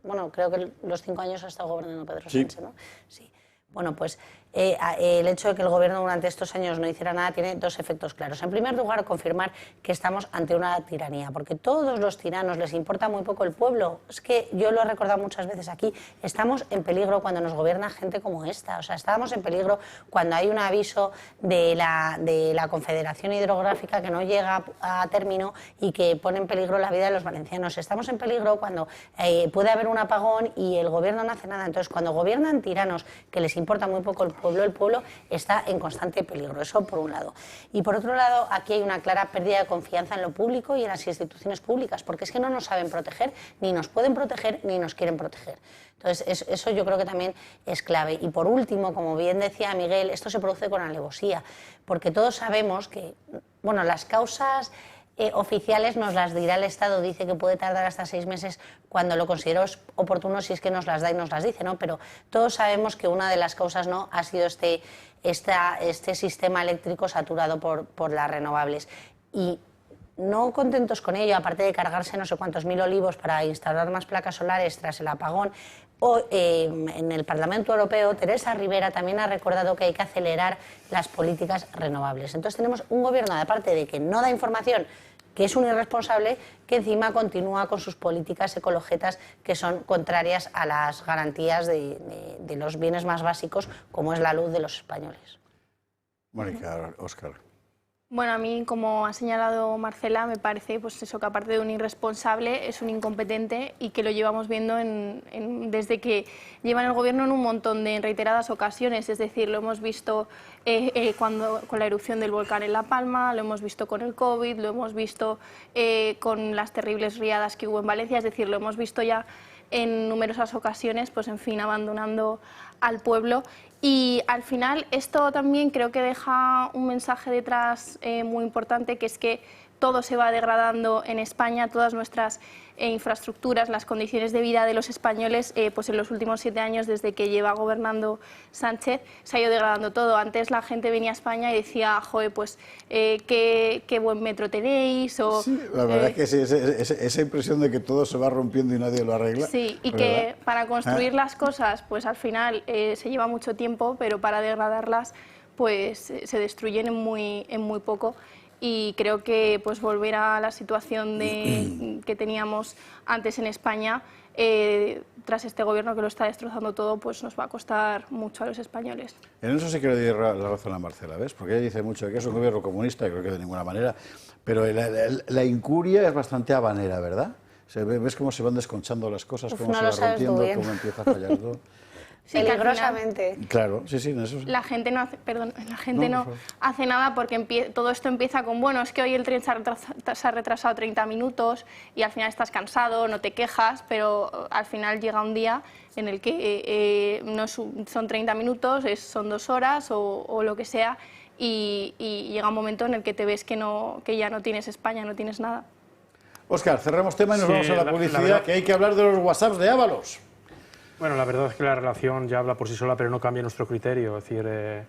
bueno, creo que los 5 años ha estado gobernando Pedro Sánchez, ¿no? Sí. Bueno, pues el hecho de que el gobierno durante estos años no hiciera nada tiene dos efectos claros. En primer lugar, confirmar que estamos ante una tiranía, porque todos los tiranos les importa muy poco el pueblo. Es que yo lo he recordado muchas veces aquí, estamos en peligro cuando nos gobierna gente como esta. O sea, estábamos en peligro cuando hay un aviso de la Confederación Hidrográfica que no llega a término y que pone en peligro la vida de los valencianos. Estamos en peligro cuando puede haber un apagón y el gobierno no hace nada. Entonces, cuando gobiernan tiranos que les importa muy poco el pueblo está en constante peligro, eso por un lado. Y por otro lado, aquí hay una clara pérdida de confianza en lo público y en las instituciones públicas, porque es que no nos saben proteger, ni nos pueden proteger, ni nos quieren proteger. Entonces, eso yo creo que también es clave. Y por último, como bien decía Miguel, esto se produce con alevosía, porque todos sabemos que, bueno, las causas oficiales nos las dirá el Estado, dice que puede tardar hasta 6 meses cuando lo considero oportuno, si es que nos las da y nos las dice, ¿no? Pero todos sabemos que una de las causas no ha sido este sistema eléctrico saturado por las renovables. Y no contentos con ello, aparte de cargarse no sé cuántos mil olivos para instalar más placas solares tras el apagón, en el Parlamento Europeo, Teresa Rivera también ha recordado que hay que acelerar las políticas renovables. Entonces tenemos un gobierno, aparte de que no da información, que es un irresponsable, que encima continúa con sus políticas ecologetas que son contrarias a las garantías de los bienes más básicos, como es la luz de los españoles. Mónica, Óscar. Bueno, a mí, como ha señalado Marcela, me parece pues eso, que aparte de un irresponsable, es un incompetente y que lo llevamos viendo desde que llevan el gobierno en un montón de reiteradas ocasiones. Es decir, lo hemos visto con la erupción del volcán en La Palma, lo hemos visto con el COVID, lo hemos visto con las terribles riadas que hubo en Valencia. Es decir, lo hemos visto ya en numerosas ocasiones, pues en fin, abandonando al pueblo. Y al final esto también creo que deja un mensaje detrás muy importante, que es que todo se va degradando en España, todas nuestras infraestructuras, las condiciones de vida de los españoles, pues en los últimos 7 años, desde que lleva gobernando Sánchez, se ha ido degradando todo. Antes la gente venía a España y decía, joder, pues qué buen metro tenéis. O, sí, la verdad es que sí, esa impresión de que todo se va rompiendo y nadie lo arregla. Sí, y que para construir las cosas, pues al final se lleva mucho tiempo, pero para degradarlas, pues se destruyen en muy poco. Y creo que pues volver a la situación que teníamos antes en España, tras este gobierno que lo está destrozando todo, pues nos va a costar mucho a los españoles. En eso sí que le doy la razón a Marcela, ¿ves? Porque ella dice mucho que es un gobierno comunista, y creo que de ninguna manera, pero la incuria es bastante habanera, ¿verdad? ¿Ves cómo se van desconchando las cosas, cómo se va rompiendo, cómo empieza a fallar todo? Sí, peligrosamente. Claro, sí, en eso sí. La gente no hace nada porque todo esto empieza con, bueno, es que hoy el tren se ha retrasado 30 minutos y al final estás cansado, no te quejas, pero al final llega un día en el que no son 30 minutos, son 2 horas o lo que sea, y llega un momento en el que te ves que ya no tienes España, no tienes nada. Óscar, cerramos tema y nos vamos a la publicidad, que hay que hablar de los WhatsApps de Ábalos. Bueno, la verdad es que la relación ya habla por sí sola, pero no cambia nuestro criterio, es decir,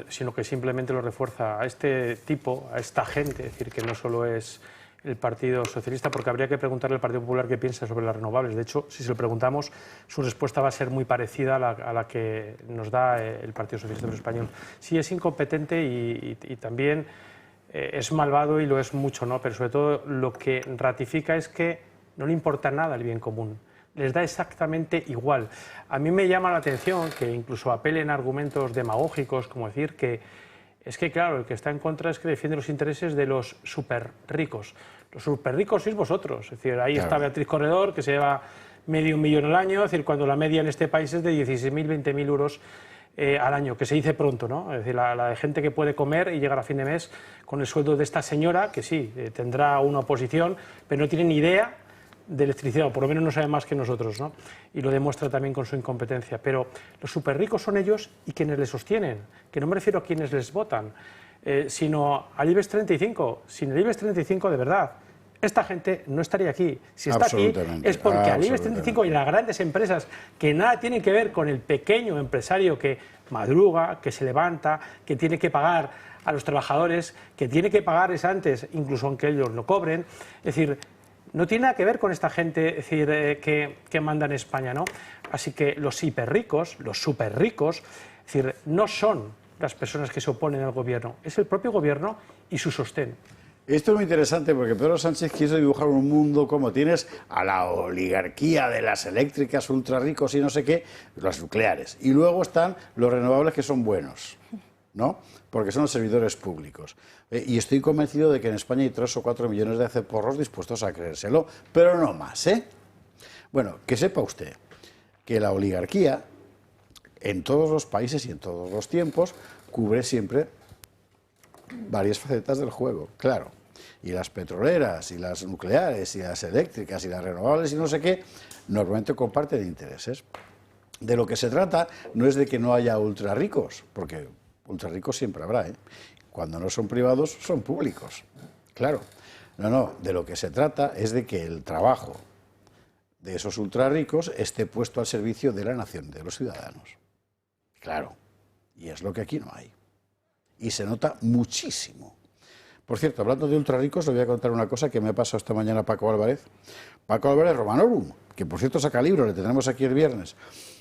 sino que simplemente lo refuerza a este tipo, a esta gente, es decir, que no solo es el Partido Socialista, porque habría que preguntarle al Partido Popular qué piensa sobre las renovables. De hecho, si se lo preguntamos, su respuesta va a ser muy parecida a la que nos da el Partido Socialista Español. Sí, es incompetente y también es malvado y lo es mucho, ¿no? Pero sobre todo lo que ratifica es que no le importa nada el bien común. Les da exactamente igual. A mí me llama la atención que incluso apelen a argumentos demagógicos, como decir que es que, claro, el que está en contra es que defiende los intereses de los súper ricos. Los súper ricos sois vosotros. Es decir, ahí está Beatriz Corredor, que se lleva medio millón al año, es decir, cuando la media en este país es de 16.000, 20.000 euros al año, que se dice pronto, ¿no? Es decir, la de gente que puede comer y llegar a fin de mes con el sueldo de esta señora, que sí, tendrá una oposición, pero no tiene ni idea de electricidad, o por lo menos no sabe más que nosotros, ¿no? Y lo demuestra también con su incompetencia. Pero los súper ricos son ellos y quienes les sostienen, que no me refiero a quienes les votan, sino al IBEX 35. Sin el IBEX 35, de verdad, esta gente no estaría aquí. Si está aquí es porque al IBEX 35 y las grandes empresas que nada tienen que ver con el pequeño empresario que madruga, que se levanta, que tiene que pagar a los trabajadores, que tiene que pagarles antes, incluso aunque ellos lo cobren. Es decir, no tiene nada que ver con esta gente, es decir, que manda en España, ¿no? Así que los hiperricos, los superricos, es decir, no son las personas que se oponen al gobierno, es el propio gobierno y su sostén. Esto es muy interesante porque Pedro Sánchez quiso dibujar un mundo como tienes a la oligarquía de las eléctricas, ultra ricos y no sé qué, las nucleares. Y luego están los renovables que son buenos, ¿no? Porque son los servidores públicos. Y estoy convencido de que en España hay 3 o 4 millones de ceporros dispuestos a creérselo, pero no más, ¿eh? Bueno, que sepa usted que la oligarquía en todos los países y en todos los tiempos cubre siempre varias facetas del juego, claro. Y las petroleras, y las nucleares, y las eléctricas, y las renovables, y no sé qué, normalmente comparten intereses. De lo que se trata no es de que no haya ultra ricos, porque ultra ricos siempre habrá, ¿eh? Cuando no son privados, son públicos. Claro. No, de lo que se trata es de que el trabajo de esos ultra ricos esté puesto al servicio de la nación, de los ciudadanos. Claro. Y es lo que aquí no hay. Y se nota muchísimo. Por cierto, hablando de ultra ricos, le voy a contar una cosa que me ha pasado esta mañana a Paco Álvarez. Paco Álvarez Romanorum, que por cierto saca libro, le tendremos aquí el viernes.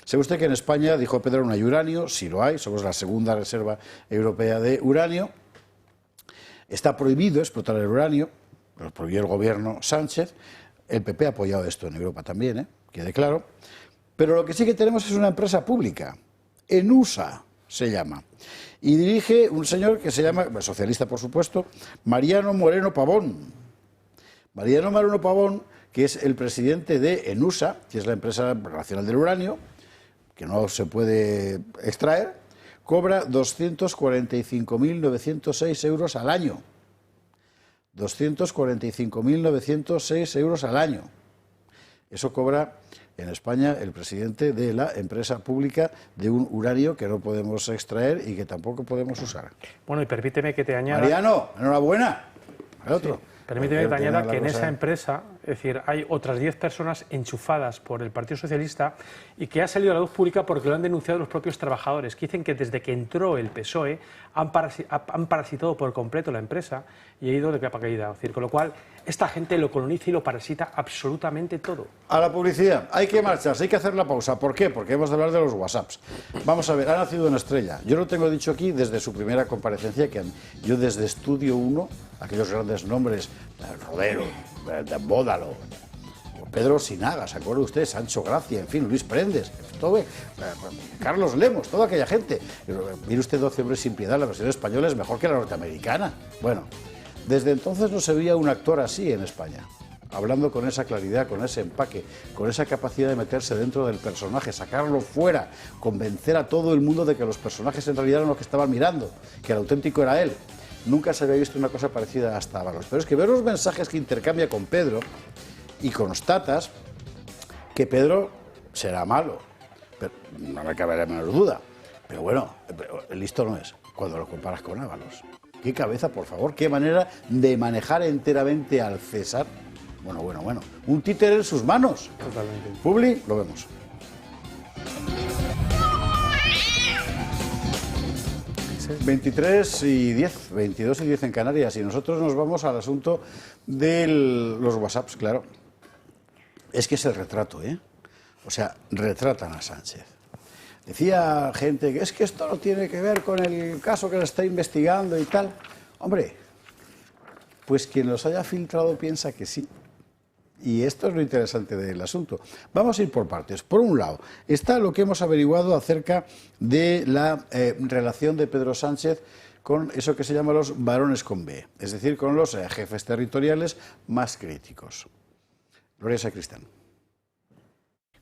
¿Sabe usted que en España, dijo Pedro, no hay uranio? Sí lo hay, somos la segunda reserva europea de uranio. Está prohibido explotar el uranio, lo prohibió el gobierno Sánchez. El PP ha apoyado esto en Europa también, quede claro. Pero lo que sí que tenemos es una empresa pública, ENUSA se llama, y dirige un señor que se llama, socialista por supuesto, Mariano Moreno Pavón. Mariano Moreno Pavón, que es el presidente de ENUSA, que es la empresa nacional del uranio, que no se puede extraer, cobra 245.906 euros al año. 245.906 euros al año. Eso cobra en España el presidente de la empresa pública de un uranio que no podemos extraer y que tampoco podemos usar. Bueno, y permíteme que te añada... Mariano, enhorabuena. Al otro. Sí. Permíteme que te añada que en esa empresa, es decir, hay otras 10 personas enchufadas por el Partido Socialista y que ha salido a la luz pública porque lo han denunciado los propios trabajadores, que dicen que desde que entró el PSOE han parasitado por completo la empresa y ha ido de capa caída. Es decir, con lo cual, esta gente lo coloniza y lo parasita absolutamente todo. A la publicidad. Hay que marcharse, hay que hacer la pausa. ¿Por qué? Porque hemos de hablar de los WhatsApps. Vamos a ver, ha nacido una estrella. Yo lo tengo dicho aquí desde su primera comparecencia, que yo desde Estudio 1, aquellos grandes nombres, Rodero, Bódalo, Pedro Sinaga, ¿se acuerda usted? Sancho Gracia, en fin, Luis Prendes, todo, Carlos Lemos, toda aquella gente. Mire usted 12 hombres sin piedad, la versión española es mejor que la norteamericana. Bueno, desde entonces no se veía un actor así en España, hablando con esa claridad, con ese empaque, con esa capacidad de meterse dentro del personaje, sacarlo fuera, convencer a todo el mundo de que los personajes en realidad eran los que estaban mirando, que el auténtico era él. Nunca se había visto una cosa parecida hasta Ábalos. Pero es que ver los mensajes que intercambia con Pedro y constatas que Pedro será malo. Pero no me cabe la menor duda. Pero bueno, listo no es cuando lo comparas con Ábalos. Qué cabeza, por favor, qué manera de manejar enteramente al César. Bueno. Un títere en sus manos. Totalmente. Publi, lo vemos. Sí. 22 y 10 en Canarias, y nosotros nos vamos al asunto de los WhatsApps, claro. Es que es el retrato, O sea, retratan a Sánchez. Decía gente que es que esto no tiene que ver con el caso que le está investigando y tal. Hombre, pues quien los haya filtrado piensa que sí. Y esto es lo interesante del asunto. Vamos a ir por partes. Por un lado, está lo que hemos averiguado acerca de la relación de Pedro Sánchez con eso que se llama los varones con B, es decir, con los jefes territoriales más críticos. Gloria Sacristán.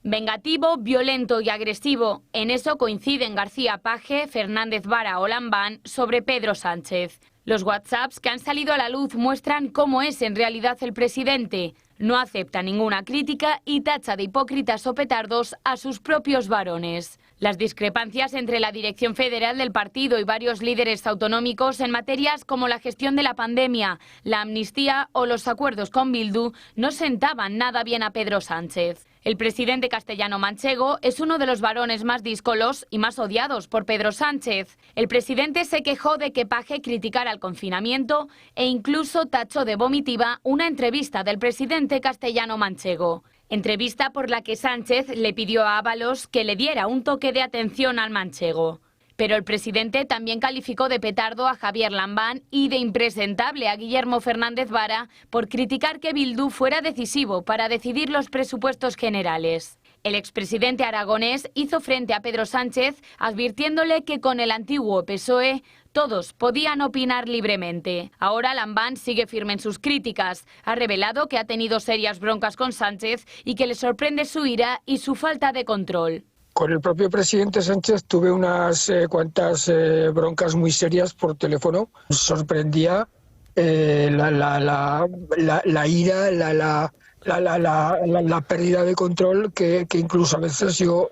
Vengativo, violento y agresivo. En eso coinciden García Page, Fernández Vara o Lambán sobre Pedro Sánchez. Los WhatsApps que han salido a la luz muestran cómo es en realidad el presidente. No acepta ninguna crítica y tacha de hipócritas o petardos a sus propios varones. Las discrepancias entre la dirección federal del partido y varios líderes autonómicos en materias como la gestión de la pandemia, la amnistía o los acuerdos con Bildu no sentaban nada bien a Pedro Sánchez. El presidente castellano-manchego es uno de los varones más díscolos y más odiados por Pedro Sánchez. El presidente se quejó de que Page criticara el confinamiento e incluso tachó de vomitiva una entrevista del presidente castellano-manchego. Entrevista por la que Sánchez le pidió a Ábalos que le diera un toque de atención al manchego. Pero el presidente también calificó de petardo a Javier Lambán y de impresentable a Guillermo Fernández Vara por criticar que Bildu fuera decisivo para decidir los presupuestos generales. El expresidente aragonés hizo frente a Pedro Sánchez advirtiéndole que con el antiguo PSOE todos podían opinar libremente. Ahora Lambán sigue firme en sus críticas. Ha revelado que ha tenido serias broncas con Sánchez y que le sorprende su ira y su falta de control. Con el propio presidente Sánchez tuve unas cuantas broncas muy serias por teléfono. Sorprendía la ira, la pérdida de control que incluso a veces yo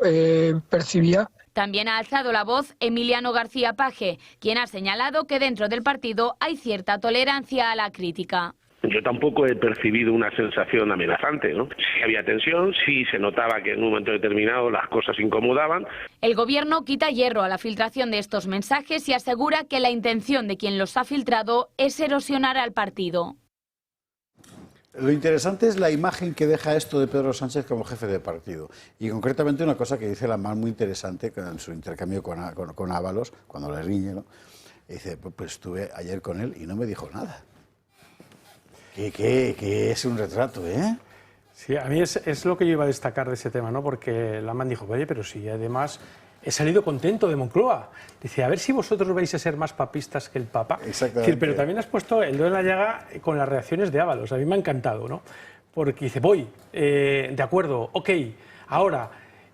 percibía. También ha alzado la voz Emiliano García Page, quien ha señalado que dentro del partido hay cierta tolerancia a la crítica. Yo tampoco he percibido una sensación amenazante, ¿no? Sí había tensión, sí se notaba que en un momento determinado las cosas incomodaban. El gobierno quita hierro a la filtración de estos mensajes y asegura que la intención de quien los ha filtrado es erosionar al partido. Lo interesante es la imagen que deja esto de Pedro Sánchez como jefe de partido. Y concretamente una cosa que dice Lambán muy interesante en su intercambio con Ábalos, cuando le riñe, ¿no? Y dice, pues estuve ayer con él y no me dijo nada. Que es un retrato, ¿eh? Sí, a mí es lo que yo iba a destacar de ese tema, ¿no? Porque Lambán dijo, oye, pero sí, además he salido contento de Moncloa. Dice, a ver si vosotros vais a ser más papistas que el Papa. Exactamente. Decir, pero también has puesto el dedo en la llaga con las reacciones de Ábalos. A mí me ha encantado, ¿no? Porque dice, voy, de acuerdo, ok, ahora.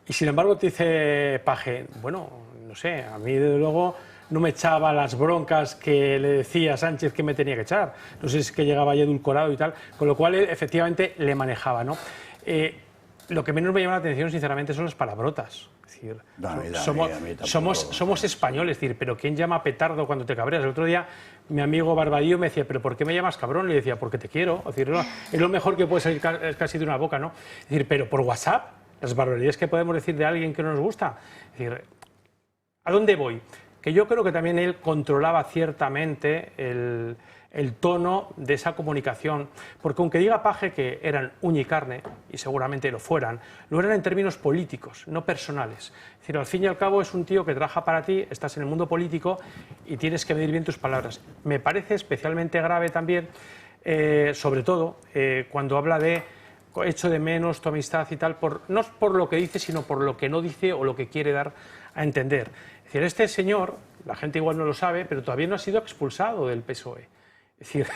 Y sin embargo te dice Page, bueno, no sé, a mí desde luego no me echaba las broncas que le decía a Sánchez que me tenía que echar. No sé si es que llegaba ya edulcorado y tal, con lo cual él efectivamente le manejaba, ¿no? Lo que menos me llama la atención, sinceramente, son las palabrotas. Es decir, somos españoles, es decir, pero ¿quién llama petardo cuando te cabreas? El otro día mi amigo Barbadillo me decía, ¿pero por qué me llamas cabrón? Le decía, porque te quiero. Es decir, no, es lo mejor que puede salir casi de una boca, ¿no? Es decir, pero por WhatsApp, las barbaridades que podemos decir de alguien que no nos gusta. Es decir, ¿a dónde voy? Que yo creo que también él controlaba ciertamente el tono de esa comunicación, porque aunque diga Page que eran uña y carne, y seguramente lo eran en términos políticos, no personales. Es decir, al fin y al cabo es un tío que trabaja para ti, estás en el mundo político y tienes que medir bien tus palabras. Me parece especialmente grave también, sobre todo, cuando habla de echo de menos tu amistad y tal, no por lo que dice, sino por lo que no dice o lo que quiere dar a entender. Es decir, este señor, la gente igual no lo sabe, pero todavía no ha sido expulsado del PSOE. Es decir,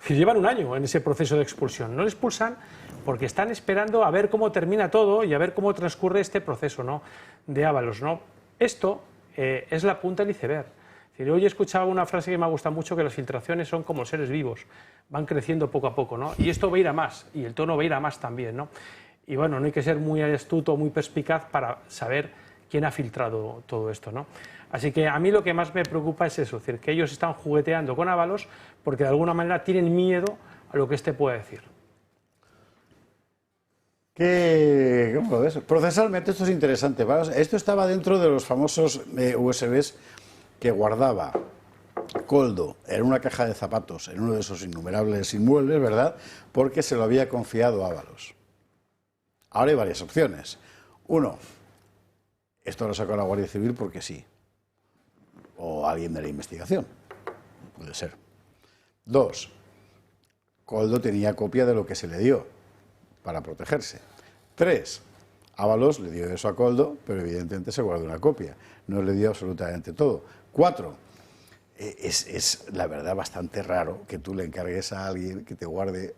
llevan un año en ese proceso de expulsión. No le expulsan porque están esperando a ver cómo termina todo y a ver cómo transcurre este proceso, ¿no?, de Ábalos, ¿no? Esto es la punta del iceberg. Es decir, hoy he escuchado una frase que me ha gustado mucho, que las filtraciones son como seres vivos, van creciendo poco a poco, ¿no? Y esto va a ir a más, y el tono va a ir a más también, ¿no? Y bueno, no hay que ser muy astuto, muy perspicaz para saber quién ha filtrado todo esto, ¿no? Así que a mí lo que más me preocupa es eso, es decir, que ellos están jugueteando con Ábalos porque de alguna manera tienen miedo a lo que éste pueda decir. ¿Cómo lo ves? Procesalmente esto es interesante. Esto estaba dentro de los famosos USBs que guardaba Koldo en una caja de zapatos, en uno de esos innumerables inmuebles, ¿verdad? Porque se lo había confiado a Ábalos. Ahora hay varias opciones. Uno, esto lo sacó la Guardia Civil porque sí, o alguien de la investigación, puede ser. Dos, Koldo tenía copia de lo que se le dio para protegerse. Tres, Ábalos le dio eso a Koldo, pero evidentemente se guardó una copia, no le dio absolutamente todo. Cuatro, es la verdad bastante raro que tú le encargues a alguien que te guarde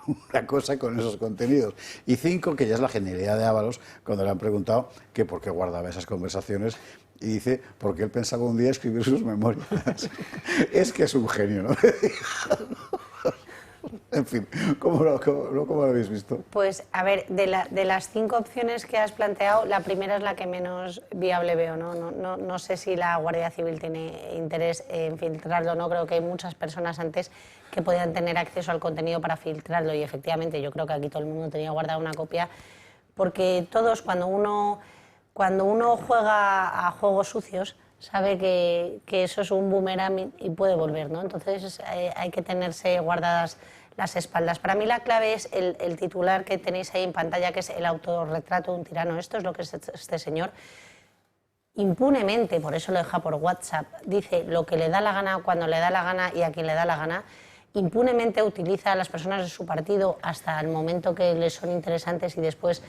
una cosa con esos contenidos. Y 5, que ya es la genialidad de Ábalos, cuando le han preguntado que por qué guardaba esas conversaciones, y dice, porque él pensaba un día escribir sus memorias. Es que es un genio, ¿no? En fin, ¿cómo lo habéis visto? Pues, a ver, de las 5 opciones que has planteado, la primera es la que menos viable veo, ¿no? No sé si la Guardia Civil tiene interés en filtrarlo, no creo que hay muchas personas antes que podían tener acceso al contenido para filtrarlo, y efectivamente yo creo que aquí todo el mundo tenía guardada una copia, porque todos, cuando uno juega a juegos sucios, sabe que eso es un boomerang y puede volver, ¿no? Entonces hay que tenerse guardadas las espaldas. Para mí la clave es el titular que tenéis ahí en pantalla, que es el autorretrato de un tirano. Esto es lo que es este señor. Impunemente, por eso lo deja por WhatsApp, dice lo que le da la gana, cuando le da la gana y a quien le da la gana. Impunemente utiliza a las personas de su partido hasta el momento que les son interesantes y después,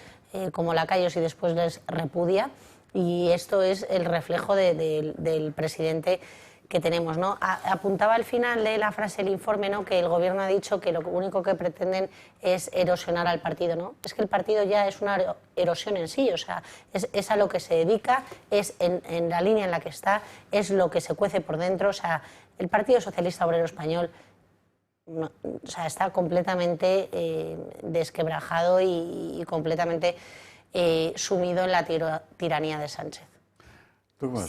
como lacayos, y después les repudia. Y esto es el reflejo del presidente que tenemos, ¿no? Apuntaba al final de la frase del informe, ¿no?, que el gobierno ha dicho que lo único que pretenden es erosionar al partido, ¿no? Es que el partido ya es una erosión en sí, o sea, es a lo que se dedica, es en la línea en la que está, es lo que se cuece por dentro, o sea, el Partido Socialista Obrero Español no, o sea, está completamente desquebrajado y completamente sumido en la tiranía de Sánchez.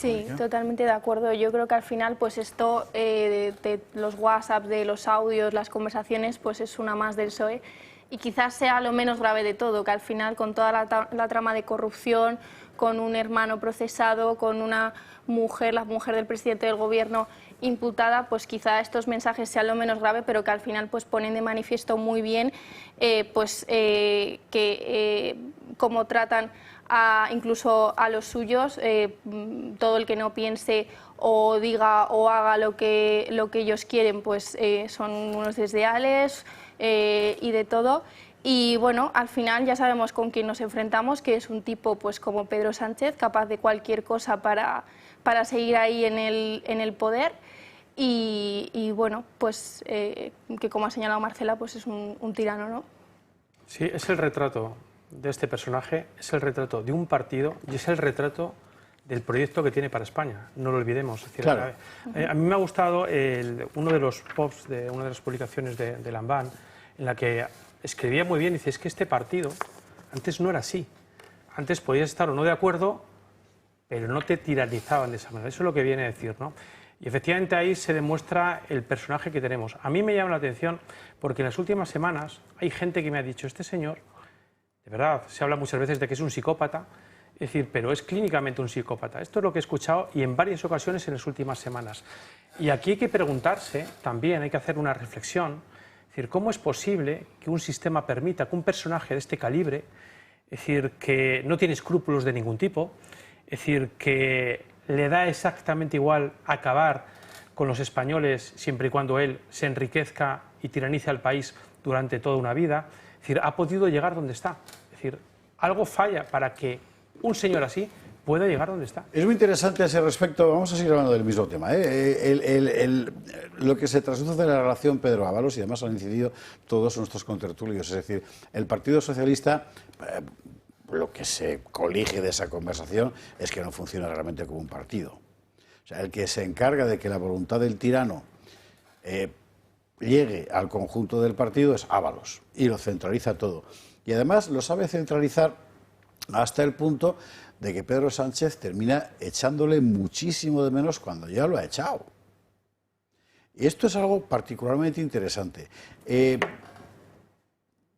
Sí, totalmente de acuerdo. Yo creo que al final, pues esto de los WhatsApp, de los audios, las conversaciones, pues es una más del PSOE, y quizás sea lo menos grave de todo, que al final, con toda la trama de corrupción, con un hermano procesado, con una mujer, la mujer del presidente del gobierno imputada, pues quizá estos mensajes sean lo menos grave, pero que al final pues ponen de manifiesto muy bien cómo tratan incluso a los suyos, todo el que no piense o diga o haga lo que ellos quieren, pues son unos desleales y de todo. Y bueno, al final ya sabemos con quién nos enfrentamos, que es un tipo pues como Pedro Sánchez, capaz de cualquier cosa para seguir ahí en el poder. Y bueno, pues que como ha señalado Marcela, pues es un tirano, ¿no? Sí, es el retrato de este personaje, es el retrato de un partido y es el retrato del proyecto que tiene para España, no lo olvidemos. Es decir, claro. A mí me ha gustado uno de los posts de una de las publicaciones de Lambán, en la que escribía muy bien, dice, es que este partido antes no era así, antes podías estar o no de acuerdo, pero no te tiranizaban de esa manera, eso es lo que viene a decir, ¿no? Y efectivamente ahí se demuestra el personaje que tenemos. A mí me llama la atención porque en las últimas semanas hay gente que me ha dicho, este señor, de verdad, se habla muchas veces de que es un psicópata, es decir, pero es clínicamente un psicópata. Esto es lo que he escuchado y en varias ocasiones en las últimas semanas. Y aquí hay que preguntarse, también hay que hacer una reflexión, es decir, ¿cómo es posible que un sistema permita que un personaje de este calibre, es decir, que no tiene escrúpulos de ningún tipo, es decir, que le da exactamente igual acabar con los españoles siempre y cuando él se enriquezca y tiranice al país durante toda una vida? Es decir, ha podido llegar donde está. Es decir, algo falla para que un señor así pueda llegar donde está. Es muy interesante a ese respecto, vamos a seguir hablando del mismo tema, lo que se trasluce de la relación Pedro Ábalos, y además han incidido todos nuestros contertulios, es decir, el Partido Socialista, lo que se colige de esa conversación es que no funciona realmente como un partido. O sea, el que se encarga de que la voluntad del tirano llegue al conjunto del partido es Ábalos, y lo centraliza todo. Y además lo sabe centralizar hasta el punto de que Pedro Sánchez termina echándole muchísimo de menos cuando ya lo ha echado. Y esto es algo particularmente interesante.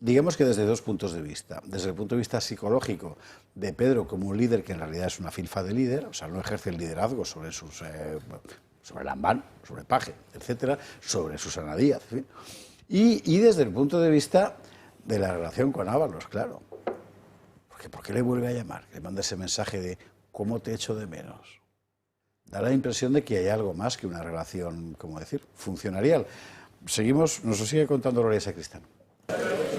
Digamos que desde dos puntos de vista. Desde el punto de vista psicológico de Pedro como un líder que en realidad es una filfa de líder, o sea, no ejerce el liderazgo sobre sobre Lambán, sobre Paje, etcétera, sobre Susana Díaz, en fin. Y desde el punto de vista de la relación con Ábalos, claro. Porque ¿por qué le vuelve a llamar? Le manda ese mensaje de ¿cómo te echo de menos? Da la impresión de que hay algo más que una relación, ¿cómo decir?, funcionarial. Seguimos, nos lo sigue contando Gloria Sacristán.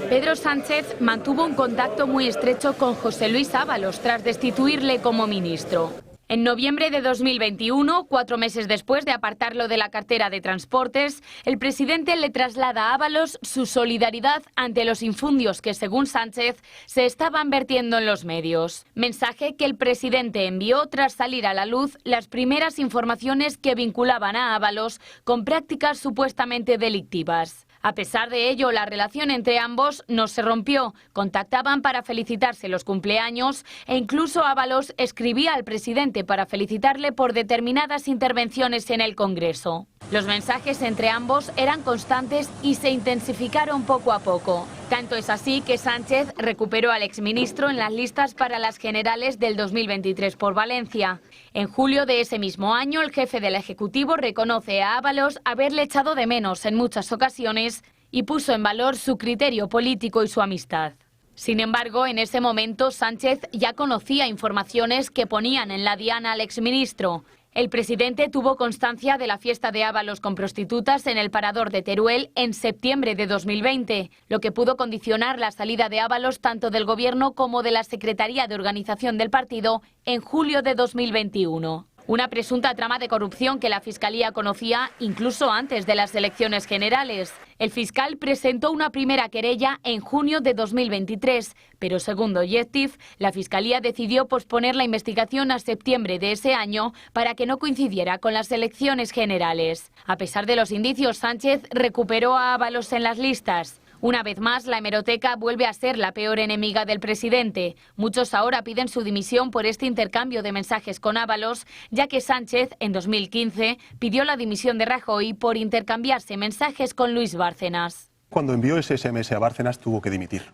Pedro Sánchez mantuvo un contacto muy estrecho con José Luis Ábalos tras destituirle como ministro. En noviembre de 2021, 4 meses después de apartarlo de la cartera de Transportes, el presidente le traslada a Ábalos su solidaridad ante los infundios que, según Sánchez, se estaban vertiendo en los medios. Mensaje que el presidente envió tras salir a la luz las primeras informaciones que vinculaban a Ábalos con prácticas supuestamente delictivas. A pesar de ello, la relación entre ambos no se rompió. Contactaban para felicitarse los cumpleaños e incluso Ábalos escribía al presidente para felicitarle por determinadas intervenciones en el Congreso. Los mensajes entre ambos eran constantes y se intensificaron poco a poco. Tanto es así que Sánchez recuperó al exministro en las listas para las generales del 2023 por Valencia. En julio de ese mismo año, el jefe del Ejecutivo reconoce a Ábalos haberle echado de menos en muchas ocasiones y puso en valor su criterio político y su amistad. Sin embargo, en ese momento Sánchez ya conocía informaciones que ponían en la diana al exministro. El presidente tuvo constancia de la fiesta de Ábalos con prostitutas en el Parador de Teruel en septiembre de 2020, lo que pudo condicionar la salida de Ábalos tanto del Gobierno como de la Secretaría de Organización del partido en julio de 2021. Una presunta trama de corrupción que la Fiscalía conocía incluso antes de las elecciones generales. El fiscal presentó una primera querella en junio de 2023, pero según Objective, la Fiscalía decidió posponer la investigación a septiembre de ese año para que no coincidiera con las elecciones generales. A pesar de los indicios, Sánchez recuperó a Ábalos en las listas. Una vez más, la hemeroteca vuelve a ser la peor enemiga del presidente. Muchos ahora piden su dimisión por este intercambio de mensajes con Ábalos, ya que Sánchez, en 2015, pidió la dimisión de Rajoy por intercambiarse mensajes con Luis Bárcenas. Cuando envió ese SMS a Bárcenas tuvo que dimitir.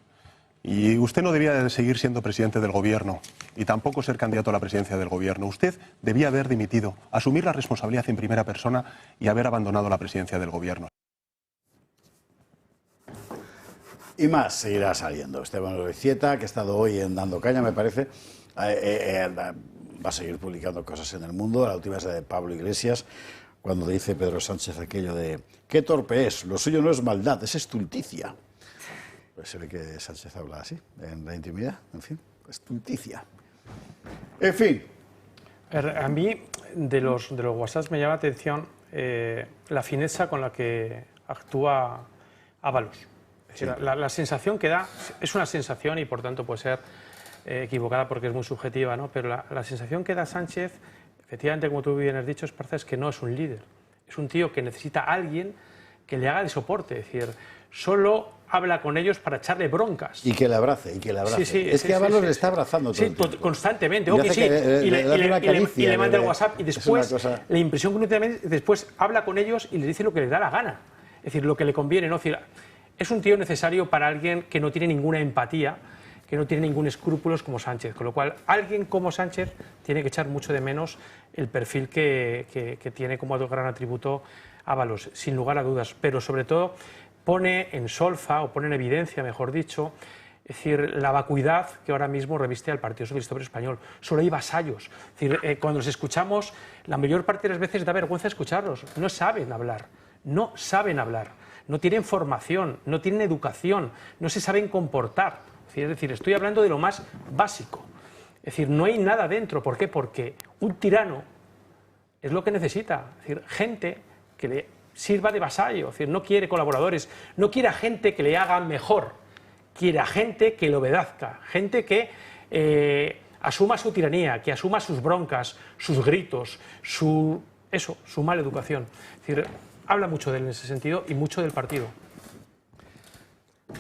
Y usted no debía de seguir siendo presidente del Gobierno y tampoco ser candidato a la presidencia del Gobierno. Usted debía haber dimitido, asumir la responsabilidad en primera persona y haber abandonado la presidencia del Gobierno. Y más seguirá saliendo. Esteban Urreiztieta, que ha estado hoy en Dando Caña, me parece, va a seguir publicando cosas en El Mundo. La última es de Pablo Iglesias, cuando dice Pedro Sánchez aquello de «qué torpe es, lo suyo no es maldad, es estulticia». Pues se ve que Sánchez habla así, en la intimidad, en fin, estulticia. En fin. A mí, de los WhatsApps me llama la atención la fineza con la que actúa Ábalos. Es decir, la sensación que da, es una sensación y por tanto puede ser equivocada porque es muy subjetiva, ¿no? Pero la sensación que da Sánchez, efectivamente, como tú bien has dicho, es que no es un líder. Es un tío que necesita a alguien que le haga de soporte, es decir, solo habla con ellos para echarle broncas. Y que le abrace, y que le abrace. Sí, es que Ábalos le está abrazando todo el tiempo. Constantemente. Y le manda el WhatsApp y después, la impresión que uno tiene, después habla con ellos y les dice lo que le da la gana. Es decir, lo que le conviene, ¿no? Es decir, es un tío necesario para alguien que no tiene ninguna empatía, que no tiene ningún escrúpulos como Sánchez. Con lo cual, alguien como Sánchez tiene que echar mucho de menos el perfil que tiene como gran atributo Ábalos, sin lugar a dudas. Pero sobre todo pone en solfa, o pone en evidencia, mejor dicho, es decir, la vacuidad que ahora mismo reviste al Partido Socialista Obrero Español. Solo hay vasallos. Es decir, cuando los escuchamos, la mayor parte de las veces da vergüenza escucharlos. No saben hablar. No saben hablar. No tienen formación, no tienen educación, no se saben comportar. Es decir, estoy hablando de lo más básico. Es decir, no hay nada dentro. ¿Por qué? Porque un tirano es lo que necesita. Es decir, gente que le sirva de vasallo. Es decir, no quiere colaboradores, no quiere a gente que le haga mejor. Quiere a gente que lo obedezca, gente que asuma su tiranía, que asuma sus broncas, sus gritos, su mala educación. Es decir, habla mucho de él en ese sentido y mucho del partido.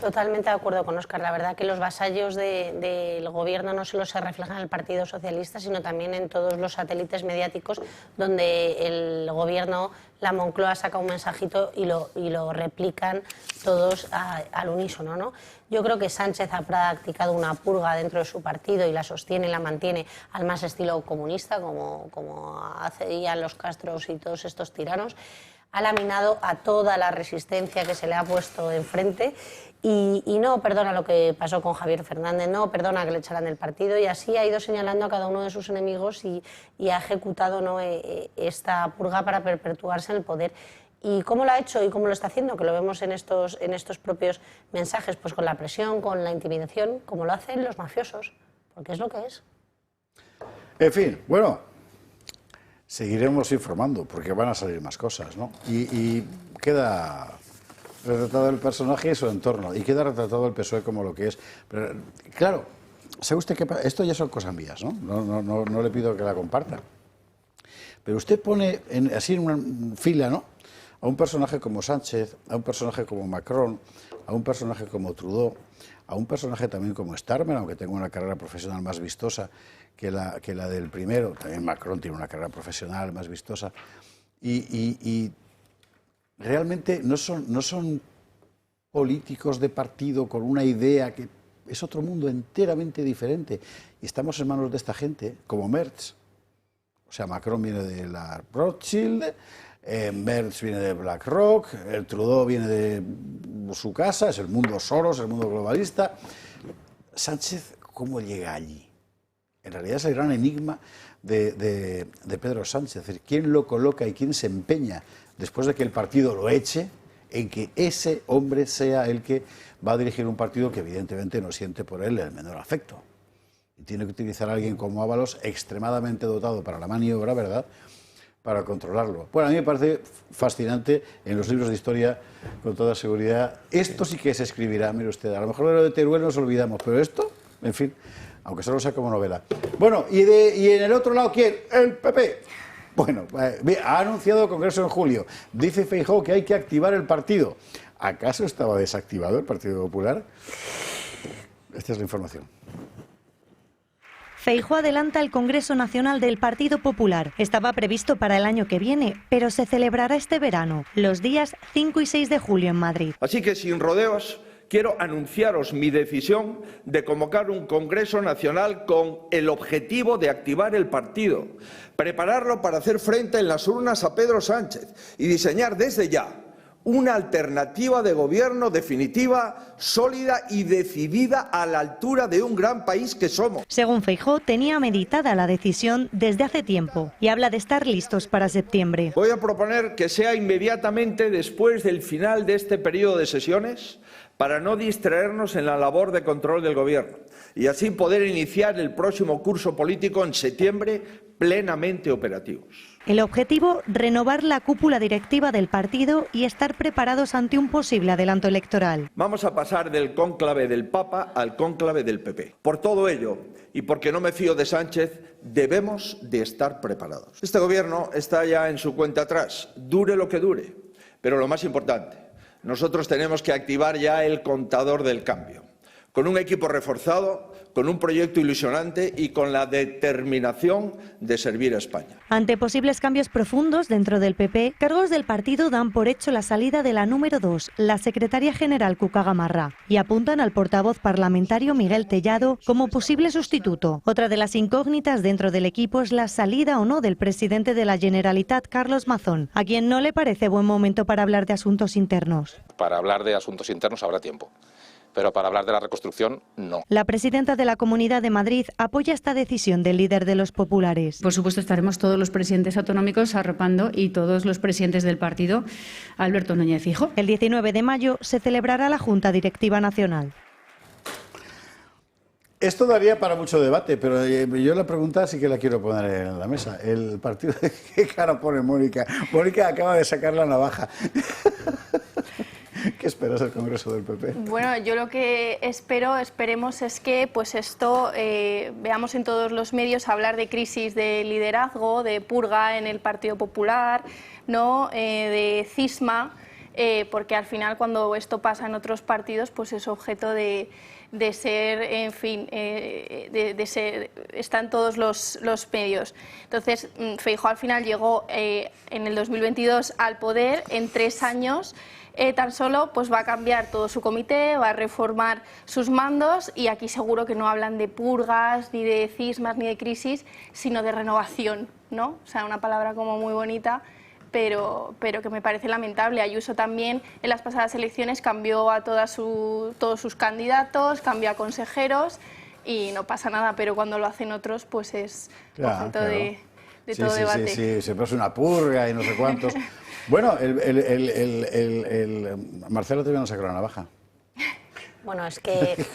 Totalmente de acuerdo con Óscar. La verdad que los vasallos del gobierno no solo se reflejan en el Partido Socialista, sino también en todos los satélites mediáticos donde el gobierno, la Moncloa, saca un mensajito y lo replican todos al unísono, ¿no? Yo creo que Sánchez ha practicado una purga dentro de su partido y la sostiene y la mantiene al más estilo comunista, como hacían los Castros y todos estos tiranos. Ha laminado a toda la resistencia que se le ha puesto enfrente y no perdona lo que pasó con Javier Fernández, no perdona que le echaran del partido y así ha ido señalando a cada uno de sus enemigos y ha ejecutado, ¿no?, esta purga para perpetuarse en el poder. ¿Y cómo lo ha hecho y cómo lo está haciendo? Que lo vemos en estos propios mensajes, pues con la presión, con la intimidación, como lo hacen los mafiosos, porque es lo que es. En fin, bueno, seguiremos informando, porque van a salir más cosas, ¿no? Y queda retratado el personaje y su entorno, y queda retratado el PSOE como lo que es. Pero, claro, ¿sabe usted qué pasa? Esto ya son cosas mías, ¿no? No le pido que la comparta. Pero usted pone así en una fila, ¿no?, a un personaje como Sánchez, a un personaje como Macron, a un personaje como Trudeau, a un personaje también como Starmer, aunque tenga una carrera profesional más vistosa que la del primero. También Macron tiene una carrera profesional más vistosa. Y realmente no son políticos de partido con una idea que es otro mundo enteramente diferente. Y estamos en manos de esta gente, como Merz. O sea, Macron viene de la Rothschild, Merz viene de BlackRock, el Trudeau viene de su casa, es el mundo Soros, el mundo globalista. Sánchez, ¿cómo llega allí? En realidad es el gran enigma de Pedro Sánchez. Es decir, ¿quién lo coloca y quién se empeña, después de que el partido lo eche, en que ese hombre sea el que va a dirigir un partido que evidentemente no siente por él el menor afecto? Y tiene que utilizar a alguien como Ábalos, extremadamente dotado para la maniobra, ¿verdad?, para controlarlo. Bueno, a mí me parece fascinante, en los libros de historia, con toda seguridad. Esto sí que se escribirá, mire usted, a lo mejor de lo de Teruel nos olvidamos, pero esto, en fin, aunque solo sea como novela. Bueno, y en el otro lado, ¿quién? El PP. Bueno, ha anunciado el Congreso en julio. Dice Feijóo que hay que activar el partido. ¿Acaso estaba desactivado el Partido Popular? Esta es la información. Feijóo adelanta el Congreso Nacional del Partido Popular. Estaba previsto para el año que viene, pero se celebrará este verano, los días 5 y 6 de julio en Madrid. Así que, sin rodeos, quiero anunciaros mi decisión de convocar un Congreso Nacional con el objetivo de activar el partido, prepararlo para hacer frente en las urnas a Pedro Sánchez y diseñar desde ya una alternativa de gobierno definitiva, sólida y decidida a la altura de un gran país que somos. Según Feijóo, tenía meditada la decisión desde hace tiempo y habla de estar listos para septiembre. Voy a proponer que sea inmediatamente después del final de este periodo de sesiones, para no distraernos en la labor de control del gobierno y así poder iniciar el próximo curso político en septiembre plenamente operativos. El objetivo, renovar la cúpula directiva del partido y estar preparados ante un posible adelanto electoral. Vamos a pasar del cónclave del Papa al cónclave del PP. Por todo ello, y porque no me fío de Sánchez, debemos de estar preparados. Este gobierno está ya en su cuenta atrás, dure lo que dure, pero lo más importante, nosotros tenemos que activar ya el contador del cambio, con un equipo reforzado, con un proyecto ilusionante y con la determinación de servir a España. Ante posibles cambios profundos dentro del PP, cargos del partido dan por hecho la salida de la número 2, la secretaria general Cuca Gamarra, y apuntan al portavoz parlamentario Miguel Tellado como posible sustituto. Otra de las incógnitas dentro del equipo es la salida o no del presidente de la Generalitat, Carlos Mazón, a quien no le parece buen momento para hablar de asuntos internos. Para hablar de asuntos internos habrá tiempo, pero para hablar de la reconstrucción, no. La presidenta de la Comunidad de Madrid apoya esta decisión del líder de los populares. Por supuesto, estaremos todos los presidentes autonómicos arropando y todos los presidentes del partido Alberto Núñez Feijóo. El 19 de mayo se celebrará la Junta Directiva Nacional. Esto daría para mucho debate, pero yo la pregunta sí que la quiero poner en la mesa. El partido, ¿qué cara pone Mónica? Mónica acaba de sacar la navaja. ¿Qué esperas del Congreso del PP? Bueno, yo lo que esperemos es que pues esto veamos en todos los medios hablar de crisis de liderazgo, de purga en el Partido Popular, ¿no? De cisma, porque al final cuando esto pasa en otros partidos pues es objeto de ser, en fin, está en todos los medios. Entonces, Feijóo al final llegó en el 2022 al poder, en 3 años tan solo pues va a cambiar todo su comité, va a reformar sus mandos y aquí seguro que no hablan de purgas, ni de cismas, ni de crisis, sino de renovación, ¿no? O sea, una palabra como muy bonita, pero que me parece lamentable. Ayuso también en las pasadas elecciones cambió a todos sus candidatos, cambió a consejeros y no pasa nada, pero cuando lo hacen otros pues es objeto de todo debate. Sí, se pasa una purga y no sé cuántos. Bueno, Marcelo todavía no sacó la navaja. Bueno, es que,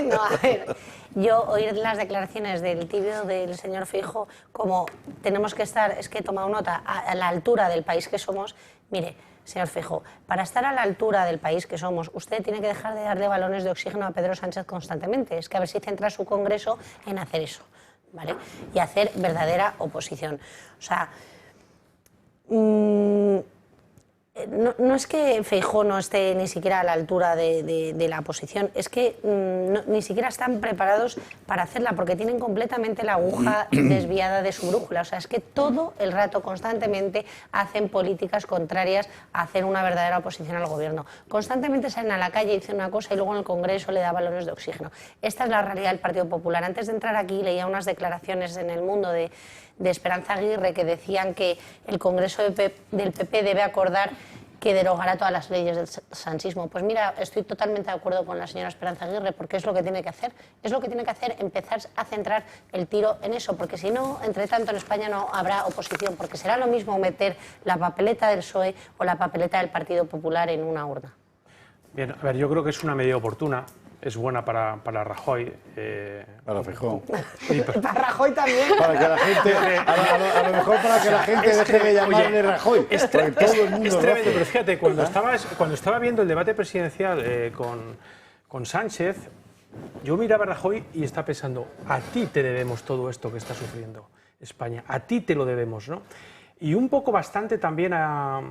no, a ver, yo oír las declaraciones del tibio del señor Feijóo como tenemos que estar, es que he tomado nota, a la altura del país que somos, mire, señor Feijóo, para estar a la altura del país que somos, usted tiene que dejar de darle balones de oxígeno a Pedro Sánchez constantemente, es que a ver si centra su Congreso en hacer eso, ¿vale? Y hacer verdadera oposición. O sea, no es que Feijóo no esté ni siquiera a la altura de la oposición, es que ni siquiera están preparados para hacerla, porque tienen completamente la aguja desviada de su brújula. O sea, es que todo el rato, constantemente, hacen políticas contrarias a hacer una verdadera oposición al gobierno. Constantemente salen a la calle y dicen una cosa y luego en el Congreso le da balones de oxígeno. Esta es la realidad del Partido Popular. Antes de entrar aquí leía unas declaraciones en El Mundo de Esperanza Aguirre que decían que el Congreso del PP debe acordar que derogará todas las leyes del sanchismo. Pues mira, estoy totalmente de acuerdo con la señora Esperanza Aguirre, porque es lo que tiene que hacer. Es lo que tiene que hacer, empezar a centrar el tiro en eso, porque si no, entre tanto, en España no habrá oposición, porque será lo mismo meter la papeleta del PSOE o la papeleta del Partido Popular en una urna. Bien, a ver, yo creo que es una medida oportuna. Es buena para Rajoy. Para Feijóo. Para Rajoy también. Para que la gente, a lo mejor para que la gente deje de llamarle Rajoy. Es tremendo, pero fíjate, cuando estaba viendo el debate presidencial con Sánchez, yo miraba a Rajoy y estaba pensando, a ti te debemos todo esto que está sufriendo España, a ti te lo debemos, ¿no? Y un poco bastante también a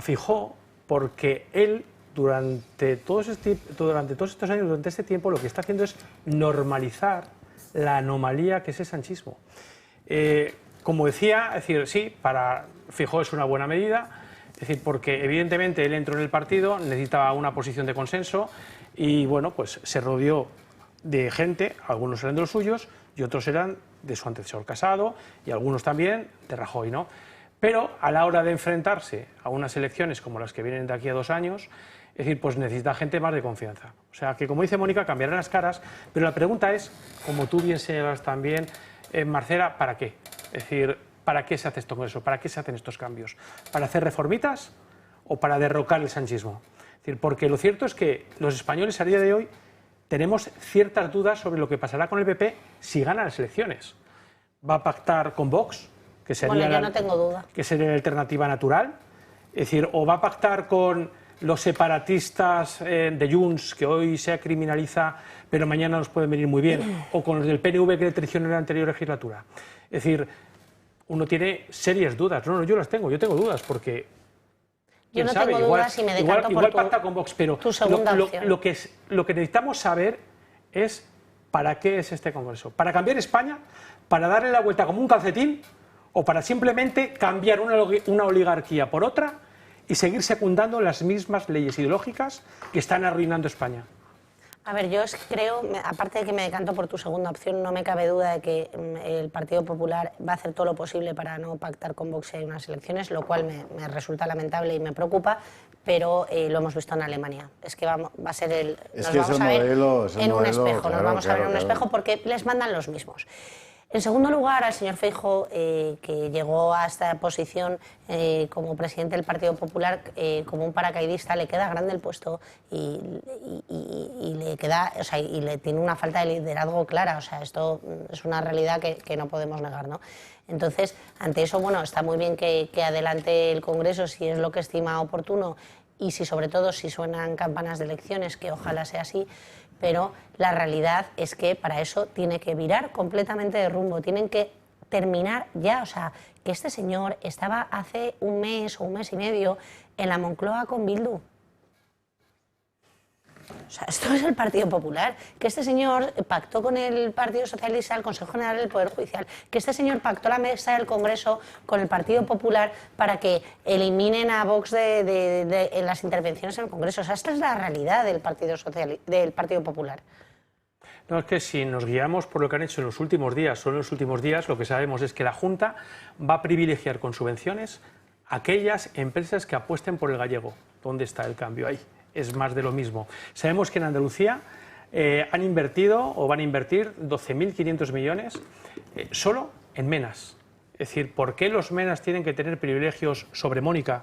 Feijóo, porque él durante todos estos años, durante este tiempo, lo que está haciendo es normalizar la anomalía que es el sanchismo. Como decía, es decir, sí, para Feijóo es una buena medida, es decir, porque evidentemente él entró en el partido, necesitaba una posición de consenso y bueno, pues se rodeó de gente, algunos eran de los suyos y otros eran de su antecesor Casado y algunos también de Rajoy, ¿no? Pero a la hora de enfrentarse a unas elecciones como las que vienen de aquí a 2 años, es decir, pues necesita gente más de confianza. O sea, que como dice Mónica, cambiarán las caras, pero la pregunta es, como tú bien señalas también, Marcela, ¿para qué? Es decir, ¿para qué se hace esto con eso? ¿Para qué se hacen estos cambios? ¿Para hacer reformitas o para derrocar el sanchismo? Es decir, porque lo cierto es que los españoles a día de hoy tenemos ciertas dudas sobre lo que pasará con el PP si gana las elecciones. ¿Va a pactar con Vox? Que sería, bueno, yo no tengo duda. Que sería la alternativa natural. Es decir, o va a pactar con los separatistas de Junts, que hoy se criminaliza, pero mañana nos pueden venir muy bien, o con los del PNV que le traicionó en la anterior legislatura. Es decir, uno tiene serias dudas. No, yo las tengo, yo tengo dudas, porque yo no tengo dudas y me decanto igual pacta con Vox, pero lo que necesitamos saber es para qué es este Congreso. ¿Para cambiar España? ¿Para darle la vuelta como un calcetín? ¿O para simplemente cambiar una oligarquía por otra y seguir secundando las mismas leyes ideológicas que están arruinando España? A ver, yo creo, aparte de que me decanto por tu segunda opción, no me cabe duda de que el Partido Popular va a hacer todo lo posible para no pactar con Vox en unas elecciones, lo cual me resulta lamentable y me preocupa, pero lo hemos visto en Alemania. Es que va a ser el... Nos vamos a ver en un espejo, nos vamos a ver en un espejo porque les mandan los mismos. En segundo lugar, al señor Feijóo, que llegó a esta posición como presidente del Partido Popular como un paracaidista, le queda grande el puesto y le queda, o sea, y le tiene una falta de liderazgo clara. O sea, esto es una realidad que no podemos negar, ¿no? Entonces, ante eso, bueno, está muy bien que adelante el Congreso si es lo que estima oportuno y si sobre todo si suenan campanas de elecciones, que ojalá sea así. Pero la realidad es que para eso tiene que virar completamente de rumbo, tienen que terminar ya. O sea, que este señor estaba hace un mes o un mes y medio en la Moncloa con Bildu. O sea, esto es el Partido Popular. Que este señor pactó con el Partido Socialista, el Consejo General del Poder Judicial. Que este señor pactó la mesa del Congreso con el Partido Popular para que eliminen a Vox en las intervenciones en el Congreso. O sea, esta es la realidad del Partido Popular. No, es que si nos guiamos por lo que han hecho en los últimos días, solo en los últimos días, lo que sabemos es que la Junta va a privilegiar con subvenciones aquellas empresas que apuesten por el gallego. ¿Dónde está el cambio ahí? Es más de lo mismo. Sabemos que en Andalucía han invertido o van a invertir 12.500 millones solo en menas. Es decir, ¿por qué los menas tienen que tener privilegios sobre Mónica,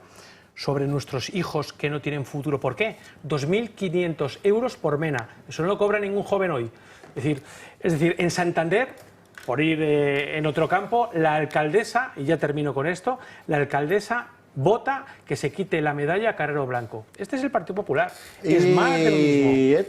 sobre nuestros hijos que no tienen futuro. ¿Por qué? 2.500 euros por mena. Eso no lo cobra ningún joven hoy. Es decir, en Santander, por ir en otro campo, la alcaldesa, y ya termino con esto, la alcaldesa vota que se quite la medalla a Carrero Blanco. Este es el Partido Popular. Es más de lo mismo.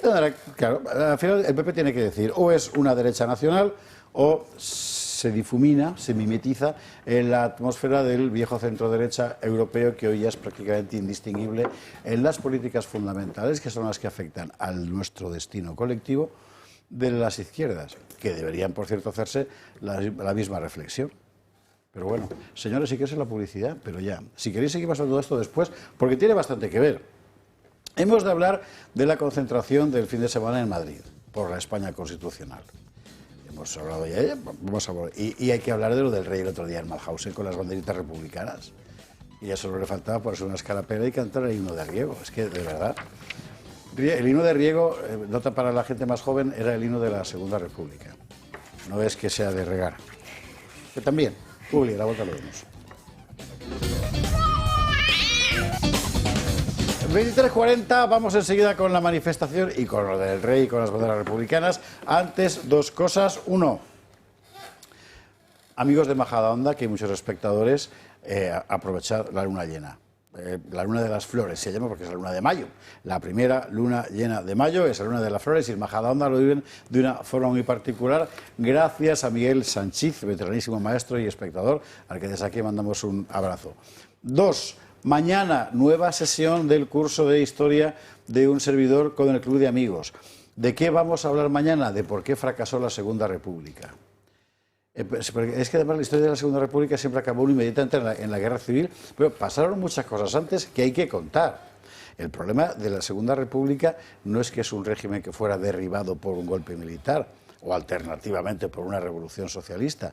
Claro, al final el PP tiene que decir, o es una derecha nacional o se difumina, se mimetiza en la atmósfera del viejo centro-derecha europeo que hoy ya es prácticamente indistinguible en las políticas fundamentales, que son las que afectan a nuestro destino colectivo, de las izquierdas, que deberían, por cierto, hacerse la misma reflexión. Pero bueno, señores, si queréis la publicidad, pero ya. Si queréis seguir pasando todo esto después, porque tiene bastante que ver. Hemos de hablar de la concentración del fin de semana en Madrid, por la España constitucional. Hemos hablado ya, vamos a hablar. Y hay que hablar de lo del rey el otro día en Malhausen con las banderitas republicanas. Y ya solo le faltaba ponerse una escarapela y cantar el himno de Riego. Es que, de verdad, el himno de Riego, nota para la gente más joven, era el himno de la Segunda República. No es que sea de regar. Que también. Publi, la vuelta lo vemos. 23:40, vamos enseguida con la manifestación y con lo del rey y con las banderas republicanas. Antes, dos cosas. Uno, amigos de Majadahonda, que hay muchos espectadores, aprovechad la luna llena. La luna de las flores se llama porque es la luna de mayo. La primera luna llena de mayo es la luna de las flores y en Majadahonda lo viven de una forma muy particular. Gracias a Miguel Sanchiz, veteranísimo maestro y espectador, al que desde aquí mandamos un abrazo. Dos, mañana nueva sesión del curso de historia de un servidor con el Club de Amigos. ¿De qué vamos a hablar mañana? De por qué fracasó la Segunda República. Es que además la historia de la Segunda República siempre acabó inmediatamente en la Guerra Civil, pero pasaron muchas cosas antes que hay que contar. El problema de la Segunda República no es que es un régimen que fuera derribado por un golpe militar o alternativamente por una revolución socialista.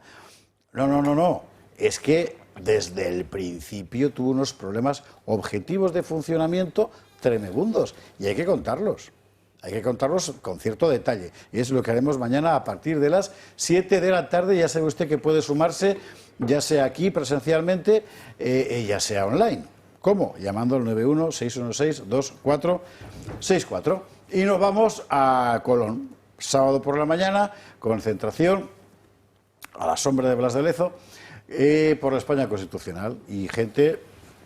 No. Es que desde el principio tuvo unos problemas objetivos de funcionamiento tremendos y hay que contarlos. Hay que contarlos con cierto detalle. Y es lo que haremos mañana a partir de las 7 de la tarde. Ya sabe usted que puede sumarse, ya sea aquí presencialmente, ya sea online. ¿Cómo? Llamando al 91-616-2464. Y nos vamos a Colón. Sábado por la mañana, concentración a la sombra de Blas de Lezo por la España Constitucional. Y gente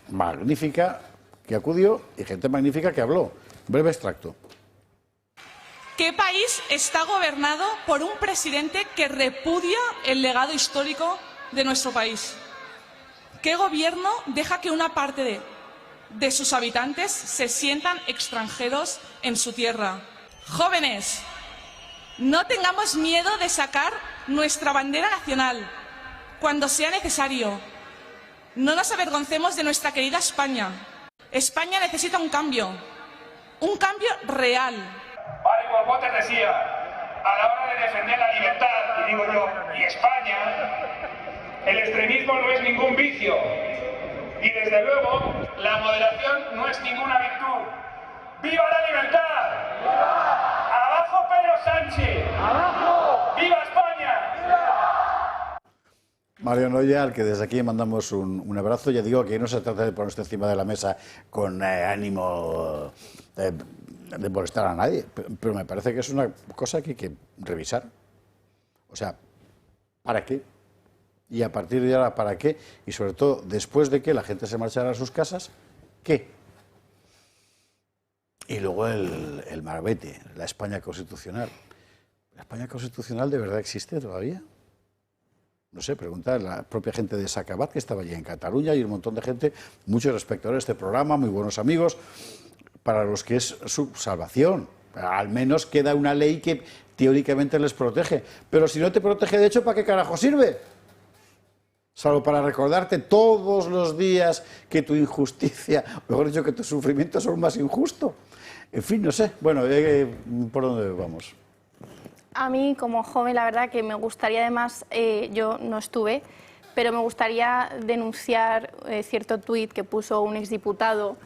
magnífica que acudió y gente magnífica que habló. Breve extracto. ¿Qué país está gobernado por un presidente que repudia el legado histórico de nuestro país? ¿Qué gobierno deja que una parte de sus habitantes se sientan extranjeros en su tierra? Jóvenes, no tengamos miedo de sacar nuestra bandera nacional cuando sea necesario. No nos avergoncemos de nuestra querida España. España necesita un cambio real. Mario Botes decía, a la hora de defender la libertad, y digo yo, y España, el extremismo no es ningún vicio. Y desde luego, la moderación no es ninguna virtud. ¡Viva la libertad! ¡Viva! ¡Abajo Pedro Sánchez! ¡Abajo! ¡Viva España! ¡Viva! Mario Noya, al que desde aquí mandamos un abrazo. Ya digo que no se trata de ponerse encima de la mesa con ánimo de molestar a nadie, pero me parece que es una cosa que hay que revisar. O sea, ¿para qué? Y a partir de ahora, ¿para qué? Y sobre todo, después de que la gente se marchara a sus casas, ¿qué? Y luego el marbete, la España Constitucional. ¿La España Constitucional de verdad existe todavía? No sé, preguntar a la propia gente de Sacabat, que estaba allí en Cataluña, y un montón de gente, muchos espectadores de este programa, muy buenos amigos, para los que es su salvación. Al menos queda una ley que teóricamente les protege. Pero si no te protege, de hecho, ¿para qué carajo sirve? Salvo para recordarte todos los días que tu injusticia, mejor dicho, que tus sufrimientos son más injustos. En fin, no sé. Bueno, ¿por dónde vamos? A mí, como joven, la verdad que me gustaría, además, yo no estuve, pero me gustaría denunciar cierto tuit que puso un exdiputado,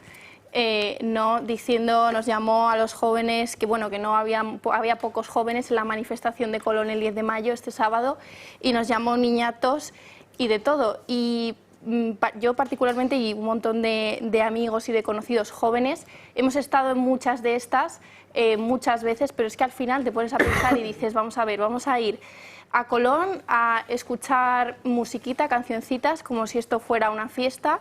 nos llamó a los jóvenes, que bueno, que no había pocos jóvenes en la manifestación de Colón el 10 de mayo, este sábado, y nos llamó niñatos y de todo. Y yo particularmente y un montón de amigos y de conocidos jóvenes hemos estado en muchas de estas muchas veces, pero es que al final te pones a pensar y dices, vamos a ver, vamos a ir a Colón a escuchar musiquita, cancioncitas, como si esto fuera una fiesta.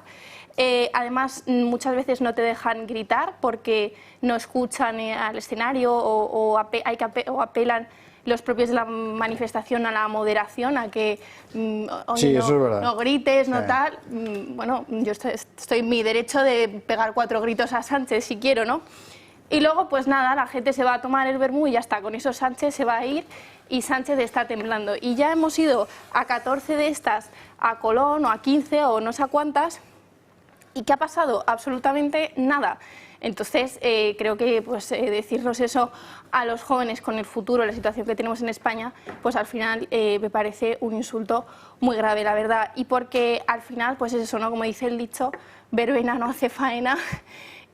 Además, muchas veces no te dejan gritar porque no escuchan al escenario o apelan los propios de la manifestación a la moderación, a que sí, eso es verdad. No grites, no tal. Bueno, yo estoy en mi derecho de pegar 4 gritos a Sánchez si quiero, ¿no? Y luego, pues nada, la gente se va a tomar el vermú y ya está, con eso Sánchez se va a ir y Sánchez está temblando. Y ya hemos ido a 14 de estas, a Colón o a 15 o no sé a cuántas, ¿y qué ha pasado? Absolutamente nada. Entonces, creo que pues, decirnos eso a los jóvenes con el futuro, la situación que tenemos en España, pues al final me parece un insulto muy grave, la verdad. Y porque al final, pues es eso, ¿no? Como dice el dicho, verbena no hace faena.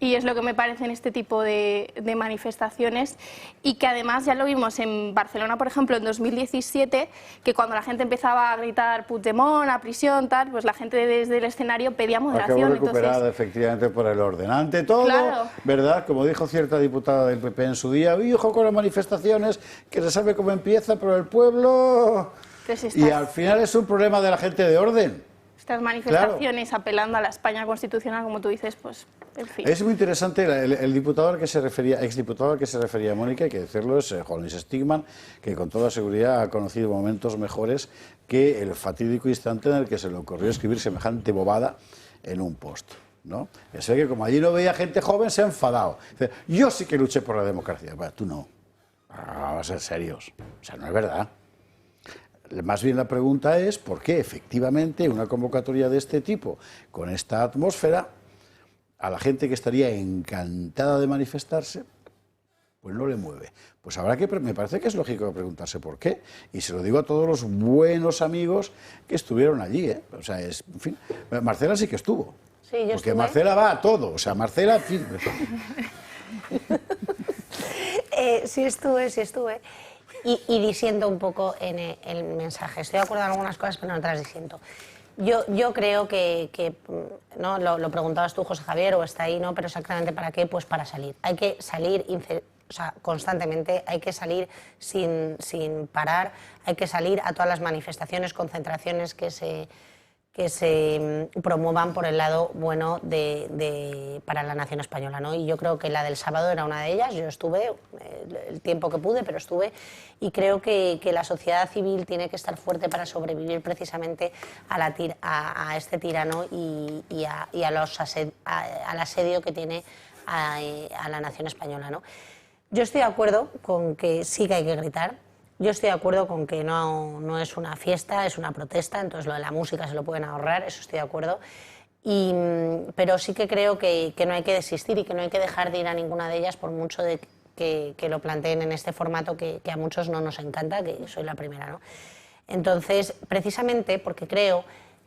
Y es lo que me parece en este tipo de manifestaciones y que además ya lo vimos en Barcelona, por ejemplo, en 2017, que cuando la gente empezaba a gritar Puigdemont, a prisión, tal, pues la gente desde el escenario pedía moderación. Acabó recuperada efectivamente por el orden. Ante todo, claro, ¿verdad? Como dijo cierta diputada del PP en su día, hijo con las manifestaciones, que se sabe cómo empieza, pero el pueblo... Y al final es un problema de la gente de orden. Estas manifestaciones, claro, apelando a la España constitucional, como tú dices, pues, en fin. Es muy interesante, el diputado al que se refería, exdiputado al que se refería Mónica, hay que decirlo, es Juan Luis Stigman, que con toda seguridad ha conocido momentos mejores que el fatídico instante en el que se le ocurrió escribir semejante bobada en un post, ¿no? Es que como allí no veía gente joven, se ha enfadado. Dice, yo sí que luché por la democracia. Bueno, tú no. Vamos a ser serios. O sea, no es verdad. Más bien la pregunta es por qué efectivamente una convocatoria de este tipo, con esta atmósfera, a la gente que estaría encantada de manifestarse, pues no le mueve. Pues habrá que, me parece que es lógico preguntarse por qué. Y se lo digo a todos los buenos amigos que estuvieron allí, ¿eh? O sea, en fin, Marcela sí que estuvo. Sí, yo porque estuve. Marcela va a todo, o sea, Marcela... En fin. Sí estuve. Y disiento un poco en el mensaje. Estoy de acuerdo en algunas cosas, pero en otras disiento. Yo creo que ¿no? Lo preguntabas tú, José Javier, o está ahí, ¿no? Pero exactamente ¿para qué? Pues para salir. Hay que salir constantemente, hay que salir sin parar, hay que salir a todas las manifestaciones, concentraciones que se promuevan por el lado bueno para la nación española, ¿no? Y yo creo que la del sábado era una de ellas. Yo estuve el tiempo que pude, pero estuve, y creo que la sociedad civil tiene que estar fuerte para sobrevivir precisamente a este tirano y al asedio que tiene a la nación española, ¿no? Yo estoy de acuerdo con que sí que hay que gritar. Yo estoy de acuerdo con que no es una fiesta, es una protesta, entonces lo de la música se lo pueden ahorrar, eso estoy de acuerdo. Pero sí que creo que no hay que desistir y que no hay que dejar de ir a ninguna de ellas por mucho de que lo planteen en este formato que a muchos no nos encanta, que soy la primera, ¿no? Entonces, precisamente porque creo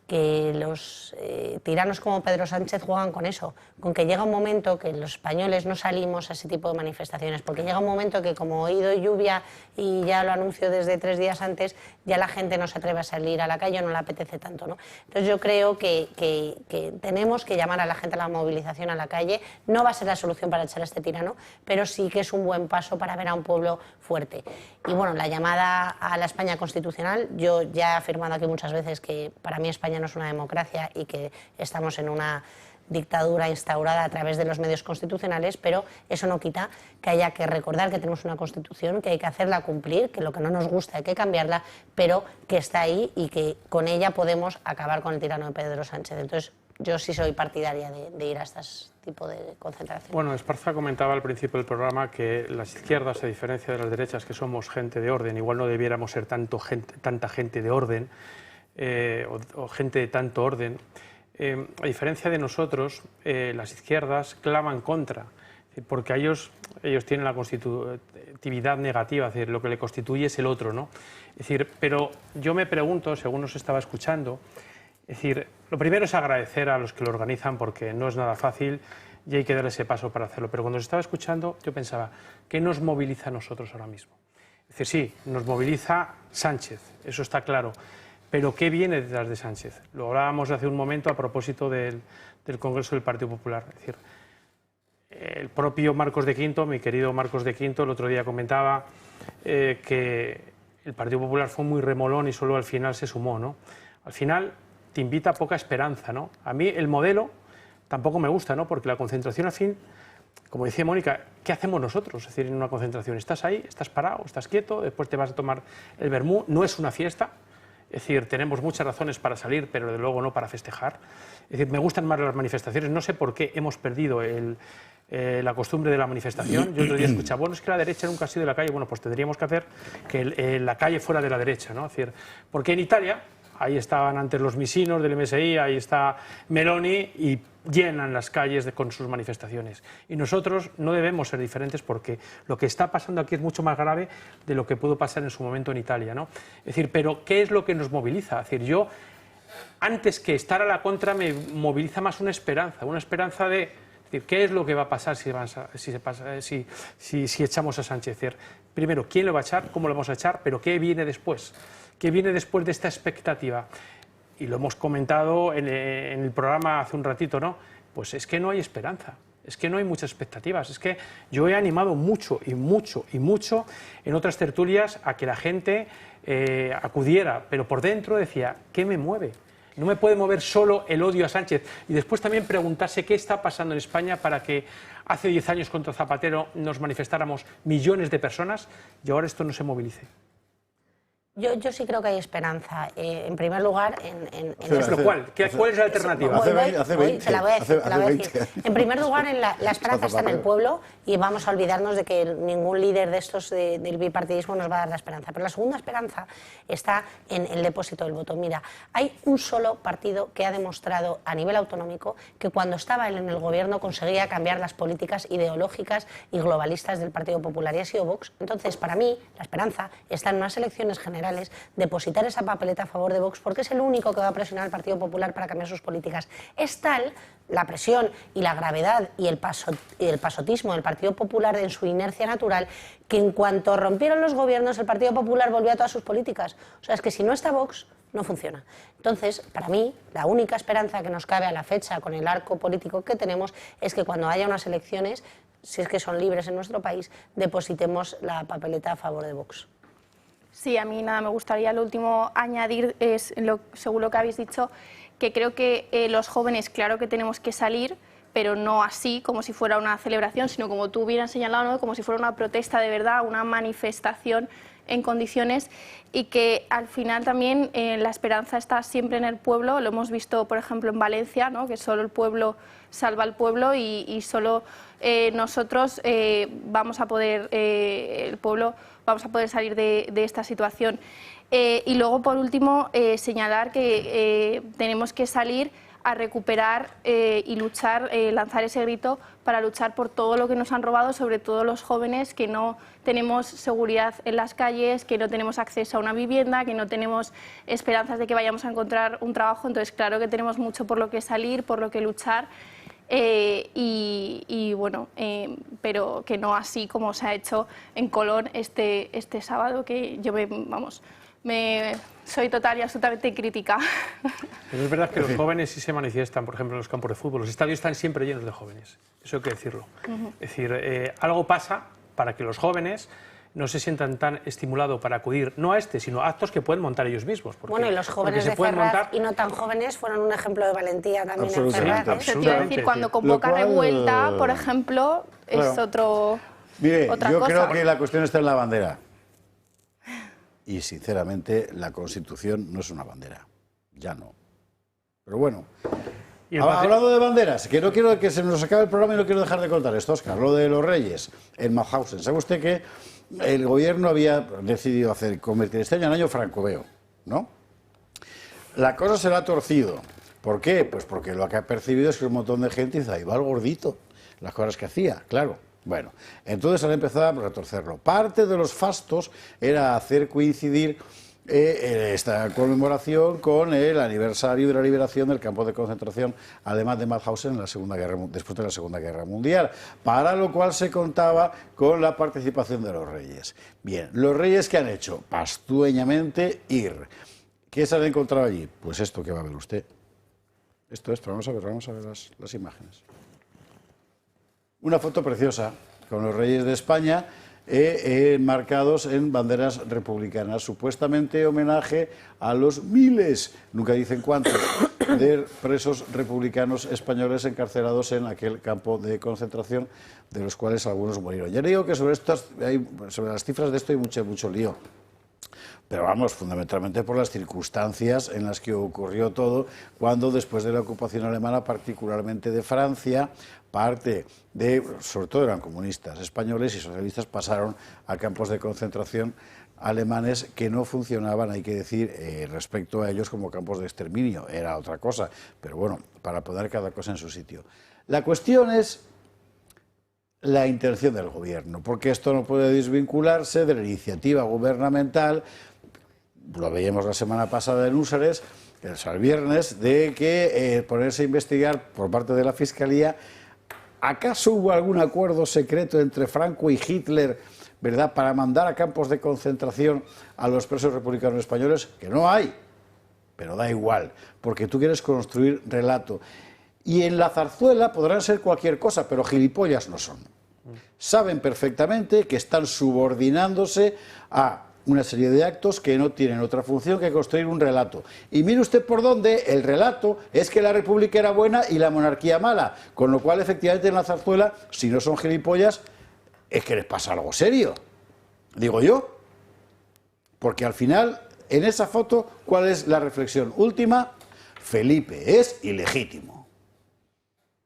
que los tiranos como Pedro Sánchez juegan con eso, con que llega un momento que los españoles no salimos a ese tipo de manifestaciones, porque llega un momento que como ha ido lluvia y ya lo anuncio desde 3 días antes, ya la gente no se atreve a salir a la calle, no le apetece tanto, ¿no? Entonces yo creo que tenemos que llamar a la gente a la movilización a la calle. No va a ser la solución para echar a este tirano, pero sí que es un buen paso para ver a un pueblo fuerte. Y bueno, la llamada a la España constitucional, yo ya he afirmado aquí muchas veces que para mí España no es una democracia y que estamos en una dictadura instaurada a través de los medios constitucionales, pero eso no quita que haya que recordar que tenemos una constitución, que hay que hacerla cumplir, que lo que no nos gusta hay que cambiarla, pero que está ahí y que con ella podemos acabar con el tirano de Pedro Sánchez. Entonces yo sí soy partidaria de ir a estos tipos de concentraciones. Bueno, Esparza comentaba al principio del programa que las izquierdas, a diferencia de las derechas, que somos gente de orden, igual no debiéramos ser tanta gente de orden, o gente de tanto orden. A diferencia de nosotros, las izquierdas claman contra, porque ellos tienen la constitutividad negativa, es decir, lo que le constituye es el otro, ¿no? Es decir, pero yo me pregunto, según nos estaba escuchando, es decir, lo primero es agradecer a los que lo organizan porque no es nada fácil y hay que dar ese paso para hacerlo, pero cuando os estaba escuchando yo pensaba, ¿qué nos moviliza a nosotros ahora mismo? Es decir, sí, nos moviliza Sánchez, eso está claro. pero ¿qué viene detrás de Sánchez? Lo hablábamos hace un momento a propósito del Congreso del Partido Popular. Es decir, el propio Marcos de Quinto, mi querido Marcos de Quinto, el otro día comentaba que el Partido Popular fue muy remolón y solo al final se sumó, ¿no? Al final te invita a poca esperanza, ¿no? A mí el modelo tampoco me gusta, ¿no? Porque la concentración, al fin, como decía Mónica, ¿qué hacemos nosotros? Es decir, en una concentración estás ahí, estás parado, estás quieto, después te vas a tomar el vermú, no es una fiesta. Es decir, tenemos muchas razones para salir, pero de luego no para festejar. Es decir, me gustan más las manifestaciones, no sé por qué hemos perdido la costumbre de la manifestación. Yo otro día escuchaba, bueno, es que la derecha nunca ha sido de la calle. Bueno, pues tendríamos que hacer que la calle fuera de la derecha, ¿no? Es decir, porque en Italia, ahí estaban antes los misinos del MSI, ahí está Meloni, y llenan las calles con sus manifestaciones. Y nosotros no debemos ser diferentes porque lo que está pasando aquí es mucho más grave de lo que pudo pasar en su momento en Italia, ¿no? Es decir, pero ¿qué es lo que nos moviliza? Es decir, yo, antes que estar a la contra, me moviliza más una esperanza de... Es decir, ¿qué es lo que va a pasar si echamos a Sánchez? Es decir, primero, ¿quién lo va a echar? ¿Cómo lo vamos a echar? Pero ¿qué viene después? ¿Qué viene después de esta expectativa? Y lo hemos comentado en el programa hace un ratito, ¿no? Pues es que no hay esperanza, es que no hay muchas expectativas. Es que yo he animado mucho en otras tertulias a que la gente acudiera, pero por dentro decía, ¿qué me mueve? No me puede mover solo el odio a Sánchez. Y después también preguntarse qué está pasando en España para que hace 10 años contra Zapatero nos manifestáramos millones de personas y ahora esto no se movilice. Yo sí creo que hay esperanza. En primer lugar, ¿cuál es la alternativa? Te la voy a decir. En primer lugar, la esperanza está en el pueblo y vamos a olvidarnos de que ningún líder de estos del bipartidismo nos va a dar la esperanza. Pero la segunda esperanza está en el depósito del voto. Mira, hay un solo partido que ha demostrado a nivel autonómico que cuando estaba él en el gobierno conseguía cambiar las políticas ideológicas y globalistas del Partido Popular, y ha sido Vox. Entonces, para mí, la esperanza está en unas elecciones generales, depositar esa papeleta a favor de Vox, porque es el único que va a presionar al Partido Popular para cambiar sus políticas. Es tal la presión y la gravedad y el pasotismo del Partido Popular en su inercia natural, que en cuanto rompieron los gobiernos, el Partido Popular volvió a todas sus políticas. O sea, es que si no está Vox, no funciona. Entonces, para mí, la única esperanza que nos cabe a la fecha con el arco político que tenemos es que cuando haya unas elecciones, si es que son libres en nuestro país, depositemos la papeleta a favor de Vox. Sí, a mí nada, me gustaría lo último añadir, según lo que habéis dicho, que creo que los jóvenes, claro que tenemos que salir, pero no así, como si fuera una celebración, sino como tú hubieras señalado, ¿no? Como si fuera una protesta de verdad, una manifestación en condiciones, y que al final también la esperanza está siempre en el pueblo. Lo hemos visto, por ejemplo, en Valencia, ¿no? Que solo el pueblo salva al pueblo y solo nosotros vamos a poder, el pueblo, vamos a poder salir de esta situación. Y luego, por último, señalar que tenemos que salir a recuperar y luchar, lanzar ese grito para luchar por todo lo que nos han robado, sobre todo los jóvenes, que no tenemos seguridad en las calles, que no tenemos acceso a una vivienda, que no tenemos esperanzas de que vayamos a encontrar un trabajo. Entonces, claro que tenemos mucho por lo que salir, por lo que luchar, bueno, pero que no así como se ha hecho en Colón este sábado, que yo soy total y absolutamente crítica. Pero es verdad que los jóvenes sí se manifiestan, por ejemplo, en los campos de fútbol. Los estadios están siempre llenos de jóvenes, eso hay que decirlo. Es decir, algo pasa para que los jóvenes no se sientan tan estimulados para acudir, no a sino a actos que pueden montar ellos mismos. Bueno, y los jóvenes de Ferraz y no tan jóvenes fueron un ejemplo de valentía también en Ferraz. Eso quiero decir, cuando convoca revuelta, por ejemplo, es otra cosa. Yo creo que la cuestión está en la bandera. Y, sinceramente, la Constitución no es una bandera. Ya no. Pero bueno, hablando de banderas, que no quiero que se nos acabe el programa y no quiero dejar de contar esto, Óscar, lo de los Reyes en Mauthausen. ¿Sabe usted que el gobierno había decidido convertir este año en año francoveo, ¿no? La cosa se la ha torcido. ¿Por qué? Pues porque lo que ha percibido es que un montón de gente dice, ahí va el gordito, las cosas que hacía, claro. Bueno, entonces han empezado a retorcerlo. Parte de los fastos era hacer coincidir esta conmemoración con el aniversario de la liberación del campo de concentración, además de Mauthausen, después de la Segunda Guerra Mundial, para lo cual se contaba con la participación de los reyes. Bien, los reyes, ¿qué han hecho? Pastueñamente ir. ¿Qué se han encontrado allí? Pues esto que va a ver usted. Esto, vamos a ver las imágenes. Una foto preciosa con los reyes de España marcados en banderas republicanas, supuestamente homenaje a los miles, nunca dicen cuántos, de presos republicanos españoles encarcelados en aquel campo de concentración, de los cuales algunos murieron. Ya le digo que sobre las cifras de esto hay mucho lío. Pero vamos, fundamentalmente por las circunstancias en las que ocurrió todo, cuando después de la ocupación alemana, particularmente de Francia, parte de, sobre todo eran comunistas españoles y socialistas, pasaron a campos de concentración alemanes que no funcionaban, hay que decir, respecto a ellos como campos de exterminio, era otra cosa, pero bueno, para poner cada cosa en su sitio. La cuestión es la intención del gobierno, porque esto no puede desvincularse de la iniciativa gubernamental, lo veíamos la semana pasada en Úsares, el viernes, de que ponerse a investigar por parte de la Fiscalía, ¿acaso hubo algún acuerdo secreto entre Franco y Hitler, ¿verdad?, para mandar a campos de concentración a los presos republicanos españoles? Que no hay, pero da igual, porque tú quieres construir relato. Y en la zarzuela podrán ser cualquier cosa, pero gilipollas no son. Saben perfectamente que están subordinándose a una serie de actos que no tienen otra función que construir un relato. Y mire usted por dónde el relato es que la República era buena y la monarquía mala, con lo cual efectivamente en la zarzuela, si no son gilipollas, es que les pasa algo serio, digo yo, porque al final, en esa foto, ¿cuál es la reflexión última? Felipe es ilegítimo.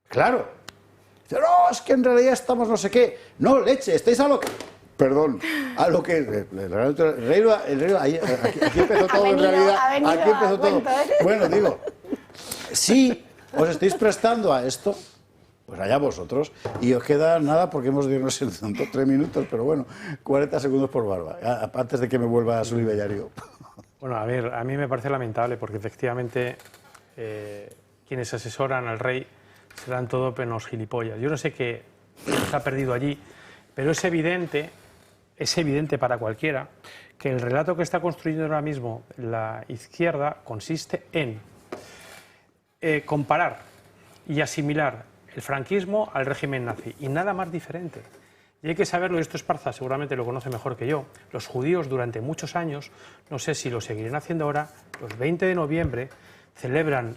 Claro. Dice, no, es que en realidad estamos no sé qué. No, leche, estáis a lo que... Perdón, a lo que... El rey, aquí empezó todo en realidad. Aquí empezó todo. Bueno, digo, si os estáis prestando a esto, pues allá vosotros. Y os queda nada porque hemos dicho, no sé, 3 minutos, pero bueno, 40 segundos por barba, antes de que me vuelva a su Bellario. Bueno, a ver, a mí me parece lamentable porque efectivamente quienes asesoran al rey serán todo penos gilipollas. Yo no sé qué se ha perdido allí, pero es evidente para cualquiera que el relato que está construyendo ahora mismo la izquierda consiste en comparar y asimilar el franquismo al régimen nazi, y nada más diferente. Y hay que saberlo, y esto Esparza seguramente lo conoce mejor que yo, los judíos durante muchos años, no sé si lo seguirán haciendo ahora, los 20 de noviembre celebran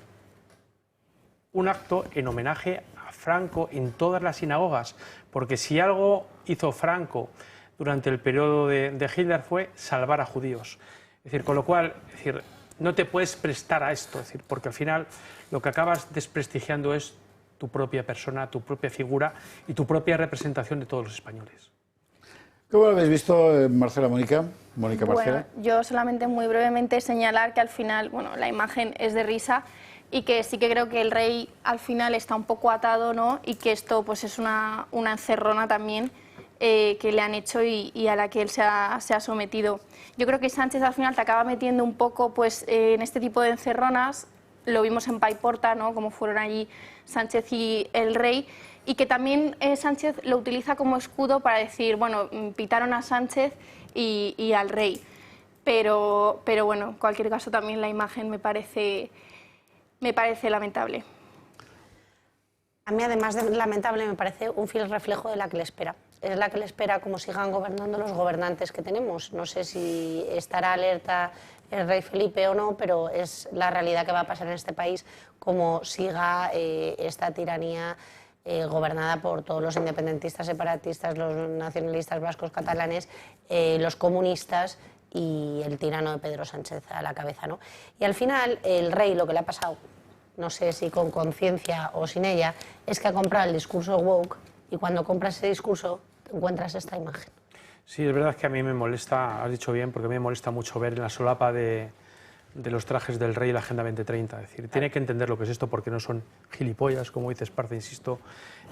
un acto en homenaje a Franco en todas las sinagogas, porque si algo hizo Franco durante el periodo de Hitler fue salvar a judíos. Es decir, con lo cual, no te puedes prestar a esto, porque al final lo que acabas desprestigiando es tu propia persona, tu propia figura y tu propia representación de todos los españoles. ¿Cómo lo habéis visto, Marcela, Mónica? Mónica Marcela. Bueno, yo solamente muy brevemente señalar que al final, bueno, la imagen es de risa y que sí que creo que el rey al final está un poco atado, ¿no? Y que esto pues es una encerrona también que le han hecho y a la que él se ha sometido. Yo creo que Sánchez al final te acaba metiendo un poco pues en este tipo de encerronas. Lo vimos en Paiporta, ¿no?, como fueron allí Sánchez y el rey, y que también Sánchez lo utiliza como escudo para decir, bueno, pitaron a Sánchez y al rey. Pero bueno, en cualquier caso también la imagen me parece lamentable. A mí, además de lamentable, me parece un fiel reflejo de la que le espera. Es la que le espera como sigan gobernando los gobernantes que tenemos. No sé si estará alerta el rey Felipe o no, pero es la realidad que va a pasar en este país como siga esta tiranía gobernada por todos los independentistas, separatistas, los nacionalistas vascos, catalanes, los comunistas y el tirano de Pedro Sánchez a la cabeza, ¿no? Y al final, el rey, lo que le ha pasado, no sé si con conciencia o sin ella, es que ha comprado el discurso woke, y cuando compras ese discurso encuentras esta imagen. Sí, es verdad que a mí me molesta, has dicho bien, porque a mí me molesta mucho ver en la solapa de los trajes del rey la Agenda 2030. Es decir, tiene que entender lo que es esto porque no son gilipollas, como dice Esparza, insisto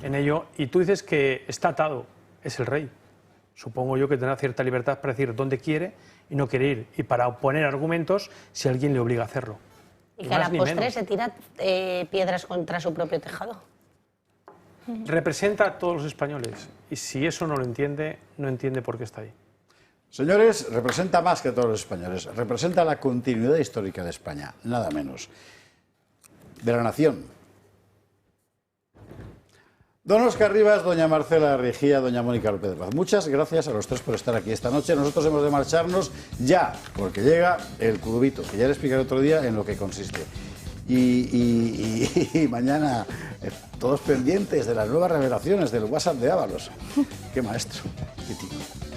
en ello. Y tú dices que está atado, es el rey. Supongo yo que tendrá cierta libertad para decir dónde quiere y no quiere ir, y para oponer argumentos si alguien le obliga a hacerlo. Y que a la postre se tira piedras contra su propio tejado. Representa a todos los españoles, y si eso no lo entiende, no entiende por qué está ahí. Señores, representa más que todos los españoles, representa la continuidad histórica de España, nada menos, de la nación. Don Óscar Rivas, doña Marcela Rigía, doña Mónica López de Paz. Muchas gracias a los tres por estar aquí esta noche. Nosotros hemos de marcharnos ya, porque llega el curubito, que ya le explicaré otro día en lo que consiste. Y mañana todos pendientes de las nuevas revelaciones del WhatsApp de Ábalos. Qué maestro, qué tío.